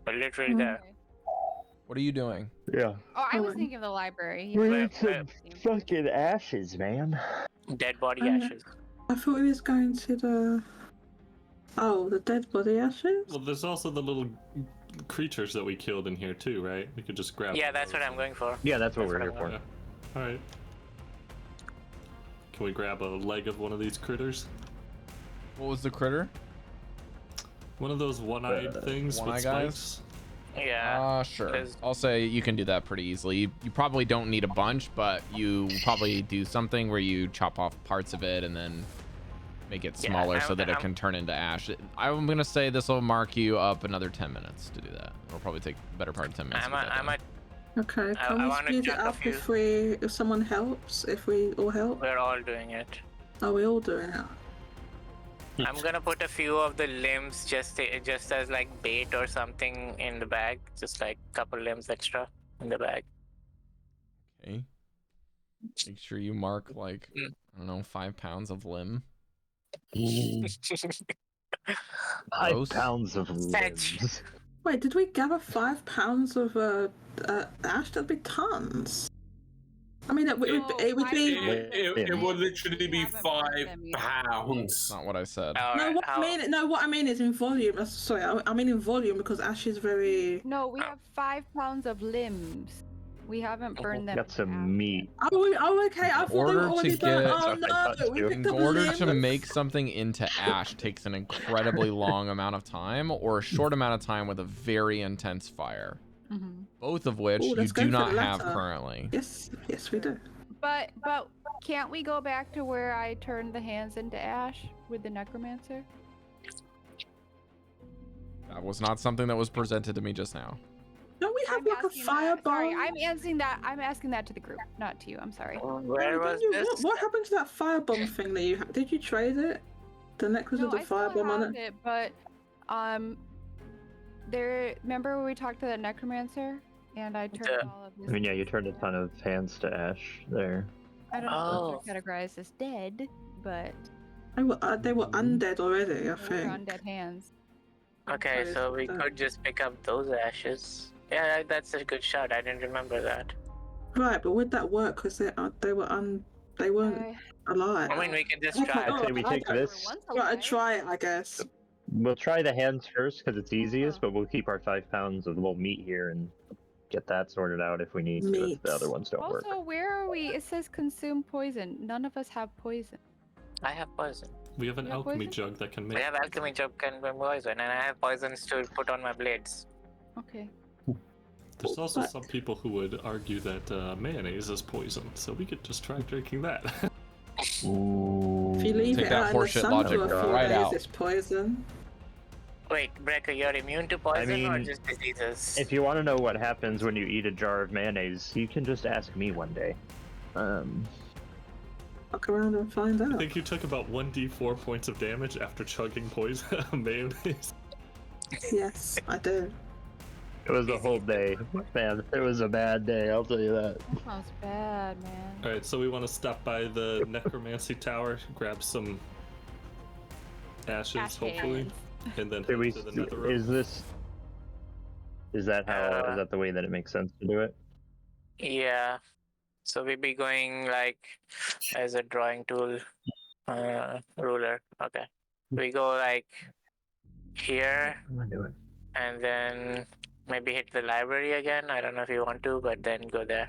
We're literally Mhm. there. Okay. What are you doing? Yeah. Oh, I was thinking of the library. We Where- need some fucking ashes, man. Dead body Oh, yeah. ashes. I thought he was going to the. Oh, the dead body ashes? Well, there's also the little creatures that we killed in here too, right? We could just grab. Yeah, that's what those. I'm going for. Yeah, that's what That's we're what here I'm for. Yeah. All right. Can we grab a leg of one of these critters? What was the critter? One of those one-eyed things one-eye with guys? spikes. Yeah. Sure. There's- I'll say you can do that pretty easily. You probably don't need a bunch, but you probably do something where you chop off parts of it and then make it Yeah, smaller so that it I'm- can turn into ash. I'm gonna say this will mark you up another 10 minutes to do that. It'll probably take the better part of 10 minutes. I'm to get that a, done. Okay, I can we wanna speed it chuck a up few. if someone helps? If we all help? we're all doing it. Are we all doing it? I'm gonna put a few of the limbs just as like bait or something in the bag, just like a couple limbs extra in the bag. Okay. Make sure you mark like, Mm. I don't know, 5 pounds of limb. 5 Gross. pounds of Fetch. limbs. Wait, did we gather 5 pounds of ash? That'd be tons. I mean, it would No, be. It would literally be Haven't burned them yet. That's £5. not what I said. All No, right, what I mean is in volume. Sorry, I mean in volume because ash is very. No, we have 5 pounds of limbs. We haven't burned them. Got some out. meat. Oh, okay. I thought they order were to already burned. get- Oh Sorry, I thought no, we you- picked In up order limbs. to make something into ash takes an incredibly long amount of time or a short amount of time with a very intense fire. Mhm. Both of which Ooh, you let's go do for not the have latter. currently. Yes, we do. But can't we go back to where I turned the hands into ash with the necromancer? That was not something that was presented to me just now. Don't we have I'm like a asking fire that. Sorry, bomb? I'm asking that to the group, not to you. I'm sorry. where was Didn't this? What happened to that firebomb thing that you had? Did you trade it? The necklace No, with the I still firebomb on have it? it, but there. Remember when we talked to that necromancer, and I turned Yeah. all of this. I mean, yeah, you turned a ton of hands to ash there. I don't know Oh. if they're categorized as dead, but They were undead already, I they were think. undead hands. Okay, Where so is we that? could just pick up those ashes. Yeah, that's a good shot. I didn't remember that. Right, but would that work? Because they weren't I- alive. I mean, we can just Okay, try. oh, Say we I take don't- this. Once Right, alive. try it, I guess. We'll try the hands first because it's easiest, Oh. but we'll keep our 5 pounds of little meat here and get that sorted out if we need to. If Meat. the other ones don't work. Also, where are we? It says consume poison. None of us have poison. I have poison. We have an You have alchemy poison? jug that can We make. have alchemy jug and poison, and I have poisons to put on my blades. Okay. There's also But- some people who would argue that mayonnaise is poison, so we could just try drinking that. Ooh. If you leave Take it that out in the horseshit sun logic for a few right days, out. it's poison. Wait, Breker, you're immune to poison or mean, just diseases? If you want to know what happens when you eat a jar of mayonnaise, you can just ask me one day. Fuck around and find I out. think you took about 1d4 points of damage after chugging poison mayonnaise. Yes, I do. It was a whole day. Man, it was a bad day, I'll tell you that. That sounds bad, man. Alright, so we want to stop by the necromancy tower, grab some ashes, Ash hopefully, hands. and then Did we, head to the nether room. is that how, is that the way that it makes sense to do it? Yeah. So we'd be going like as a drawing tool, ruler. Okay. We go like here I'm gonna do it. and then maybe hit the library again. I don't know if you want to, but then go there.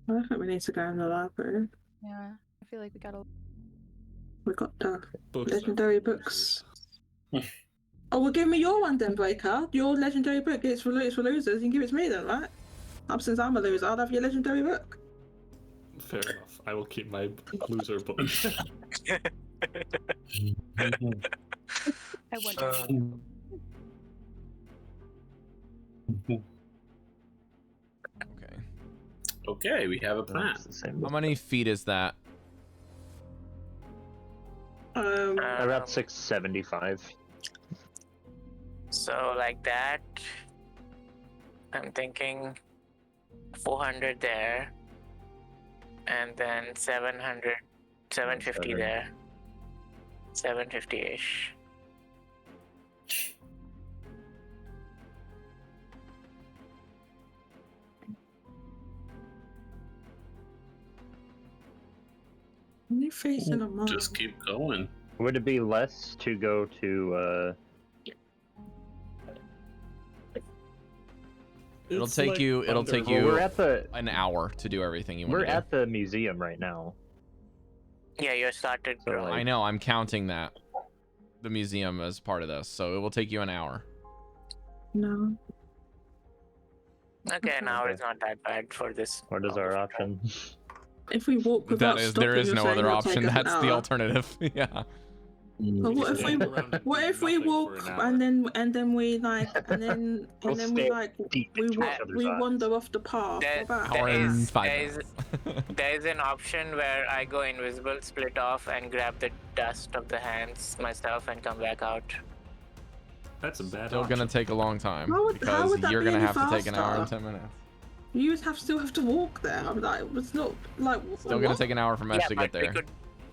I don't think we need to go in the library. Yeah, I feel like we gotta. We got the Books. legendary books. Oh, well, give me your one then, Breker. Your legendary book. It's for losers. You can give it to me then, right? Since I'm a loser, I'll have your legendary book. Fair enough. I will keep my loser book. I wonder. Okay. Okay, we have a plan. It's the same. How many feet is that? About 675. So like that. I'm thinking 400 there. And then 700, 750 7. there. 750-ish. Only facing a month. Just keep going. Would it be less to go to? It'll It's take like you. It'll under- take Well, you we're at the an hour to do everything you want we're to do. at the museum right now. Yeah, you started. So, drawing. I know. I'm counting the museum as part of this, so it will take you an hour. No. Okay, an hour Okay. is not that bad for this. What is our option? If we walk without stopping, There is you're no saying other it'll take option. us an That's the hour. alternative. Yeah. But what if we Stand around and what do if we nothing for walk an hour? and then we like and then We'll and then we stare like deep we into wa- each other's we eyes. wander off the path? There- What about Hour There and is- 5 there is- minutes. There is an option where I go invisible, split off, and grab the dust of the hands myself and come back out. That's a bad Still option. gonna take a long time How would because that you're be gonna any have to take an hour and faster? 10 minutes. You would still have to walk there. I'm like, it's not like Still gonna take an hour for Mesh Yeah, to but get there.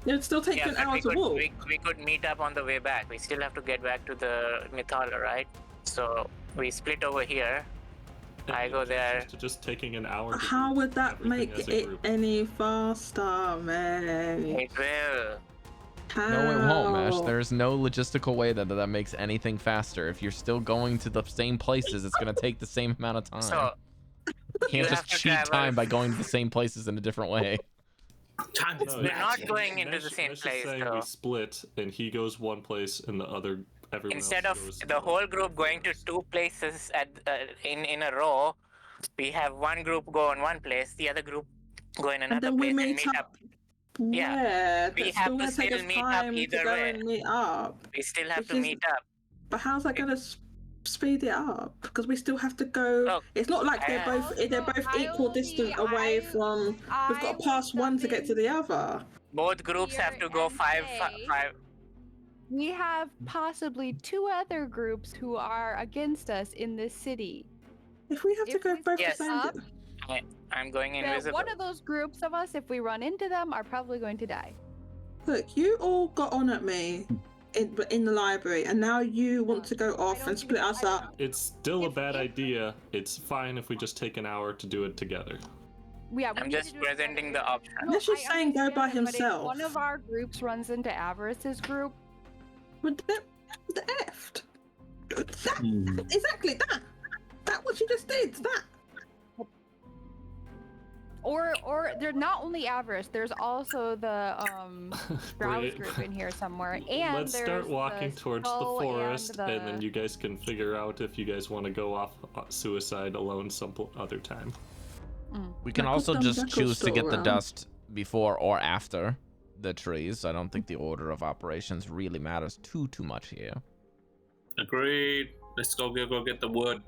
It would still take you an but hour to walk. we could meet up on the way back. We still have to get back to the Mythala, right? So we split over here. And I you're go there. used to just taking an hour. to How do would that everything make as a it group. any faster, man? It will. No, it won't, Mesh. How? There's no logistical way that makes anything faster. If you're still going to the same places, it's gonna take the same amount of time. So You can't you just have to cheat travel- time by going to the same places in a different way. Time is No, We're not magic. going into the Mesh- same Mesh is place, saying though. we split, and he goes one place, and the other everyone Instead else of goes to the whole group going to two places at in a row, we have one group go in one place, the other group go in another then we place and meet meet up. up. Yeah, Where? we That's have still to gonna take still us meet up time to either go way. and meet up. We still have Which to is- meet up. But how's that gonna speed it up? Because we still have to go. Look, It's not like they're I- both equal distance away from. We've got to pass one to get to the other. Both groups have to go Here five. and say- Five. We have possibly 2 other groups who are against us in this city. If we have to If go we both Yes. the Up, same. I'm going But invisible. one of those groups of us, if we run into them, are probably going to die. Look, you all got on at me in the library, and now you want to go off don't and think split it's- us I up. It's still a If- bad if- idea. It's fine if we just take an hour to do it together. Yeah, we I'm need to just do it presenting together. the option. Unless you're I saying go by understand that, but if himself. one of our groups runs into Avarice's group, With the effed. That, exactly that. That what you just did. That. or there's not only Avarice, there's also the Browse Right. group in here somewhere, and Let's there's start walking the towards the skull forest, and, and then you guys can figure out if you guys want to go off suicide alone some other time. We can Like also with just them choose to Beckles get the around. dust before or after the trees. I don't think the order of operations really matters too much here. Agreed. Let's go get the wood.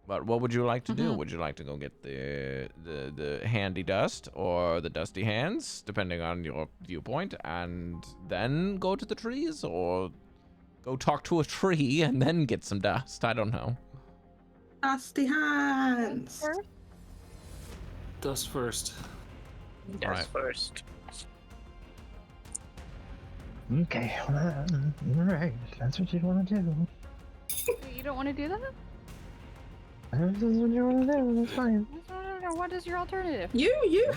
But what would you like to do? Mhm. Would you like to go get the handy dust or the dusty hands, depending on your viewpoint, and then go to the trees, or go talk to a tree and then get some dust? I don't know. Dusty hands. First, Dust first. Just Right. first. Okay, alright, that's what you want to do. you don't want to do that? That's what you want to do, that's fine. What is your alternative? You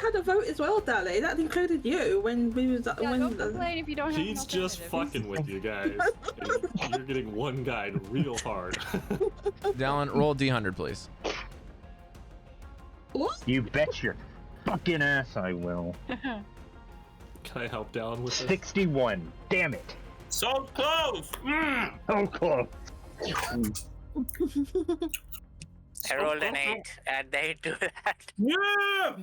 had a vote as well, Dally. That included you when we was Yeah, when don't complain if you don't have an He's just alternative. fucking with you guys. And you're getting one guide real hard. Dallan, roll D100, please. What? You bet your fucking ass I will. Can I help down with this? 61. Damn it. So close. So close. I rolled an 8. Add the 8 to that. Yeah.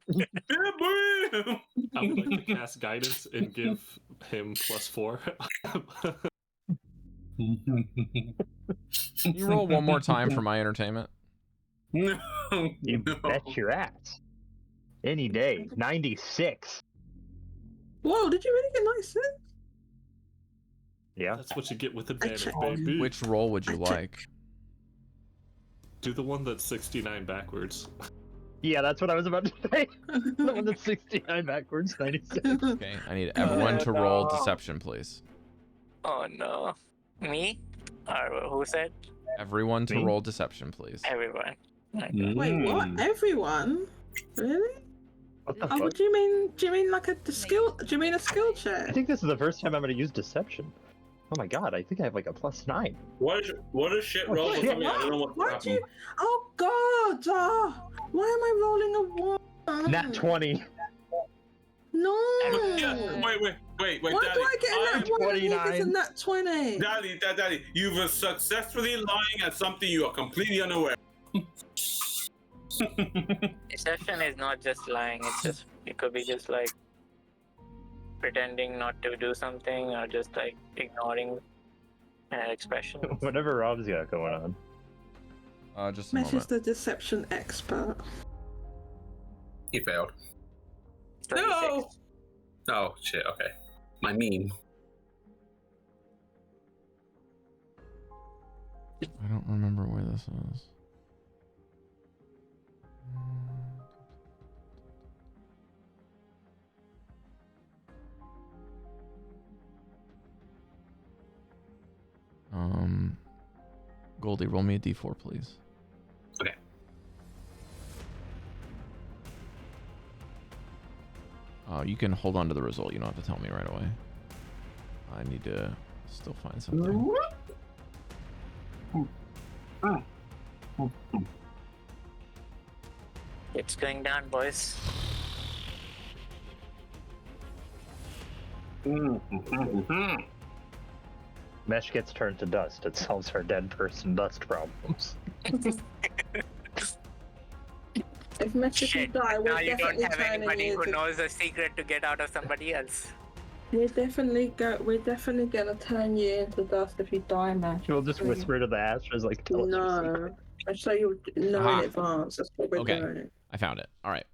Yeah, boy. I would like to cast guidance and give him +4. Can you roll one more time for my entertainment? No. You no. bet your ass. Any day. 96. Whoa! Did you really get 96? Yeah. That's what you get with advantage, checked. baby. Which roll would you I checked. like? Do the one that's 69 backwards. Yeah, that's what I was about to say. The one that's 69 backwards, 96. Okay, I need everyone to roll no. deception, please. Oh no. Me? Or who said? Everyone to Me? roll deception, please. Everyone. Wait, what? Everyone? Really? What the Oh, fuck? what do you mean? Do you mean like the skill? Do you mean a skill I check? think this is the first time I'm gonna use deception. Oh my god, I think I have like a +9. What is shit Oh, roll shit. for me? I don't know what Why'd happened. you? Oh God! Why am I rolling a 1? Nat 20. No. Yeah, wait, Why Daddy. do I get a nat 1 and he gets a 29. nat 20? Daddy, you've successfully lying at something you are completely unaware. Deception is not just lying. It could be just like pretending not to do something or just like ignoring expression. Whatever Rob's got going on. Just a Mesh is moment. the deception expert. He failed. 26. No! Oh, shit, okay. My meme. I don't remember where this is. Goldy, roll me a d4, please. Okay. You can hold on to the result. You don't have to tell me right away. I need to still find something. It's going down, boys. Mesh gets turned to dust. It solves her dead person dust problems. If Mesh Shit, can die, now we're you don't definitely have turning anybody you who to... knows a secret to get out of somebody else. We're definitely gonna turn you into dust if you die, Mesh. She'll just whisper to the ashes like, tell us your secret. No. I say you know Aha. in advance. That's what we're Okay. doing. I found it. All right.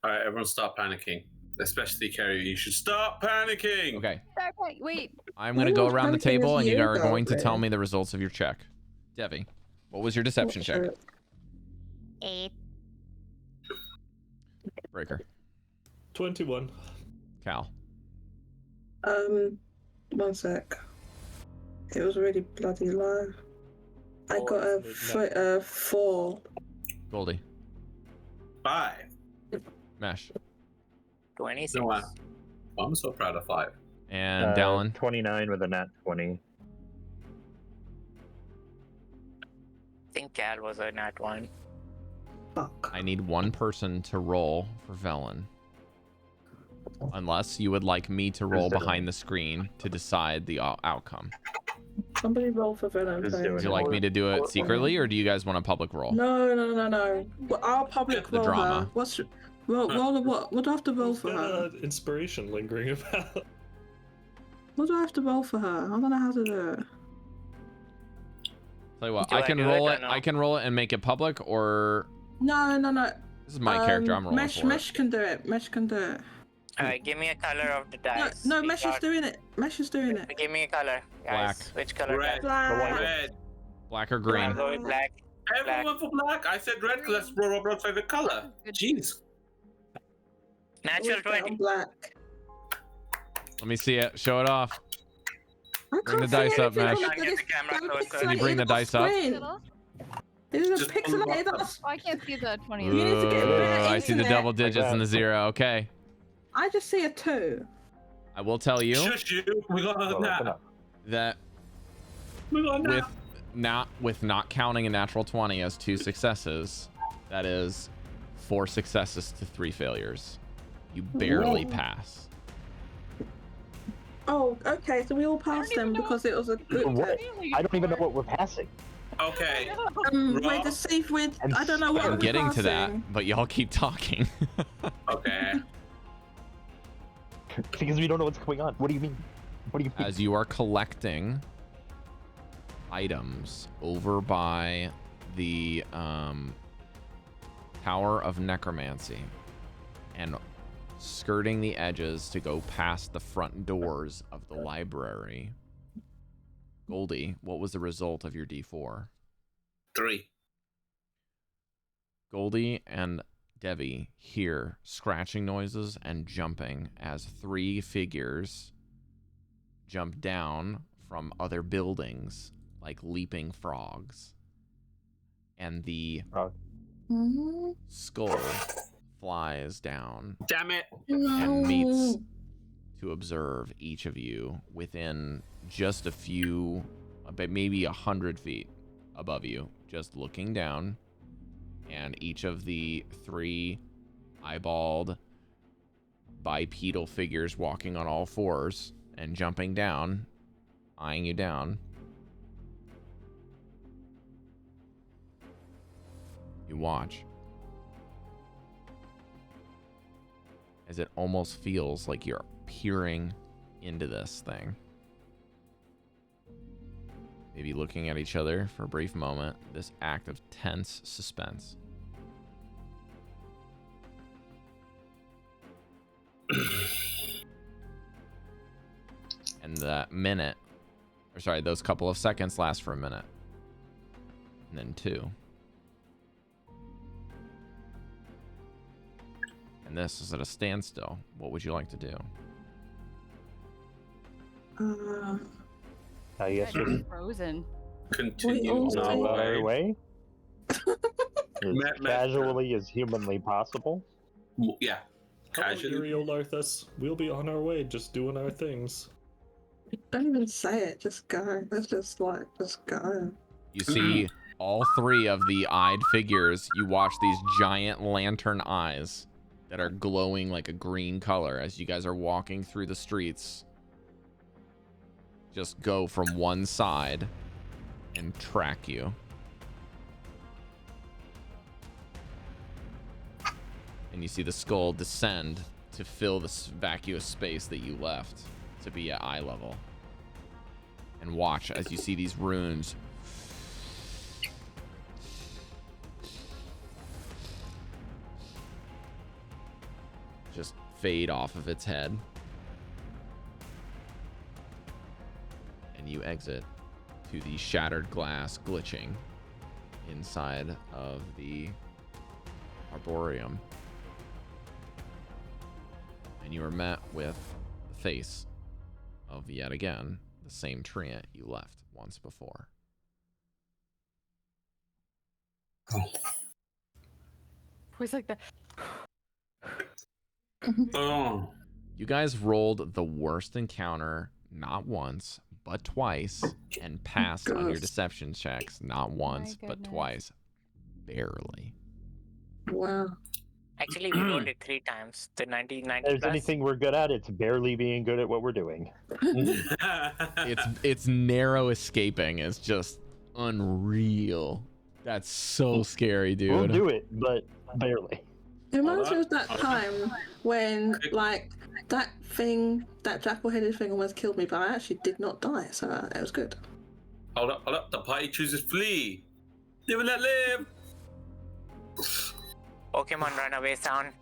Alright, everyone stop panicking. Especially Cari, you should stop panicking! Okay. Wait. I'm going to go around the table, and you are going to tell me. me the results of your check. Devii, what was your deception check? 8. Breker. 21. Cal. 1 sec. It was really bloody low. I got a 4. Goldy. 5. Mesh. 26. No, I'm so proud of 5. And Dallan. 29 with a nat 20. I think Cal was a nat 1. Fuck. I need one person to roll for Velen. Unless you would like me to roll behind the screen to decide the outcome. Somebody roll for Venom. Who's please. doing Would you like me to do it secretly, or do you guys want a public roll? No. Well, I'll public The roll drama. her. Roll the what? What do I have to roll Who's for got her? inspiration lingering about? What do I have to roll for her? I don't know how to do it. Tell you what, Do I I can do it roll or it. no? I can roll it and make it public, or No. this is my character. I'm rolling Mesh, for Mesh can do it. Mesh can do it. Alright, give me a color of the dice. No, We Mesh is got- doing it. Mesh is doing it. Give me a color, guys. Black. Which color? Red. Guys? Red. black or I'll green. go with black. Everyone for black? I said red because that's Roblox's favorite color. Jeez. Natural Always bet on 20. black. Let me see it. Show it off. I Bring the can't see dice up, anything Mesh. on Can't get the camera damn closer. Can you bring the pixelated dice up? screen. It is Just a pixelated. pull them That's- Oh, I can't see the 20. You need to get Ooh, better I see the internet. double digits and the 0. Okay. I just see a 2. I will tell you Shush you. We got Well, that. come on. that We got with that. not counting a natural 20 as 2 successes, that is 4 successes to 3 failures. You barely pass. Oh, okay. So we all passed them because it was a good What? test. I don't even know what we're passing. Okay. We're Rob? deceived with. I'm I don't know what I'm we're getting to passing. that, but y'all keep talking. Okay. Because we don't know what's going on. What do you mean? What do you mean? As you are collecting items over by the Tower of Necromancy and skirting the edges to go past the front doors of the library, Goldy, what was the result of your D4? 3. Goldy and Devii hear scratching noises and jumping as 3 figures jump down from other buildings like leaping frogs. and the Mm, skull flies down Damn it! and meets no. to observe each of you within just a few, maybe 100 feet above you, just looking down. And each of the 3 eyeballed bipedal figures walking on all 4s and jumping down, eyeing you down. You watch as it almost feels like you're peering into this thing. Maybe looking at each other for a brief moment, this act of tense suspense. And that minute, or sorry, those couple of seconds last for a minute. And then 2. And this is at a standstill. What would you like to do? I guess God, we you're frozen. Continue all on say- our our way. way as Matt- casually as humanly possible. Yeah. Come on, Casually. Uriel Larthus. We'll be on our way, just doing our things. Don't even say it. Just go. Let's just go. You see all 3 of the eyed figures. You watch these giant lantern eyes that are glowing like a green color as you guys are walking through the streets. Just go from one side and track you. And you see the skull descend to fill this vacuous space that you left to be at eye level. And watch as you see these runes just fade off of its head. And you exit to the shattered glass glitching inside of the Arboreum. And you are met with the face of, yet again, the same treant you left once before. It's like the Oh. You guys rolled the worst encounter not once, but twice, and passed on your Gosh. deception checks not once, but goodness. twice. Barely. Wow. Actually, we rolled it 3 times. The 90 If there's plus. anything we're good at, it's barely being good at what we're doing. It's narrow escaping is just unreal. That's so scary, dude. We'll do it, but barely. It reminds me Hold of that time when, like, that jackal-headed thing almost killed me, but I actually did not die, so it was good. Hold up. The party chooses flee. Live and let live. Pokemon runaway sound.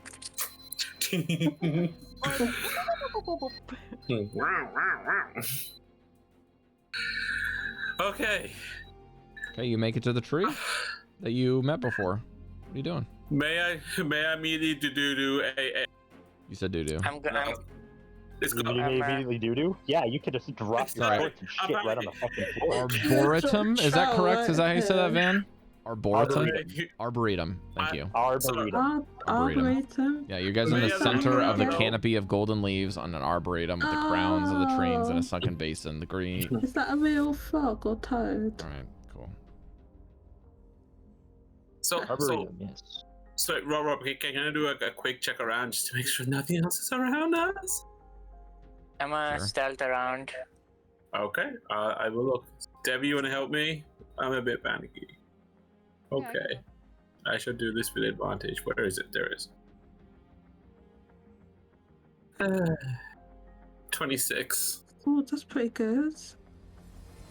Okay. Okay, you make it to the tree that you met before. What are you doing? May I immediately do a You said doo-doo. I'm good. It's You got, mean immediately do? Yeah, you could just drop your Alright. shorts and shit right on the fucking floor. Arboretum? Is that correct? Is that how you say that, Van? Arboretum? Arboretum. Arboretum. Thank you. Arboretum. Arboretum. Yeah, you guys are in the May I center of the know? canopy of golden leaves on an arboretum with the crowns of the trees and a Oh. sunken basin. The green. Is that a real frog or toad? All right, cool. Arboretum, yes. So Rob, can I do a quick check around just to make sure nothing else is around us? I'm a Sure. stealth around. Okay, I will look. Debbie, you want to help me? I'm a bit panicky. Yeah, I can Okay, I shall do this with advantage. Where is it? There it is. 26. Oh, that's pretty good.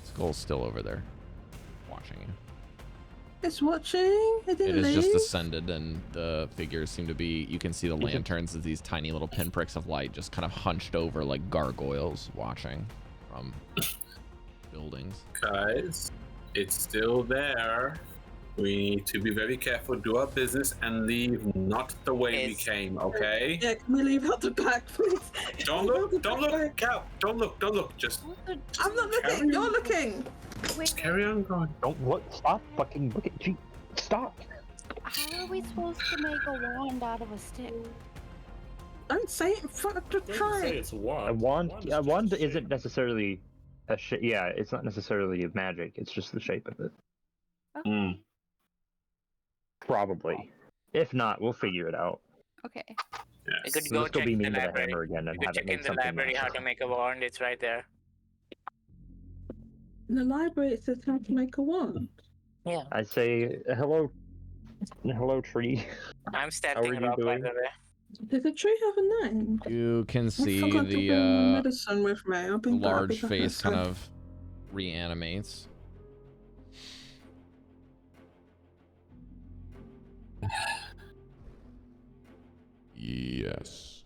Skull's still over there, watching you. It's watching. It It didn't is leave. just ascended, and the figures seem to be. You can see the lanterns as these tiny little pinpricks of light, just kind of hunched over like gargoyles, watching from buildings. Guys, it's still there. We need to be very careful, do our business, and leave not the way we Is- came, okay? Yeah, can we leave out the back, please? Don't look, Cal. Don't look. Just I'm not looking. You're looking. carry on going. Don't look. Stop fucking look at you. Stop. How are we supposed to make a wand out of a stick? Don't say it in front of the Doesn't say tribe. it's a wand. A wand, is a just wand shape. isn't necessarily a yeah, it's not necessarily a magic. It's just the shape of it. Mm. Probably. If not, we'll figure it out. Okay. You Yes. could We'll go just go check be in the mean to the library. hammer again and You could have it check make in the something library how nice. to make a wand. It's right there. In the library, it says how to make a wand. Yeah. I say hello, tree. I'm How are stepping you rock, by doing? the way. Does the tree have a name? You can I see forgot to bring my the medicine with me. I'll be large back face kind inside. of reanimates. Yes.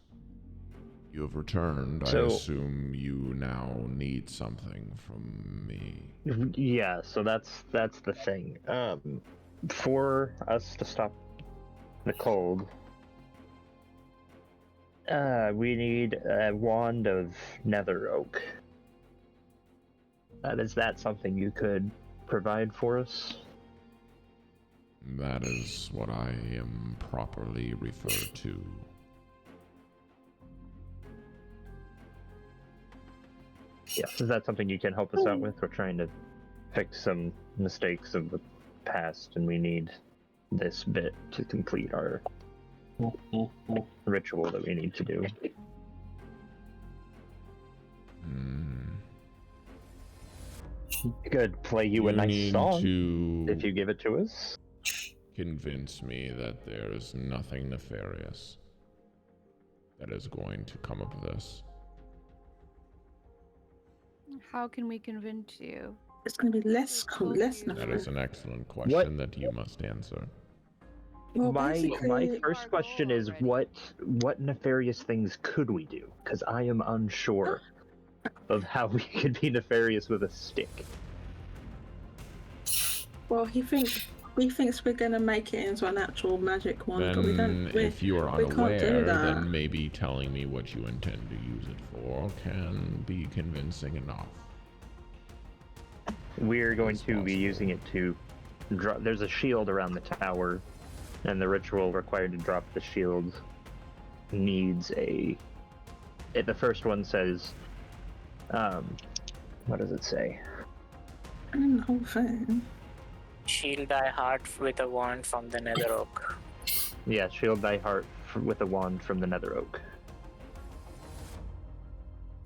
You have returned. I So- assume you now need something from me. Yeah, so that's the thing. For us to stop the cold, we need a wand of nether oak. Is that something you could provide for us? That is what I am properly referred to. Yes, is that something you can help us out with? We're trying to fix some mistakes of the past, and we need this bit to complete our ritual that we need to do. Could play you a nice need song to if you give it to us. convince me that there is nothing nefarious that is going to come of this. How can we convince you? It's going to be less cool, less That nefarious. is an excellent question that you must answer. Well, my basically, first Our question goal is already. what nefarious things could we do? Because I am unsure of how we could be nefarious with a stick. well, he thinks we're going to make it into an actual magic wand, but we Then, don't. if you are we can't do unaware, that. then maybe telling me what you intend to use it for can be convincing enough. We're going That's to be possible. using it to drop. There's a shield around the tower, and the ritual required to drop the shield needs a. The first one says, what does it say? And the whole thing. Shield thy heart with a wand from the nether oak. Yeah, shield thy heart with a wand from the nether oak.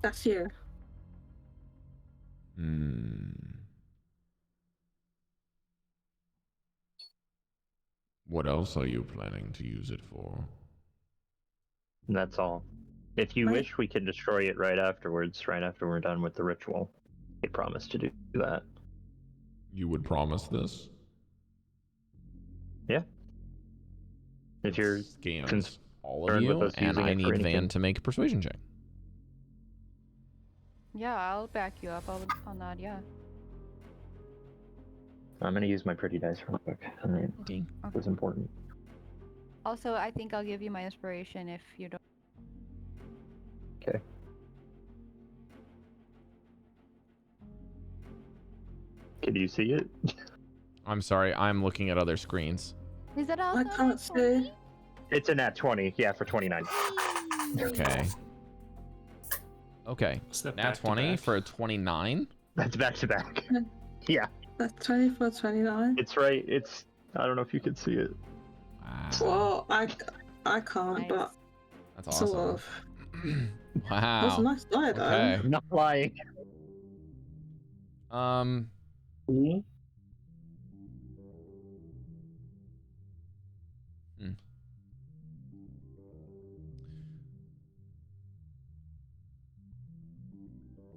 That's you. What else are you planning to use it for? And that's all. If you Right. wish, we can destroy it right afterwards, right after we're done with the ritual. I promise to do that. You would promise this? Yeah. If you're Scans all of concerned you, with us and using I it for need anything. Van to make a persuasion check. Yeah, I'll back you up on that, yeah. I'm gonna use my pretty dice real quick. I mean, Okay. it was important. Also, I think I'll give you my inspiration if you don't. Okay. Can you see it? I'm sorry, I'm looking at other screens. Is it also I can't see. It's a nat 20. Yeah, for 29. Okay. Okay. Is that Nat back to 20 back? for a 29. That's back to back. Yeah, That's 24, 29. it's right. I don't know if you can see it. Wow. Well, I can't, Nice. but That's sort awesome. of. That's a Wow. nice die, though. Okay. I'm not lying.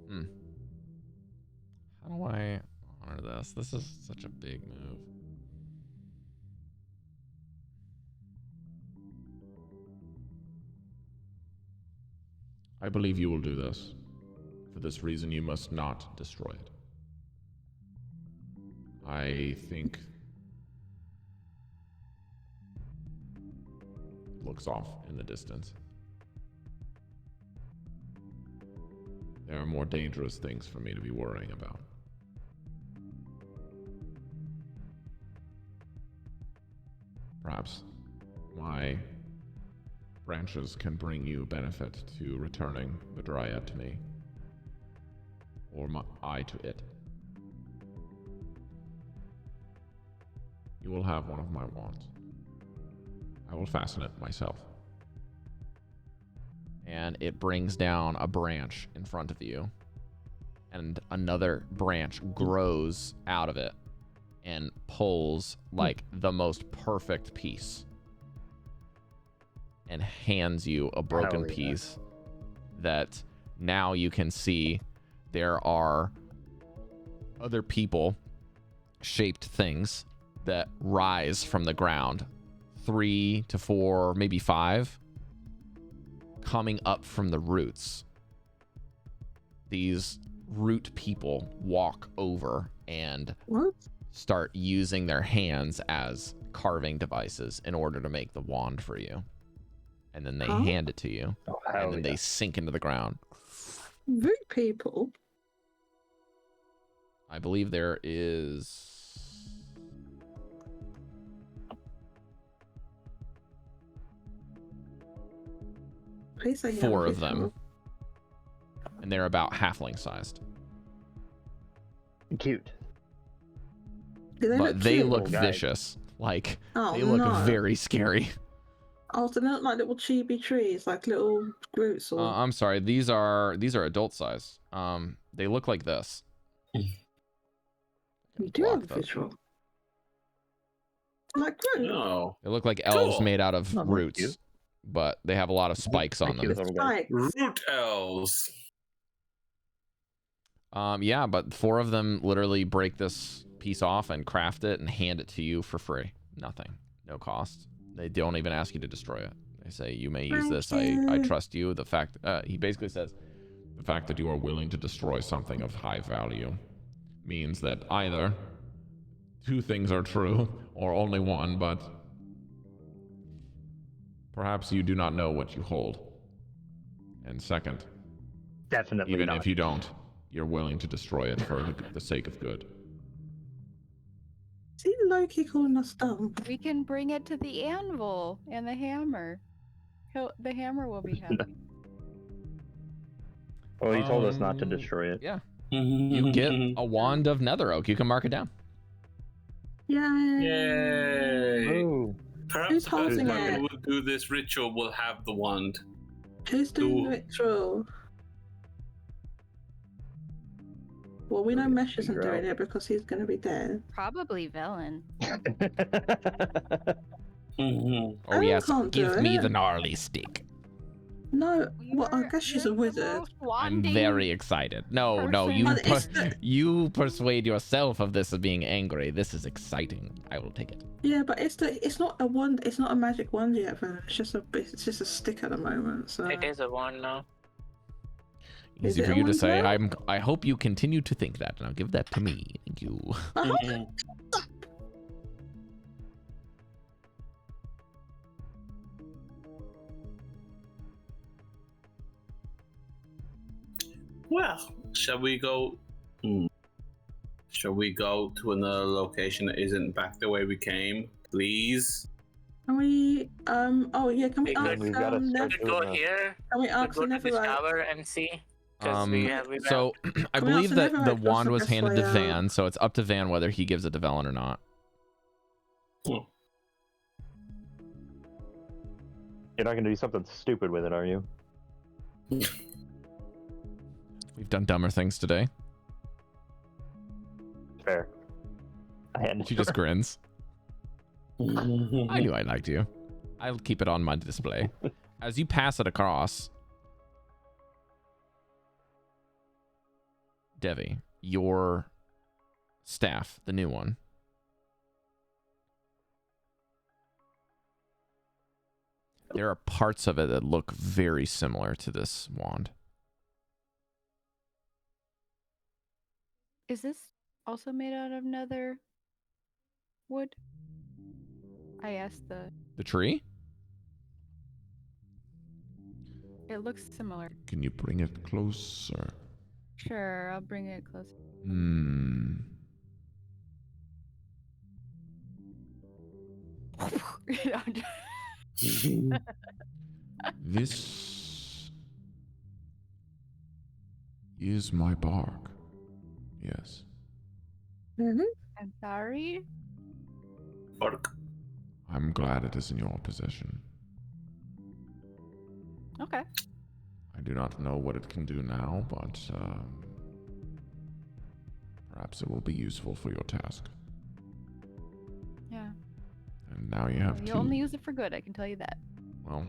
Hmm. How do I honor this? This is such a big move. I believe you will do this. For this reason, you must not destroy it. I think... Looks off in the distance. There are more dangerous things for me to be worrying about. Perhaps my branches can bring you benefit to returning the dryad to me, or I to it. You will have one of my wands. I will fasten it myself. And it brings down a branch in front of you, and another branch grows out of it and pulls like the most perfect piece and hands you a broken piece that now you can see there are other people shaped things that rise from the ground, 3 to 4, maybe 5, coming up from the roots. These root people walk over and start using their hands as carving devices in order to make the wand for you. And then they hand it to you, and then they sink into the ground. Root people? I believe there is 4 of them, and they're about halfling sized. Cute. But they look vicious. Like, they look very scary. Oh, so they're not like little chibi trees, like little roots or... I'm sorry, these are adult size. They look like this. You do have a visual. Like roots. No. They look like elves made out of roots, but they have a lot of spikes on them. Root elves. Yeah, but 4 of them literally break this piece off and craft it and hand it to you for free. Nothing. No cost. They don't even ask you to destroy it. They say, you may use this. I trust you. The fact, he basically says, the fact that you are willing to destroy something of high value means that either 2 things are true or only one, but perhaps you do not know what you hold. And second, definitely even not. If you don't, you're willing to destroy it for the sake of good. See Loki calling us dumb. We can bring it to the anvil and the hammer. The hammer will be happy. Well, he told us not to destroy it. Yeah. You get a wand of nether oak. You can mark it down. Yay! Yay! Perhaps Who's the person holding who it? will do this ritual will have the wand. Who's doing the ritual? Well, we know Mesh isn't doing it because he's going to be dead. Probably Velen. Oh yes, give me the gnarly stick. No, well, I guess she's a wizard. I'm very excited. No, you persuade yourself of this as being angry. This is exciting. I will take it. Yeah, but it's not a wand. It's not a magic wand yet, Velen. It's just a stick at the moment. So it is a wand now. Easy for you to say. I hope you continue to think that. Now give that to me. Thank you. Well, shall we go? Shall we go to another location that isn't back the way we came, please? Can we? Oh yeah. Can we ask? We could go here. Can we ask go to this Neverite? tower and see? So I believe that the wand was handed to Van, so it's up to Van whether he gives it to Velen or not. You're not gonna do something stupid with it, are you? We've done dumber things today. Fair. She just grins. I knew I liked you. I'll keep it on my display. As you pass it across, Devii, your staff, the new one. There are parts of it that look very similar to this wand. Is this also made out of nether wood? I asked the tree? It looks similar. Can you bring it closer? Sure, I'll bring it closer. This is my bark. Yes. Really? I'm sorry. Bark. I'm glad it is in your possession. Okay. I do not know what it can do now, but perhaps it will be useful for your task. Yeah. And now you have You two. only use it for good, I can tell you that. Well,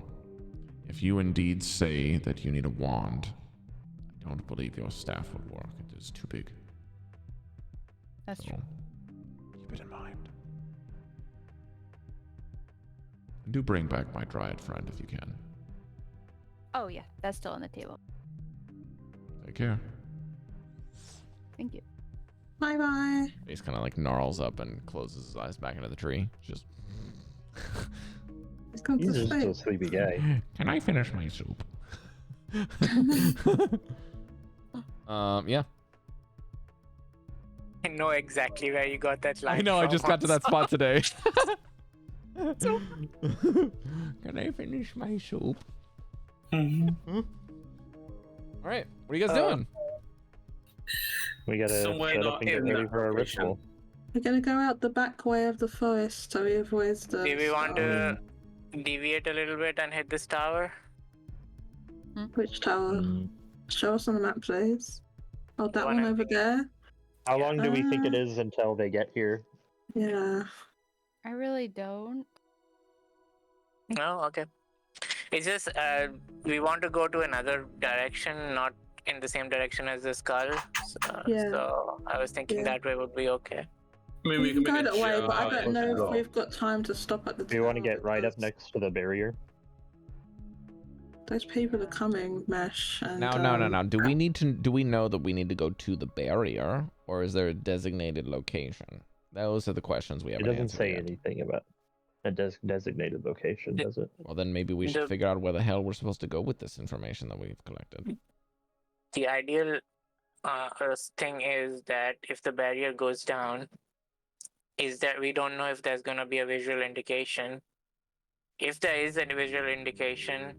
if you indeed say that you need a wand, I don't believe your staff would work. It is too big. That's So, true. keep it in mind. And do bring back my dryad friend if you can. Oh yeah, that's still on the table. Take care. Thank you. Bye bye. He's kind of like gnarls up and closes his eyes back into the tree. Just He's gone He's to just a sleep. sleepy guy. Can I finish my soup? yeah. I know exactly where you got that line. I know. I from. just got to that spot today. Can I finish my soup? All right. What are you guys doing? We gotta Somewhere set up not and get in ready that for our operation. ritual. We're gonna go out the back way of the forest so we avoid the. Do we want to deviate a little bit and hit this tower? Which tower? Mm. Show us on the map, please. Oh, that One one I over think- there. How long do we think it is until they get here? Yeah. I really don't. No, okay. It's just we want to go to another direction, not in the same direction as the skull. So, Yeah. so I was thinking Yeah. that way would be okay. I mean, We can go make a that way, but I jump. don't know if Well, we've got time to stop at the. Do you want to tower get right up because next to the barrier? Those people are coming, Mesh. And, No. Do we know that we need to go to the barrier, or is there a designated location? Those are the questions we It haven't doesn't answered say yet. anything about a designated location, does it? Well, then maybe we should The- figure out where the hell we're supposed to go with this information that we've collected. The ideal thing is that if the barrier goes down, is that we don't know if there's going to be a visual indication. If there is a visual indication,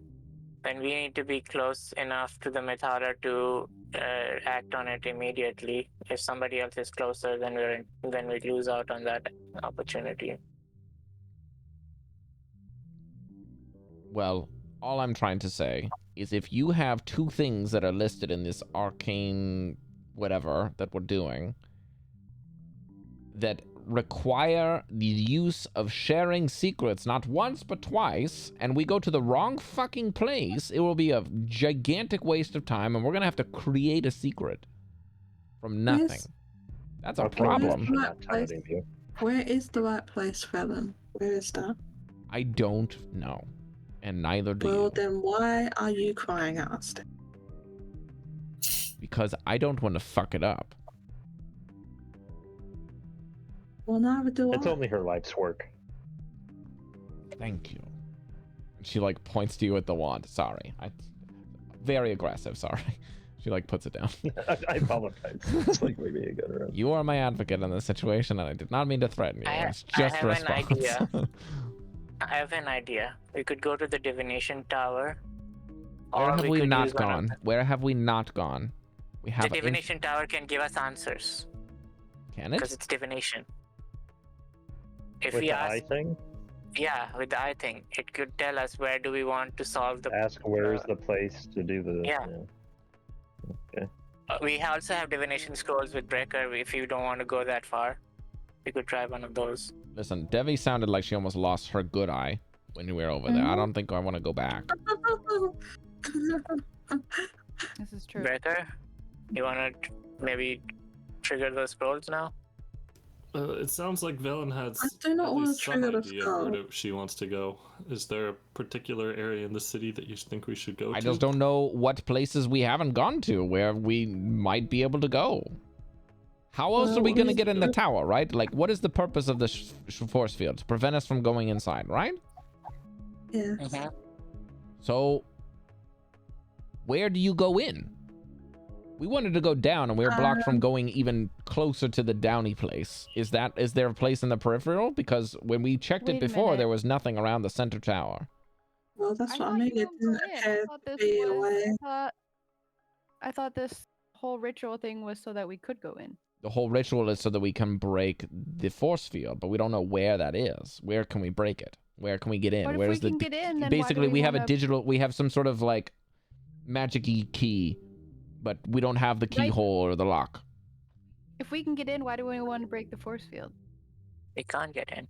then we need to be close enough to the Mithara to act on it immediately. If somebody else is closer, then we lose out on that opportunity. Well, all I'm trying to say is if you have two things that are listed in this arcane whatever that we're doing that require the use of sharing secrets not once but twice, and we go to the wrong fucking place, it will be a gigantic waste of time, and we're gonna have to create a secret from nothing. Yes. That's a Okay, problem. Where's not tired of you. Where is the right place, Felon? Where is that? I don't know, and neither do Well, you, then why are you crying at us? because I don't want to fuck it up. Well, neither do It's I. only her life's work. Thank you. She like points to you with the wand. Sorry, very aggressive. Sorry. She like puts it down. I apologize. It's like maybe a good around. You are my advocate in this situation, and I did not mean to threaten you. It's just have an response. idea. I have an idea. We could go to the divination tower. Where or have we could not use one of gone? Where have we not gone? We The have divination tower can give us answers Can because it? it's divination. If With we the ask, eye thing, yeah, with the eye thing, it could tell us where do we want to solve the. ask where's the place to do the. Yeah. Okay. We also have divination scrolls with Breker. If you don't want to go that far, we could try one of those. Listen, Devii sounded like she almost lost her good eye when we were over there. I don't think I want to go back. This is true. Breker, you want to maybe trigger those scrolls now? It sounds like Velen has I do not at want to least some trigger the idea skull. where she wants to go. Is there a particular area in the city that you think we should go to? I just don't know what places we haven't gone to where we might be able to go. How else are we going to get in the tower, right? Like, what is the purpose of the force field? To prevent us from going inside, right? Yeah. So, where do you go in? We wanted to go down, and we were blocked from going even closer to the downy place. Is there a place in the peripheral? Because when we checked it Wait a before, minute. there was nothing around the center tower. Well, that's what I thought mean. you It don't didn't go in. appear thought to this be a was- way. I thought this whole ritual thing was so that we could go in. The whole ritual is so that we can break the force field, but we don't know where that is. Where can we break it? Where can we get in? But if Where's we the can get in, then basically why do we have a wanna- digital, we have some sort of like magic-y key, but we don't have the keyhole or the lock. If we can get in, why do we want to break the force field? We can't get in.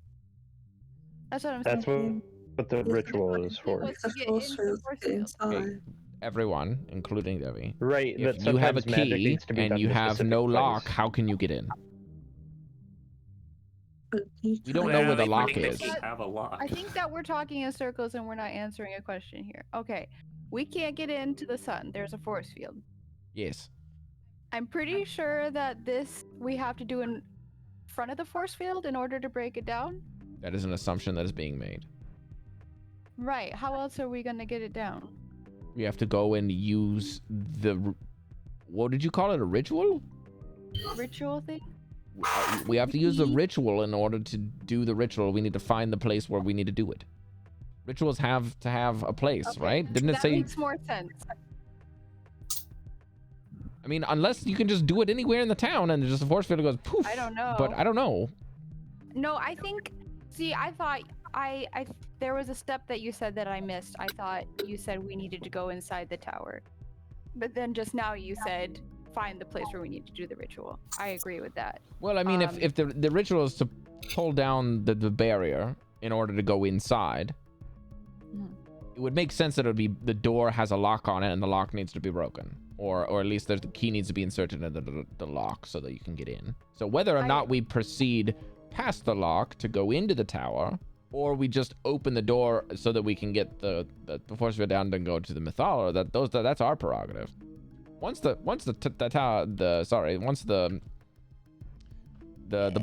That's what I'm That's saying. what the ritual is for. was to The get force into the field force field. inside. Everyone, including Devii. Right, If but you have a sometimes magic key needs to be and done you in a have specific no place. lock, how can you get in? But you We don't Where know are where the we lock putting the is. key? Have a lock. I think that we're talking in circles and we're not answering a question here. Okay, we can't get into the sun. There's a force field. Yes. I'm pretty sure that this we have to do in front of the force field in order to break it down. That is an assumption that is being made. Right. How else are we gonna get it down? We have to go and use the... What did you call it? A ritual? Ritual thing? We have to use the ritual in order to do the ritual. We need to find the place where we need to do it. Rituals have to have a place, Okay, right? Didn't it that say... makes more sense. I mean, unless you can just do it anywhere in the town and just a force field goes poof. I don't know. But I don't know. No, I think. See, I thought there was a step that you said that I missed. I thought you said we needed to go inside the tower, but then just now you said find the place where we need to do the ritual. I agree with that. Well, I mean, if the ritual is to pull down the barrier in order to go inside, Mhm. it would make sense that it would be the door has a lock on it and the lock needs to be broken. Or at least the key needs to be inserted into the lock so that you can get in. So whether or not we proceed past the lock to go into the tower, or we just open the door so that we can get the force field down and go to the Mythalor, that's our prerogative. Once the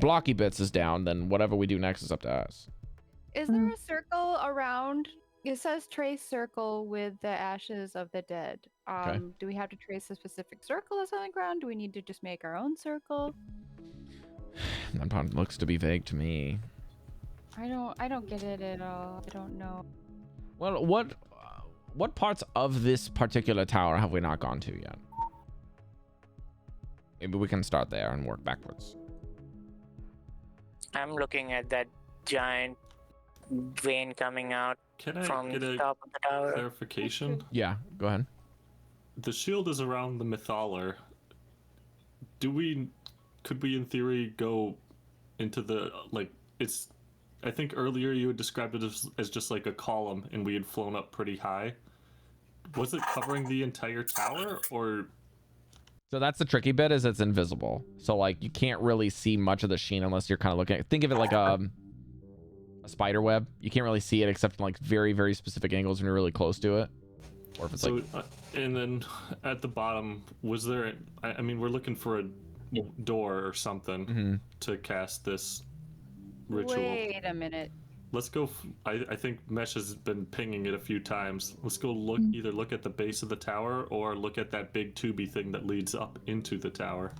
blocky bits is down, then whatever we do next is up to us. Is there a circle around? It says trace circle with the ashes of the dead. Do we have to trace a specific circle that's on the ground? Do we need to just make our own circle? That part looks to be vague to me. I don't get it at all. I don't know. Well, what parts of this particular tower have we not gone to yet? Maybe we can start there and work backwards. I'm looking at that giant vein coming out Can I from get the a top of the tower. clarification? Yeah, go ahead. The shield is around the Mythalor. Could we in theory go into the, like, it's, I think earlier you had described it as just like a column and we had flown up pretty high. Was it covering the entire tower or? So that's the tricky bit, is it's invisible. So like you can't really see much of the sheen unless you're kind of looking at, think of it like a spider web. You can't really see it except in like very, very specific angles when you're really close to it. Or if it's So, like, and then at the bottom, was there, I mean, we're looking for a door or something to cast this ritual. Wait a minute. Let's go. I think Mesh has been pinging it a few times. Let's go either look at the base of the tower or look at that big tubey thing that leads up into the tower.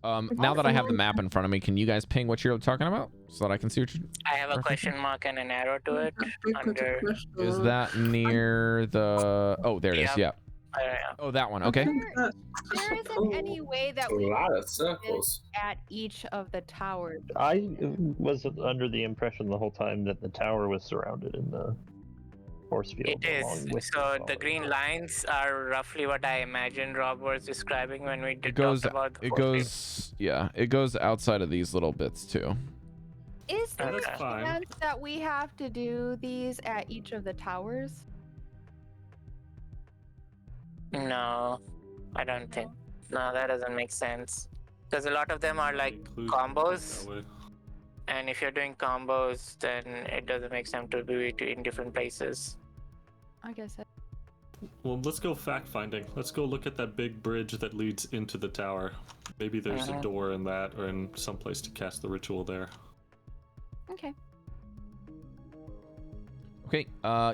now that I have the map in front of me, can you guys ping what you're talking about so that I can see what you... I have a question mark and an arrow to it. Under. Is that near the... Oh, there it is. Yeah. Yeah. Oh, that one. Okay. There isn't any way that A we lot of can circles. get at each of the towers. I was under the impression the whole time that the tower was surrounded in the force field. It is. along with So the tower. green lines are roughly what I imagined Rob was describing when we It goes... talked about the It force field. goes... Yeah. It goes outside of these little bits, too. Is there Okay. a chance that we have to do these at each of the towers? No, I don't think. No, that doesn't make sense. Because a lot of them are like Include combos, that way. and if you're doing combos, then it doesn't make sense to do it in different places. I guess. Well, let's go fact finding. Let's go look at that big bridge that leads into the tower. Maybe there's a door in that or in some place to cast the ritual there. Okay. Okay.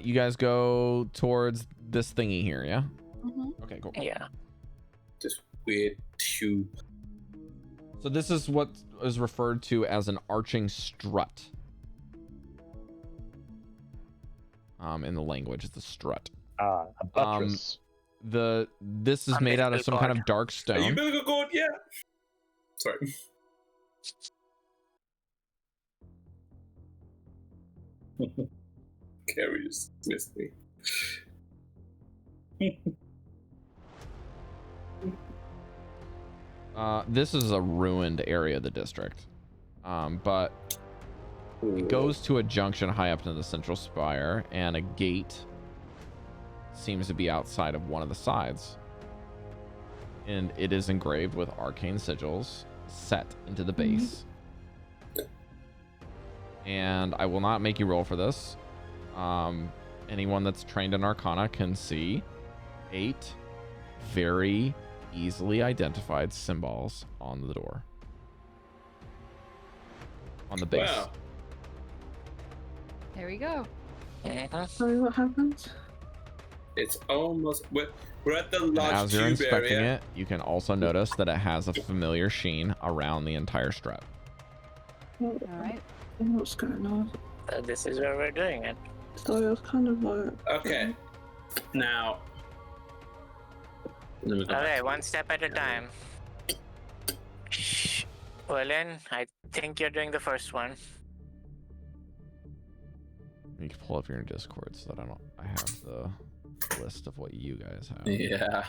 You guys go towards this thingy here, yeah? Mm-hmm. Okay, cool. Yeah. weird tube. So this is what is referred to as an arching strut. In the language, it's a strut. A buttress. This is made out of some kind of dark Are you stone. gonna go good? Yeah. Sorry. Cari just missed me. This is a ruined area of the district, but it goes to a junction high up in the central spire, and a gate seems to be outside of one of the sides, and it is engraved with arcane sigils set into the base. And I will not make you roll for this. Anyone that's trained in Arcana can see 8 very easily identified symbols on the door, on the base. Wow. There we go. Sorry, what happened? It's almost we're at the And large as you're tube inspecting area. it, you can also notice that it has a familiar sheen around the entire strut. What, All right. what's going on? This is where we're doing it. Sorry, I was kind of like. Okay. Now. Let me go back. Okay, one step at a time. Shh. Wellen, I think you're doing the first one. You can pull up your Discord so that I have the list of what you guys have. Yeah.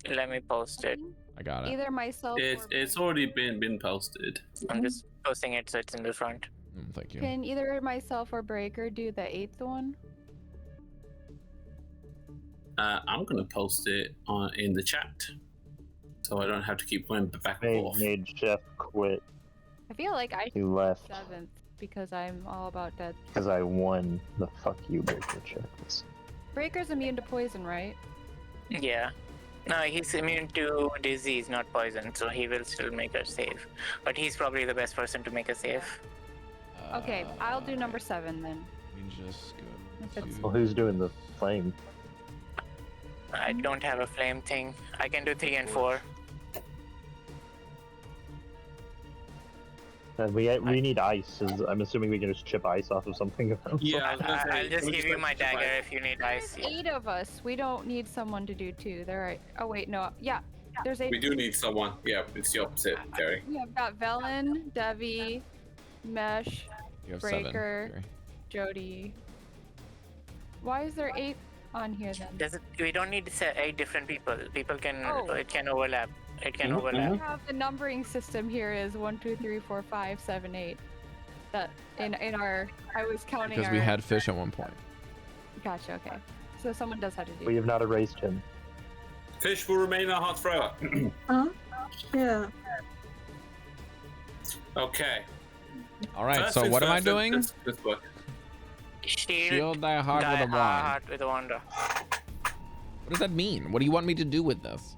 Let me post it. I got it. Either myself It's or already been posted. I'm just posting it so it's in the front. Thank you. can either myself or Breker do the 8th one? I'm gonna post it in the chat, so I don't have to keep going back and forth. Made Jeff quit. I feel like I He should left 7th because I'm all about that. because I won the fuck you Breker checks. Breker's immune to poison, right? Yeah. No, he's immune to disease, not poison, so he will still make a save. But he's probably the best person to make a save. Okay, I'll do number 7 then. Let me just go That's- to... Well, who's doing the flame? I don't have a flame thing. I can do 3 and 4. We need ice. I'm assuming we can just chip ice off of something. Yeah, I was gonna say, I'll just we give you my specify. dagger if you need ice. There's 8 of us. We don't need someone to do 2. There are. Oh wait, no. Yeah, there's 8. We do need someone. Yeah, it's the opposite, Cari. We have got Velen, Devii, Mesh, You have Breker. 7. Jodie. Why is there 8 on here then? We don't need to say 8 different people. People can. Oh. It can overlap. It can Mhm, overlap. We have the numbering system here is 1, 2, 3, 4, 5, 7, 8. That in our I was counting. Because we had fish at one point. Gotcha. Okay. So someone does have to do. We have not erased him. Fish will remain in our hearts forever. Huh? Yeah. Okay. All right, First so things what am I first, doing? let's work. Shield Thy heart with a wand. heart with a wand. What does that mean? What do you want me to do with this?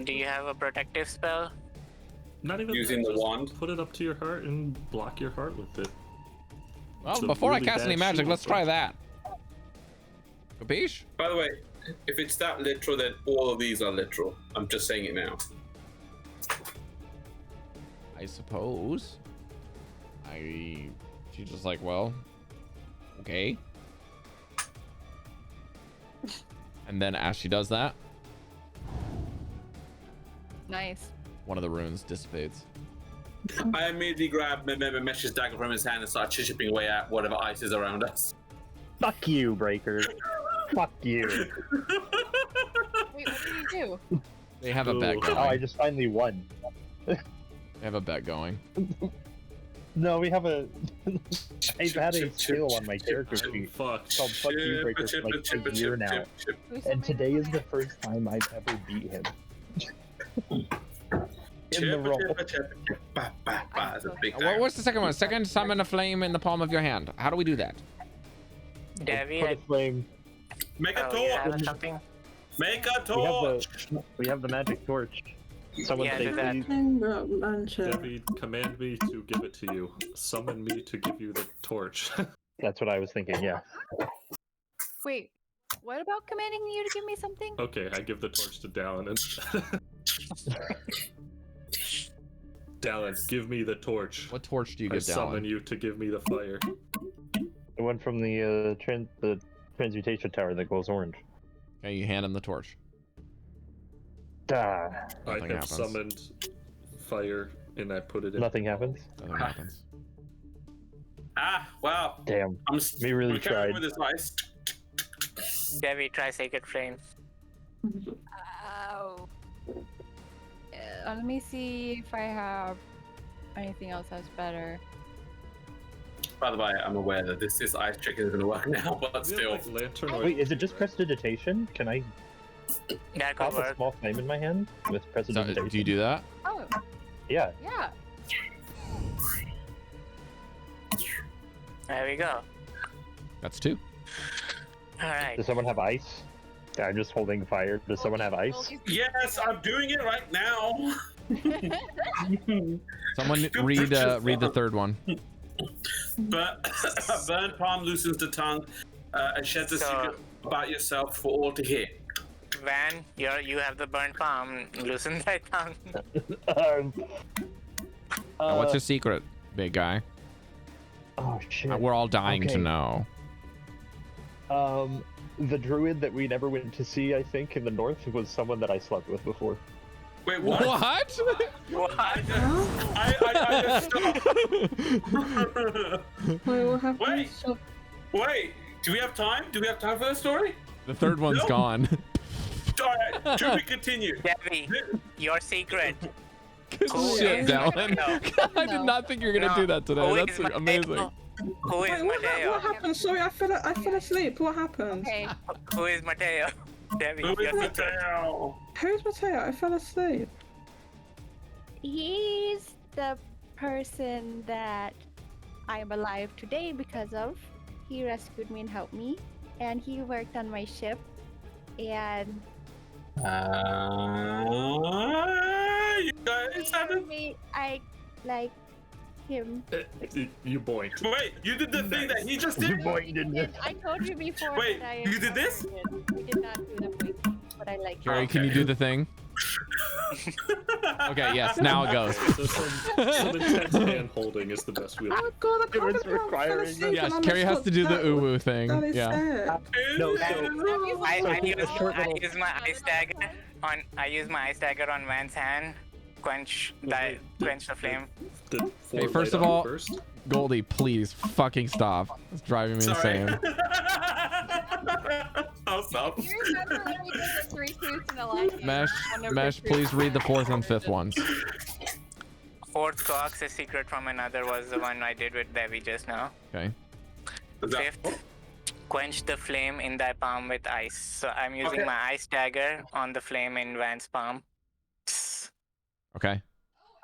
Do you have a protective spell? Not even Using that, the just wand? Put it up to your heart and block your heart with it. Well, It's a before I really cast any bad magic, shield, let's try that. Capiche? By the way, if it's that literal, then all of these are literal. I'm just saying it now. I suppose. She's just like, well, okay. And then as she does that, Nice. one of the runes dissipates. I immediately grab Mesh's dagger from his hand and start chipping away at whatever ice is around us. Fuck you, Breker. Fuck you. Wait, what did you do? They have a bet Ooh. going. Oh, I just finally won. They have a bet going. No, we have a. I've had a skill on my character Oh, sheet fuck. called Fuck You Breaker for like a year now. And today is the first time I've ever beat him. In the roll. That's a big time. What's the second one? Second, summon a flame in the palm of your hand. How do we do that? Devi, Put a flame. Make a you have torch! something? Make a torch! We have the magic torch. Someone Yeah, say do that. please. Debbie, command me to give it to you. Summon me to give you the torch. That's what I was thinking, yeah. Wait, what about commanding you to give me something? Okay, I give the torch to Dallan. And Dallan, give me the torch. What torch do you I give summon Dallan? you to give me the fire. The one from the transmutation tower that glows orange. Okay, you hand him the torch. Ah, I Nothing have happens. summoned fire and I put it in. nothing happens. Nothing happens. Ah, wow. Damn. I'm We really carrying tried. with this ice. Devii, try Sacred Flame. Ow. Let me see if I have anything else that's better. By the way, I'm aware that this ice trick isn't going to work now, but Do you still. have, like, lantern or Wait, is it just prestidigitation? Can I That pop could a work. small flame in my hand with So, prestidigitation? do you do that? Oh, Yeah. yeah. There we go. That's 2. Alright. Does someone have ice? Yeah, I'm just holding fire. Does someone have ice? Yes, I'm doing it right now. Someone Good read pictures, read the son. third one. But burn palm loosens the tongue and sheds a So- secret about yourself for all to hear. Van, you have the burnt palm. Loosen that tongue. Now, what's your secret, big guy? Oh shit. We're all dying to Okay. know. The druid that we never went to see, I think, in the north was someone that I slept with before. Wait, what? What? What? I just stopped. Wait, what happened? Wait. So- Wait, do we have time? Do we have time for the story? The third one's No. gone. Alright, should we continue? Devii, your secret. Good Who shit, is Dallan. Mateo? I did not think you were gonna No. do that today. Who is That's Mateo? amazing. Who is Wait, what Mateo? happened? Sorry, I fell asleep. What happened? Okay. Who is Mateo? Devii, Who your is secret. Mateo? Who's Mateo? I fell asleep. He's the person that I'm alive today because of. He rescued me and helped me, and he worked on my ship. And You guys haven't. I like him. You boinked. Wait, you did the thing that he just did? You boinked in this. I told you before. Wait, that I you did this? We did not do the boinking, but I like Cari, him. can you do the thing? Okay, yes, now it goes. So some intense hand holding is the best we Oh god, I can't was believe I fell requiring- asleep Yes, and I Carrie missed has what to do the that- uwu thing. That is Yeah. sad. No, so I So use the short little- my ice dagger on. I use my ice dagger on Van's hand. Quench the flame. did. Hey, first of all, Goldy, please fucking stop. It's driving me Sorry. insane. I'll stop. Do you remember when we did the 3 truths and a lie? Mesh, please read the 4th and 5th ones. Fourth Cox, a secret from another, was the one I did with Devii just now. Okay. Is that- Fifth, quench the flame in thy palm with ice. So I'm using Okay. my ice dagger on the flame in Van's palm. Okay.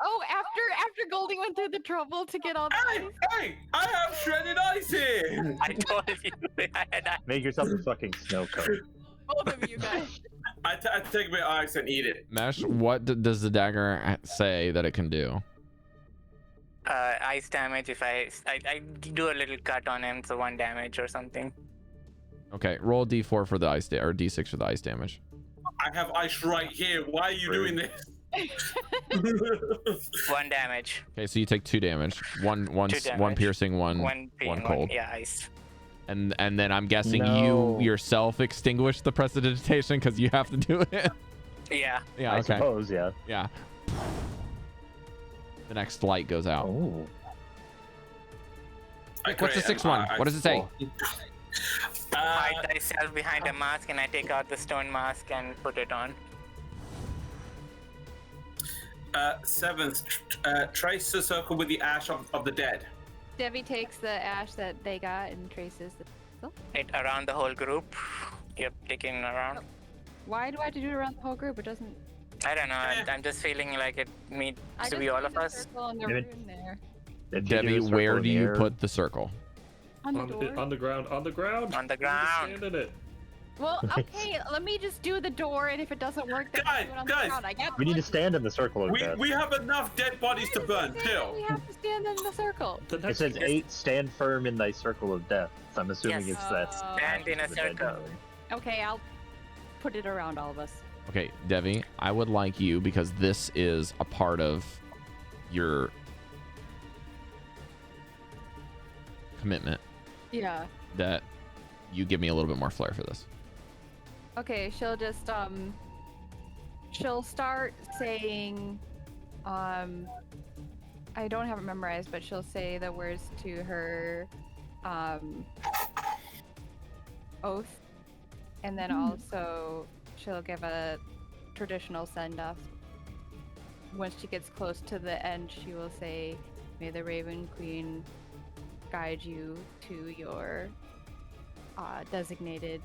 Oh, after Goldie went through the trouble to get all the Hey, hey! I have shredded ice here! I told you. I had make yourself a fucking snow cone. both of you guys. I take a bit of ice and eat it. Mesh, what does the dagger say that it can do? ice damage if I do a little cut on him, so 1 damage or something. Okay, roll a d4 for the ice or d6 for the ice damage. I have ice right here. Why are you doing this? 1 damage. Okay, so you take 2 damage. One damage. piercing, one One cold. Yeah, ice. And then I'm guessing No. you yourself extinguish the prestidigitation because you have to do it. Yeah. Yeah, I okay. suppose, yeah. Yeah. The next light goes out. Oh. What's the 6th one? What does it say? Hide thyself behind a mask, and I take out the stone mask and put it on. 7th, trace the circle with the ash of the dead. Devii takes the ash that they got and traces the. It around the whole group. Yep, taking around. Why do I have to do it around the whole group? It doesn't. I don't know. I'm just feeling like it needs I to just be all made of a us. circle in the David? room there. Did you do a Debbie, circle where in do the you air? put the circle? On the door. On the ground. On the ground. On the ground. Stand in it. Well, okay, let me just do the door, and if it doesn't work, then I'll do it on the Guys, ground. I get We need to one. stand in the circle of death. We have enough dead bodies to burn. Chill. We have to stand in the circle. The It next says 8, stand firm in thy circle of death. So I'm assuming Yes. it's that. Stand in a the dead circle. guy. Okay, I'll put it around all of us. Okay, Devii, I would like you, because this is a part of your commitment, Yeah. that you give me a little bit more flair for this. Okay, she'll just she'll start saying I don't have it memorized, but she'll say the words to her oath, and then also she'll give a traditional send-off. Once she gets close to the end, she will say, "May the Raven Queen guide you to your designated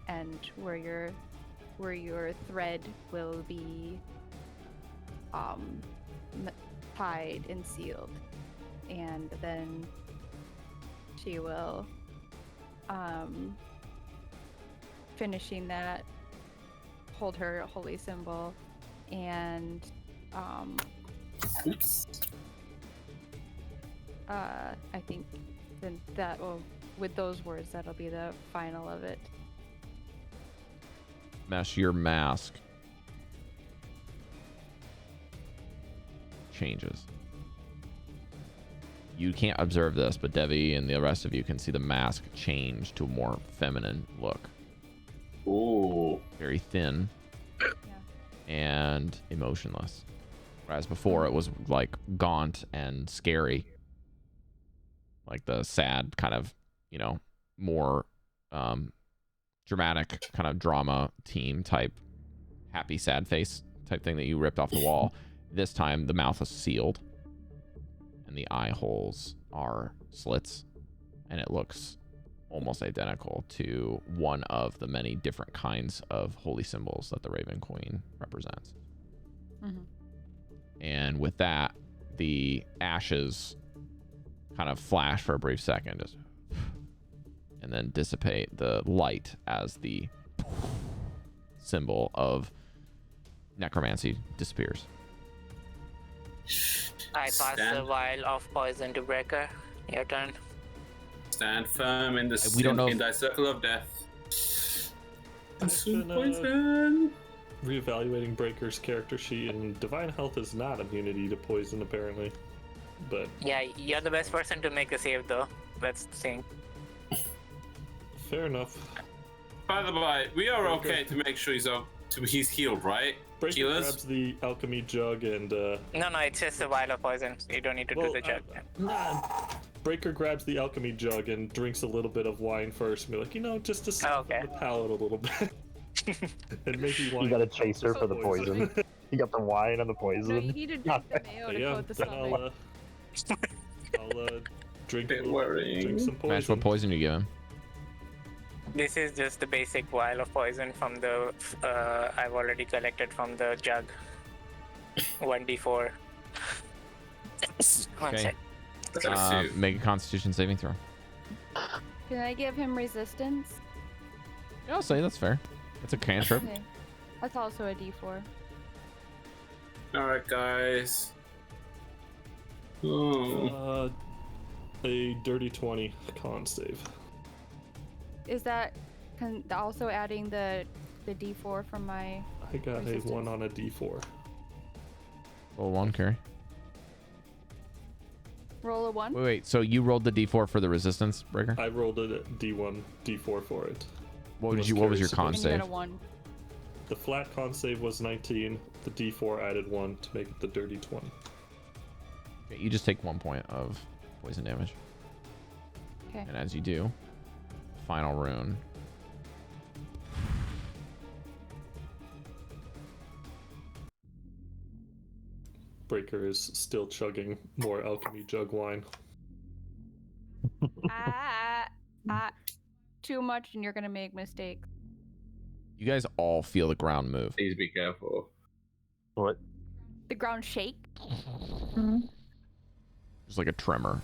end, where your thread will be tied and sealed." And then she will, finishing that, hold her holy symbol, and Oops. I think then that will, with those words, that'll be the final of it. Mesh, your mask changes. You can't observe this, but Devii and the rest of you can see the mask change to a more feminine look. Ooh. Very thin Yeah. and emotionless. Whereas before it was like gaunt and scary. Like the sad kind of, you know, more dramatic kind of drama team type happy sad face type thing that you ripped off the wall. This time the mouth is sealed and the eye holes are slits, and it looks almost identical to one of the many different kinds of holy symbols that the Raven Queen represents. Mm-hmm. And with that, the ashes kind of flash for a brief second, just, and then dissipate. The light as the symbol of necromancy disappears. I pass the Stand. vial of poison to Breker. Your turn. Stand firm in the We don't know in if- thy circle of death. I've Consume been, poison. reevaluating Breker's character sheet, and divine health is not immunity to poison apparently. But Yeah, you're the best person to make a save, though. That's the thing. fair enough. By the way, we are Okay. okay to make sure he's healed, right? Breker Healers? grabs the alchemy jug and No, it's just a vial of poison. So you don't need to do the jug. Breker grabs the alchemy jug and drinks a little bit of wine first and be like, just to soften okay. the palate a little bit. And maybe wine. You got a chaser for the poison. poison. You got the wine and the No, you poison. need to drink the mayo But to yeah, coat the then stomach. I'll drink, Bit drink worrying. some Mesh, poison. what poison you give him? This is just the basic vial of poison from the I've already collected from the jug. 1d4. One Okay. sec. Make a Constitution saving throw. Can I give him resistance? Yeah, I'll say that's fair. It's a cantrip. Okay. That's also a d4. Alright, guys. Oh. A dirty 20 con save. Is that also adding the d4 from my... I got Resistance. a 1 on a d4. Roll one, Cari. Roll a 1? Wait. So you rolled the d4 for the resistance, Breker? I rolled a d1, d4 for it. What was was your Cari's con And you got save? a 1. The flat con save was 19. The d4 added 1 to make it the dirty 20. Okay, you just take 1 point of poison damage. Okay. And as you do, final rune. Breker is still chugging more alchemy jug wine. Too much and you're gonna make mistakes. You guys all feel the ground move. Please be careful. What? The ground shake. Just like a tremor.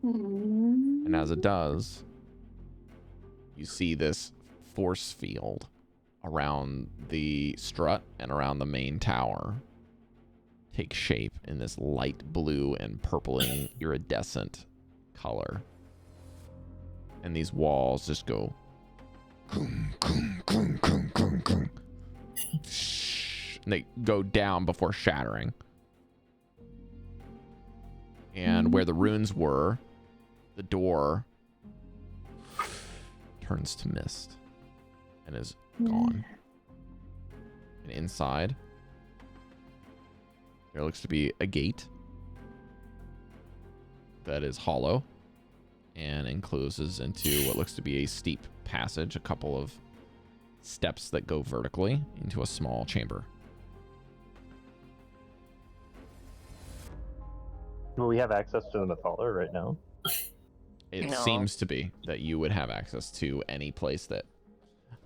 And as it does, you see this force field around the strut and around the main tower take shape in this light blue and purpling iridescent color. And these walls just go And they go down before shattering. And where the runes were, the door turns to mist and is gone. And inside, there looks to be a gate that is hollow and encloses into what looks to be a steep passage, a couple of steps that go vertically into a small chamber. Will we have access to the Vanvalor right now? It No. seems to be that you would have access to any place that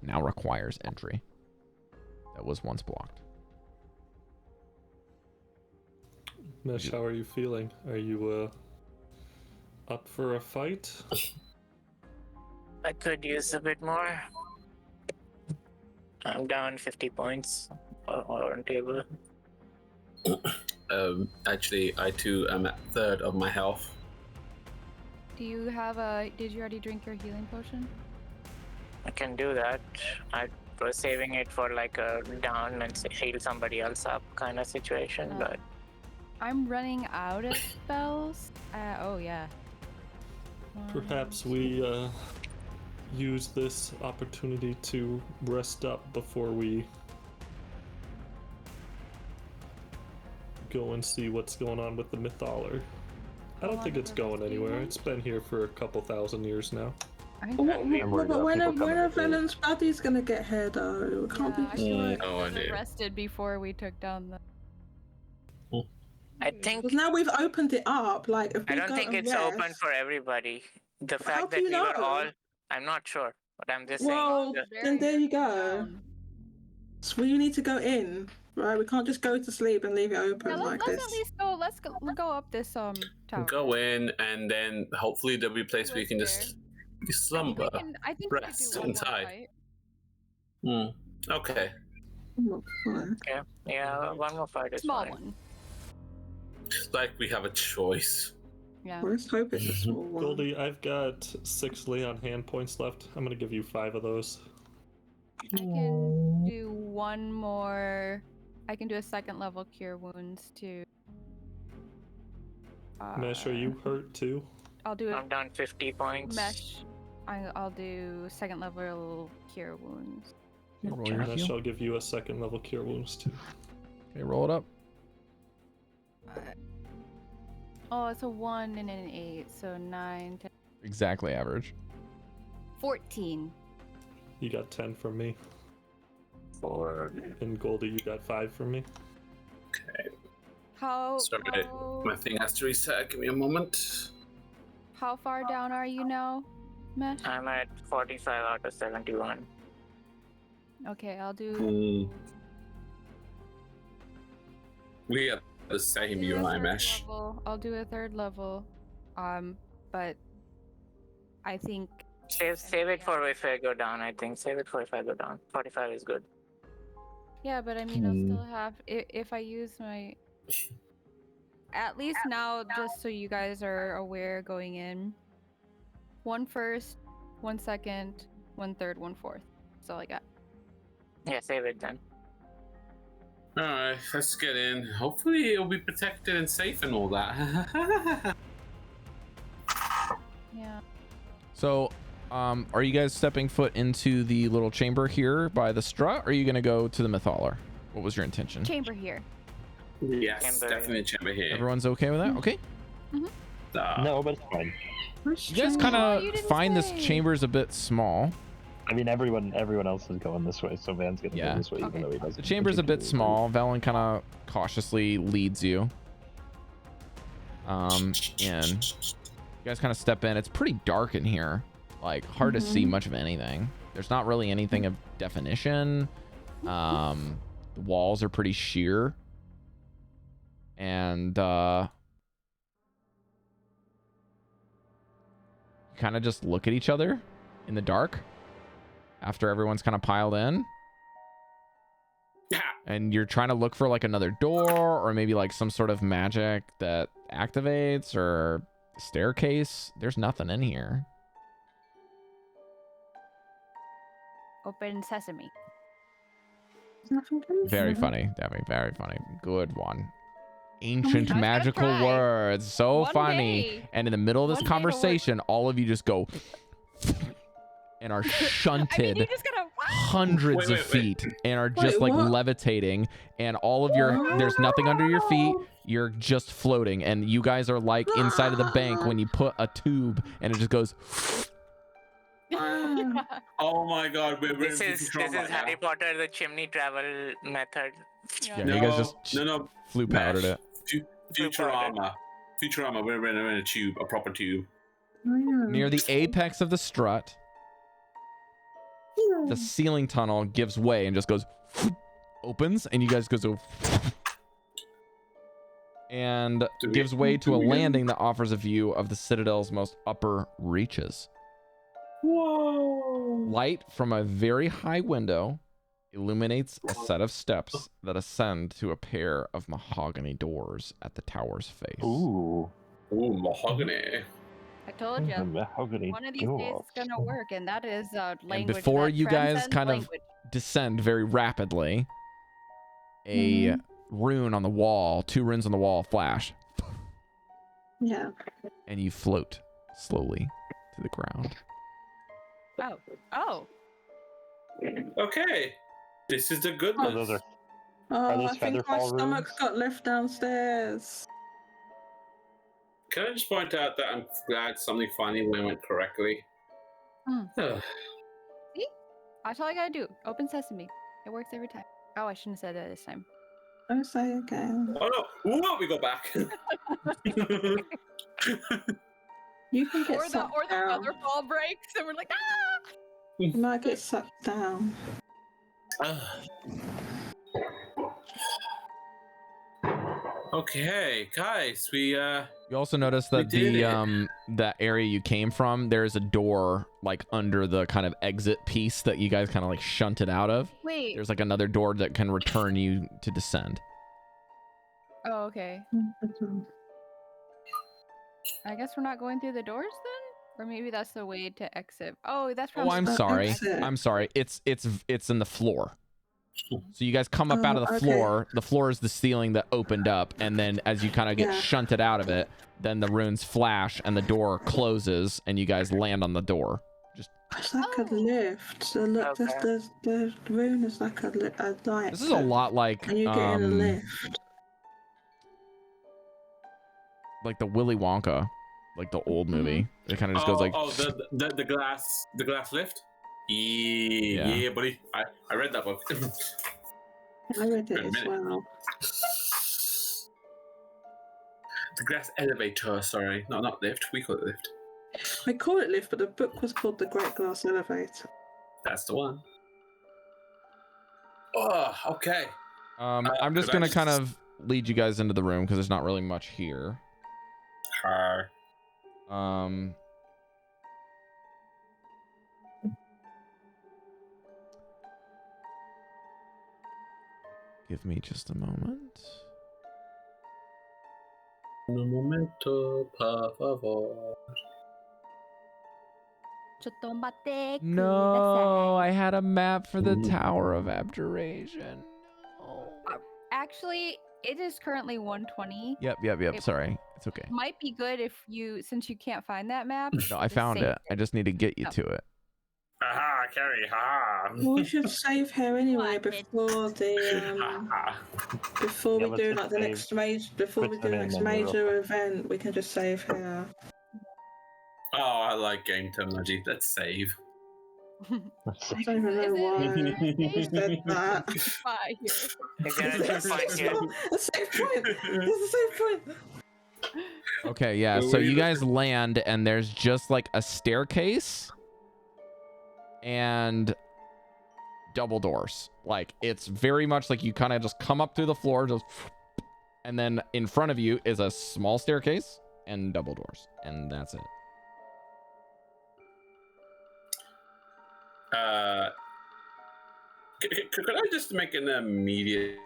now requires entry that was once blocked. Mesh, how are you feeling? Are you up for a fight? I could use a bit more. I'm down 50 points on table. Actually, I too am at third of my health. Do you have a? Did you already drink your healing potion? I can do that. I was saving it for like a down and heal somebody else up kind of situation, but I'm running out of spells. Oh yeah. Perhaps we use this opportunity to rest up before we go and see what's going on with the Mythaler. I don't think it's going anywhere. It's been here for a couple thousand years now. But when are Velen's buddies gonna get here though? We can't be No idea. Rested before we took down the. I think Because now we've opened it up. Like, if I we don't go think and it's open rest- for everybody. The How fact do that you we were know? all, I'm not sure, but I'm just Well, saying. then there you go. So we need to go in, right? We can't just go to sleep and leave it open Yeah, like let's this. at least go. Let's go up this tower. Go in, and then hopefully there'll be a place where you can just slumber, I think we can rest do one more inside. fight. Okay. Yeah, one more fight is Small fine. one. Like we have a choice. Yeah. Let's hope it's a small one. Goldy, I've got 6 Leon hand points left. I'm gonna give you 5 of those. I can do one more. I can do a second level cure wounds too. Mesh, are you hurt too? I'll do it. I'm down 50 points. Mesh. I'll do second level cure wounds. Okay, roll your Mesh, heal. I'll give you a second level cure wounds too. Okay, roll it up. Oh, it's a 1 and an 8, so 9, 10, Exactly average. 14. You got 10 from me. 4. And Goldy, you got 5 from me. Okay. How My thing has to reset. Give me a moment. how far down are you now, Mesh? I'm at 45 out of 71. Okay, I'll do. We are the same, you and I, Mesh. I'll do a third level. But I think Save it for if I go down, I think. Save it for if I go down. 45 is good. yeah, but I mean I'll still have if I use my at least now, just so you guys are aware going in. 1 first, 1 second, 1 third, 1 fourth. That's all I got. Yeah, save it then. Alright, let's get in. Hopefully it'll be protected and safe and all that. Yeah. So, are you guys stepping foot into the little chamber here by the strut, or are you going to go to the Mythaler? What was your intention? Chamber here. Yes, Chamber. definitely chamber here. Everyone's okay with that? Okay. No, but it's fine. You guys kind of find this chamber's a bit small. I mean, everyone else is going this way, so Van's gonna Yeah. go this way, even though he doesn't. The chamber's a bit small. Valen kind of cautiously leads you. In. You guys kind of step in. It's pretty dark in here. Like, hard to see much of anything. There's not really anything of definition. The walls are pretty sheer. And, you kind of just look at each other in the dark after everyone's kind of piled in. And you're trying to look for like another door or maybe like some sort of magic that activates or staircase. There's nothing in here. Open sesame. Very funny, Devii. Very funny. Good one. Ancient I was gonna magical try. words. So One funny. day. And in the middle of this One day it'll work. conversation, all of you just go and are I mean, shunted you just gotta. hundreds Wait, of wait, feet and are just Wait, like what? levitating, and all of your there's nothing under your feet. You're just floating, and you guys are like inside of the bank when you put a tube and it just goes. Oh my god, we're This in is Futurama now. Harry Potter, the chimney travel method. Yeah, you guys just no, flew powdered it. Futurama. Futurama, we're in a tube, a proper tube. Near the apex of the strut, the ceiling tunnel gives way and just goes opens, and you guys go and gives way to a landing that offers a view of the Citadel's most upper reaches. Whoa! Light from a very high window illuminates a set of steps that ascend to a pair of mahogany doors at the tower's face. Ooh. Ooh, mahogany. I told you. Mahogany One of these days it's gonna work, and that is language. And before that you guys transcends kind of language. descend very rapidly, a rune on the wall, 2 runes on the wall flash, Yeah. and you float slowly to the ground. Oh. Oh. Okay, this is the good Oh, one. those are Oh, those I think my Featherfall stomach's runes? got left downstairs. Can I just point out that I'm glad something finally went correctly? Hmm. See? That's all I gotta do. Open sesame. It works every time. Oh, I shouldn't have said that this time. Don't say again. Oh no! Whoa, we go back. You can get Or the sucked down. Featherfall breaks, and we're like, ah! You might get sucked down. Okay, guys, we You also notice We that did the it. that area you came from, there's a door like under the kind of exit piece that you guys kind of like shunted out of. Wait. There's like another door that can return you to descend. Oh, okay. I guess we're not going through the doors then? Or maybe that's the way to exit. Oh, that's Oh, from I'm Uh, sorry. exit. I'm sorry. It's in the floor. So you guys come up out of the okay. floor. The floor is the ceiling that opened up, and then as you kind of get Yeah. shunted out of it, then the runes flash and the door closes, and you guys land on the door. It's like a Oh. lift. So look, Okay. the room is like a light. This is a lot like And you get in a lift. like the Willy Wonka, like the old movie. It kind of just goes like. the glass lift. Yeah, buddy. I read that book. I read it Wait a as minute. well. The glass elevator. Sorry, no, not lift. We call it lift. We call it lift, but the book was called The Great Glass Elevator. That's the one. Oh, okay. I'm just could I gonna just- kind of lead you guys into the room because there's not really much here. Car. Give me just a moment. Un momento, por favor. No, I had a map for the Tower of Abjuration. No. Actually, it is currently 120. Yep. It- Sorry. It's okay. Might be good if you, since you can't find that map. No, I just found save it. I just need to get you Oh. to it. Aha, Cari, ha. Well, we should save here anyway What? before the Ha. before Yeah, we let's do just like the save. next major before we Put do the them in next menu real major event. We can just save here. Oh, I like game terminology. Let's save. I don't even know why you said that. Bye here. Is there a checkpoint here? A save point. There's a save point. Okay, yeah. Wait, So what are you you guys land, and there's just like a staircase and double doors. Like it's very much like you kind of just come up through the floor, just, and then in front of you is a small staircase and double doors, and that's it. Could I just make an immediate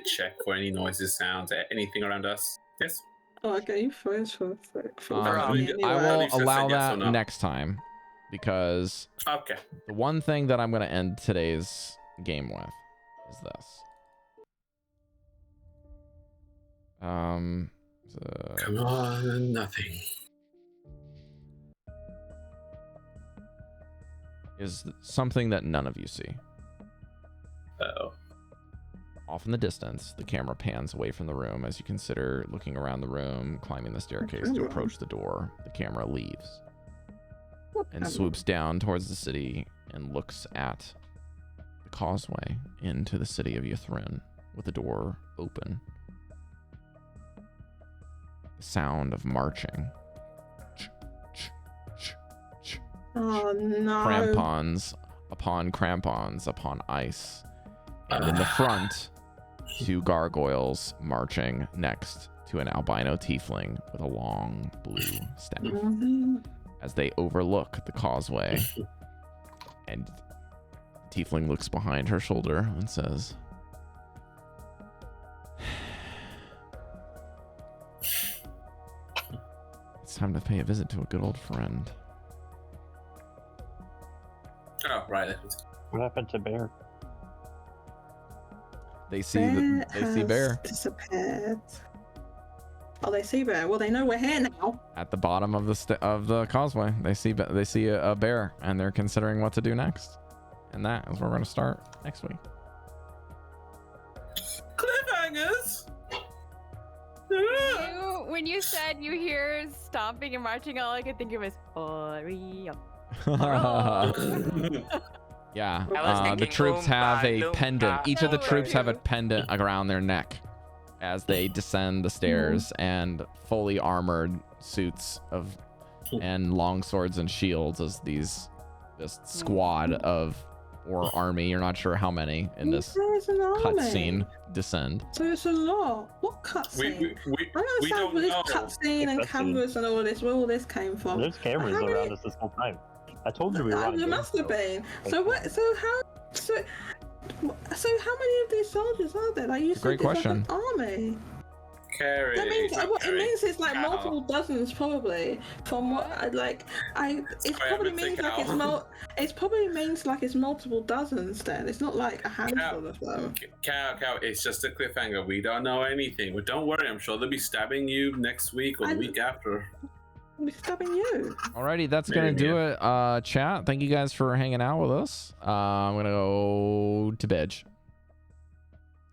check for any noises, sounds, anything around us? Yes. Oh, okay, you froze for a sec. I Anyway, will at least I allow said yes or that no. next time because Okay. the one thing that I'm going to end today's game with is this. Come on, nothing. Is something that none of you see. Uh-oh. Off in the distance, the camera pans away from the room as you consider looking around the room, climbing the staircase to approach the door. The camera leaves and swoops down towards the city and looks at the causeway into the city of Ythrin with the door open. The sound of marching. Oh no. Crampons upon ice. And in the front, two gargoyles marching next to an albino tiefling with a long blue staff as they overlook the causeway. And the tiefling looks behind her shoulder and says, "It's time to pay a visit to a good old friend." Oh, right. What happened to Bear? They see Bear disappeared. Oh, they see Bear. Well, they know we're here now. at the bottom of the causeway. They see a bear, and they're considering what to do next. And that is where we're going to start next week. Cliffhangers. When you said you hear stomping and marching, all I could think of was hurry up. Yeah, I was the thinking troops have a Oompa pendant. Loompa. Each of the troops have a Right. pendant around their neck as they descend the stairs, and fully armored suits and long swords and shields as this squad of army. You're not sure how many in this There's an army. cutscene descend. So it's a lot. What cutscene? We I don't we understand don't where this know. cutscene and Cutscene. cameras and all this, where all this came from. There's cameras How many- around us this whole time. I told you we were on There game, must have so- been. So what? So how many of these soldiers are there? Like you said, Great there's like question. an army. Cari. That means it means it's like Cow. multiple dozens probably. From what it probably means like it probably means like it's multiple dozens. Then it's not like a handful of them. Cow, it's just a cliffhanger. We don't know anything. But don't worry, I'm sure they'll be stabbing you next week or the week after. We're stabbing you. Alrighty, that's gonna Maybe. do it. Chat, thank you guys for hanging out with us. I'm gonna go to bed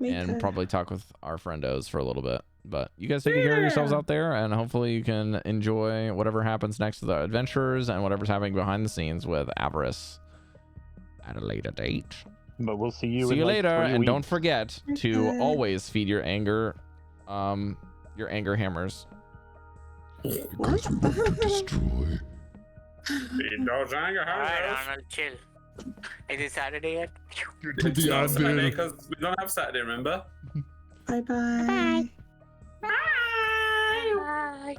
Me and too. probably talk with our friendos for a little bit. But you guys take care of yourselves out there, and hopefully you can enjoy whatever happens next to the adventures and whatever's happening behind the scenes with Avarice at a later date. But we'll see you. See in you like later, 3 and don't weeks. forget to Okay. always feed your anger hammers. What? Destroy. Those anger Alright, hammers. Arnold, chill. Is it Saturday yet? It's The not Saturday idea. because we don't have Saturday, remember? Bye bye. Bye.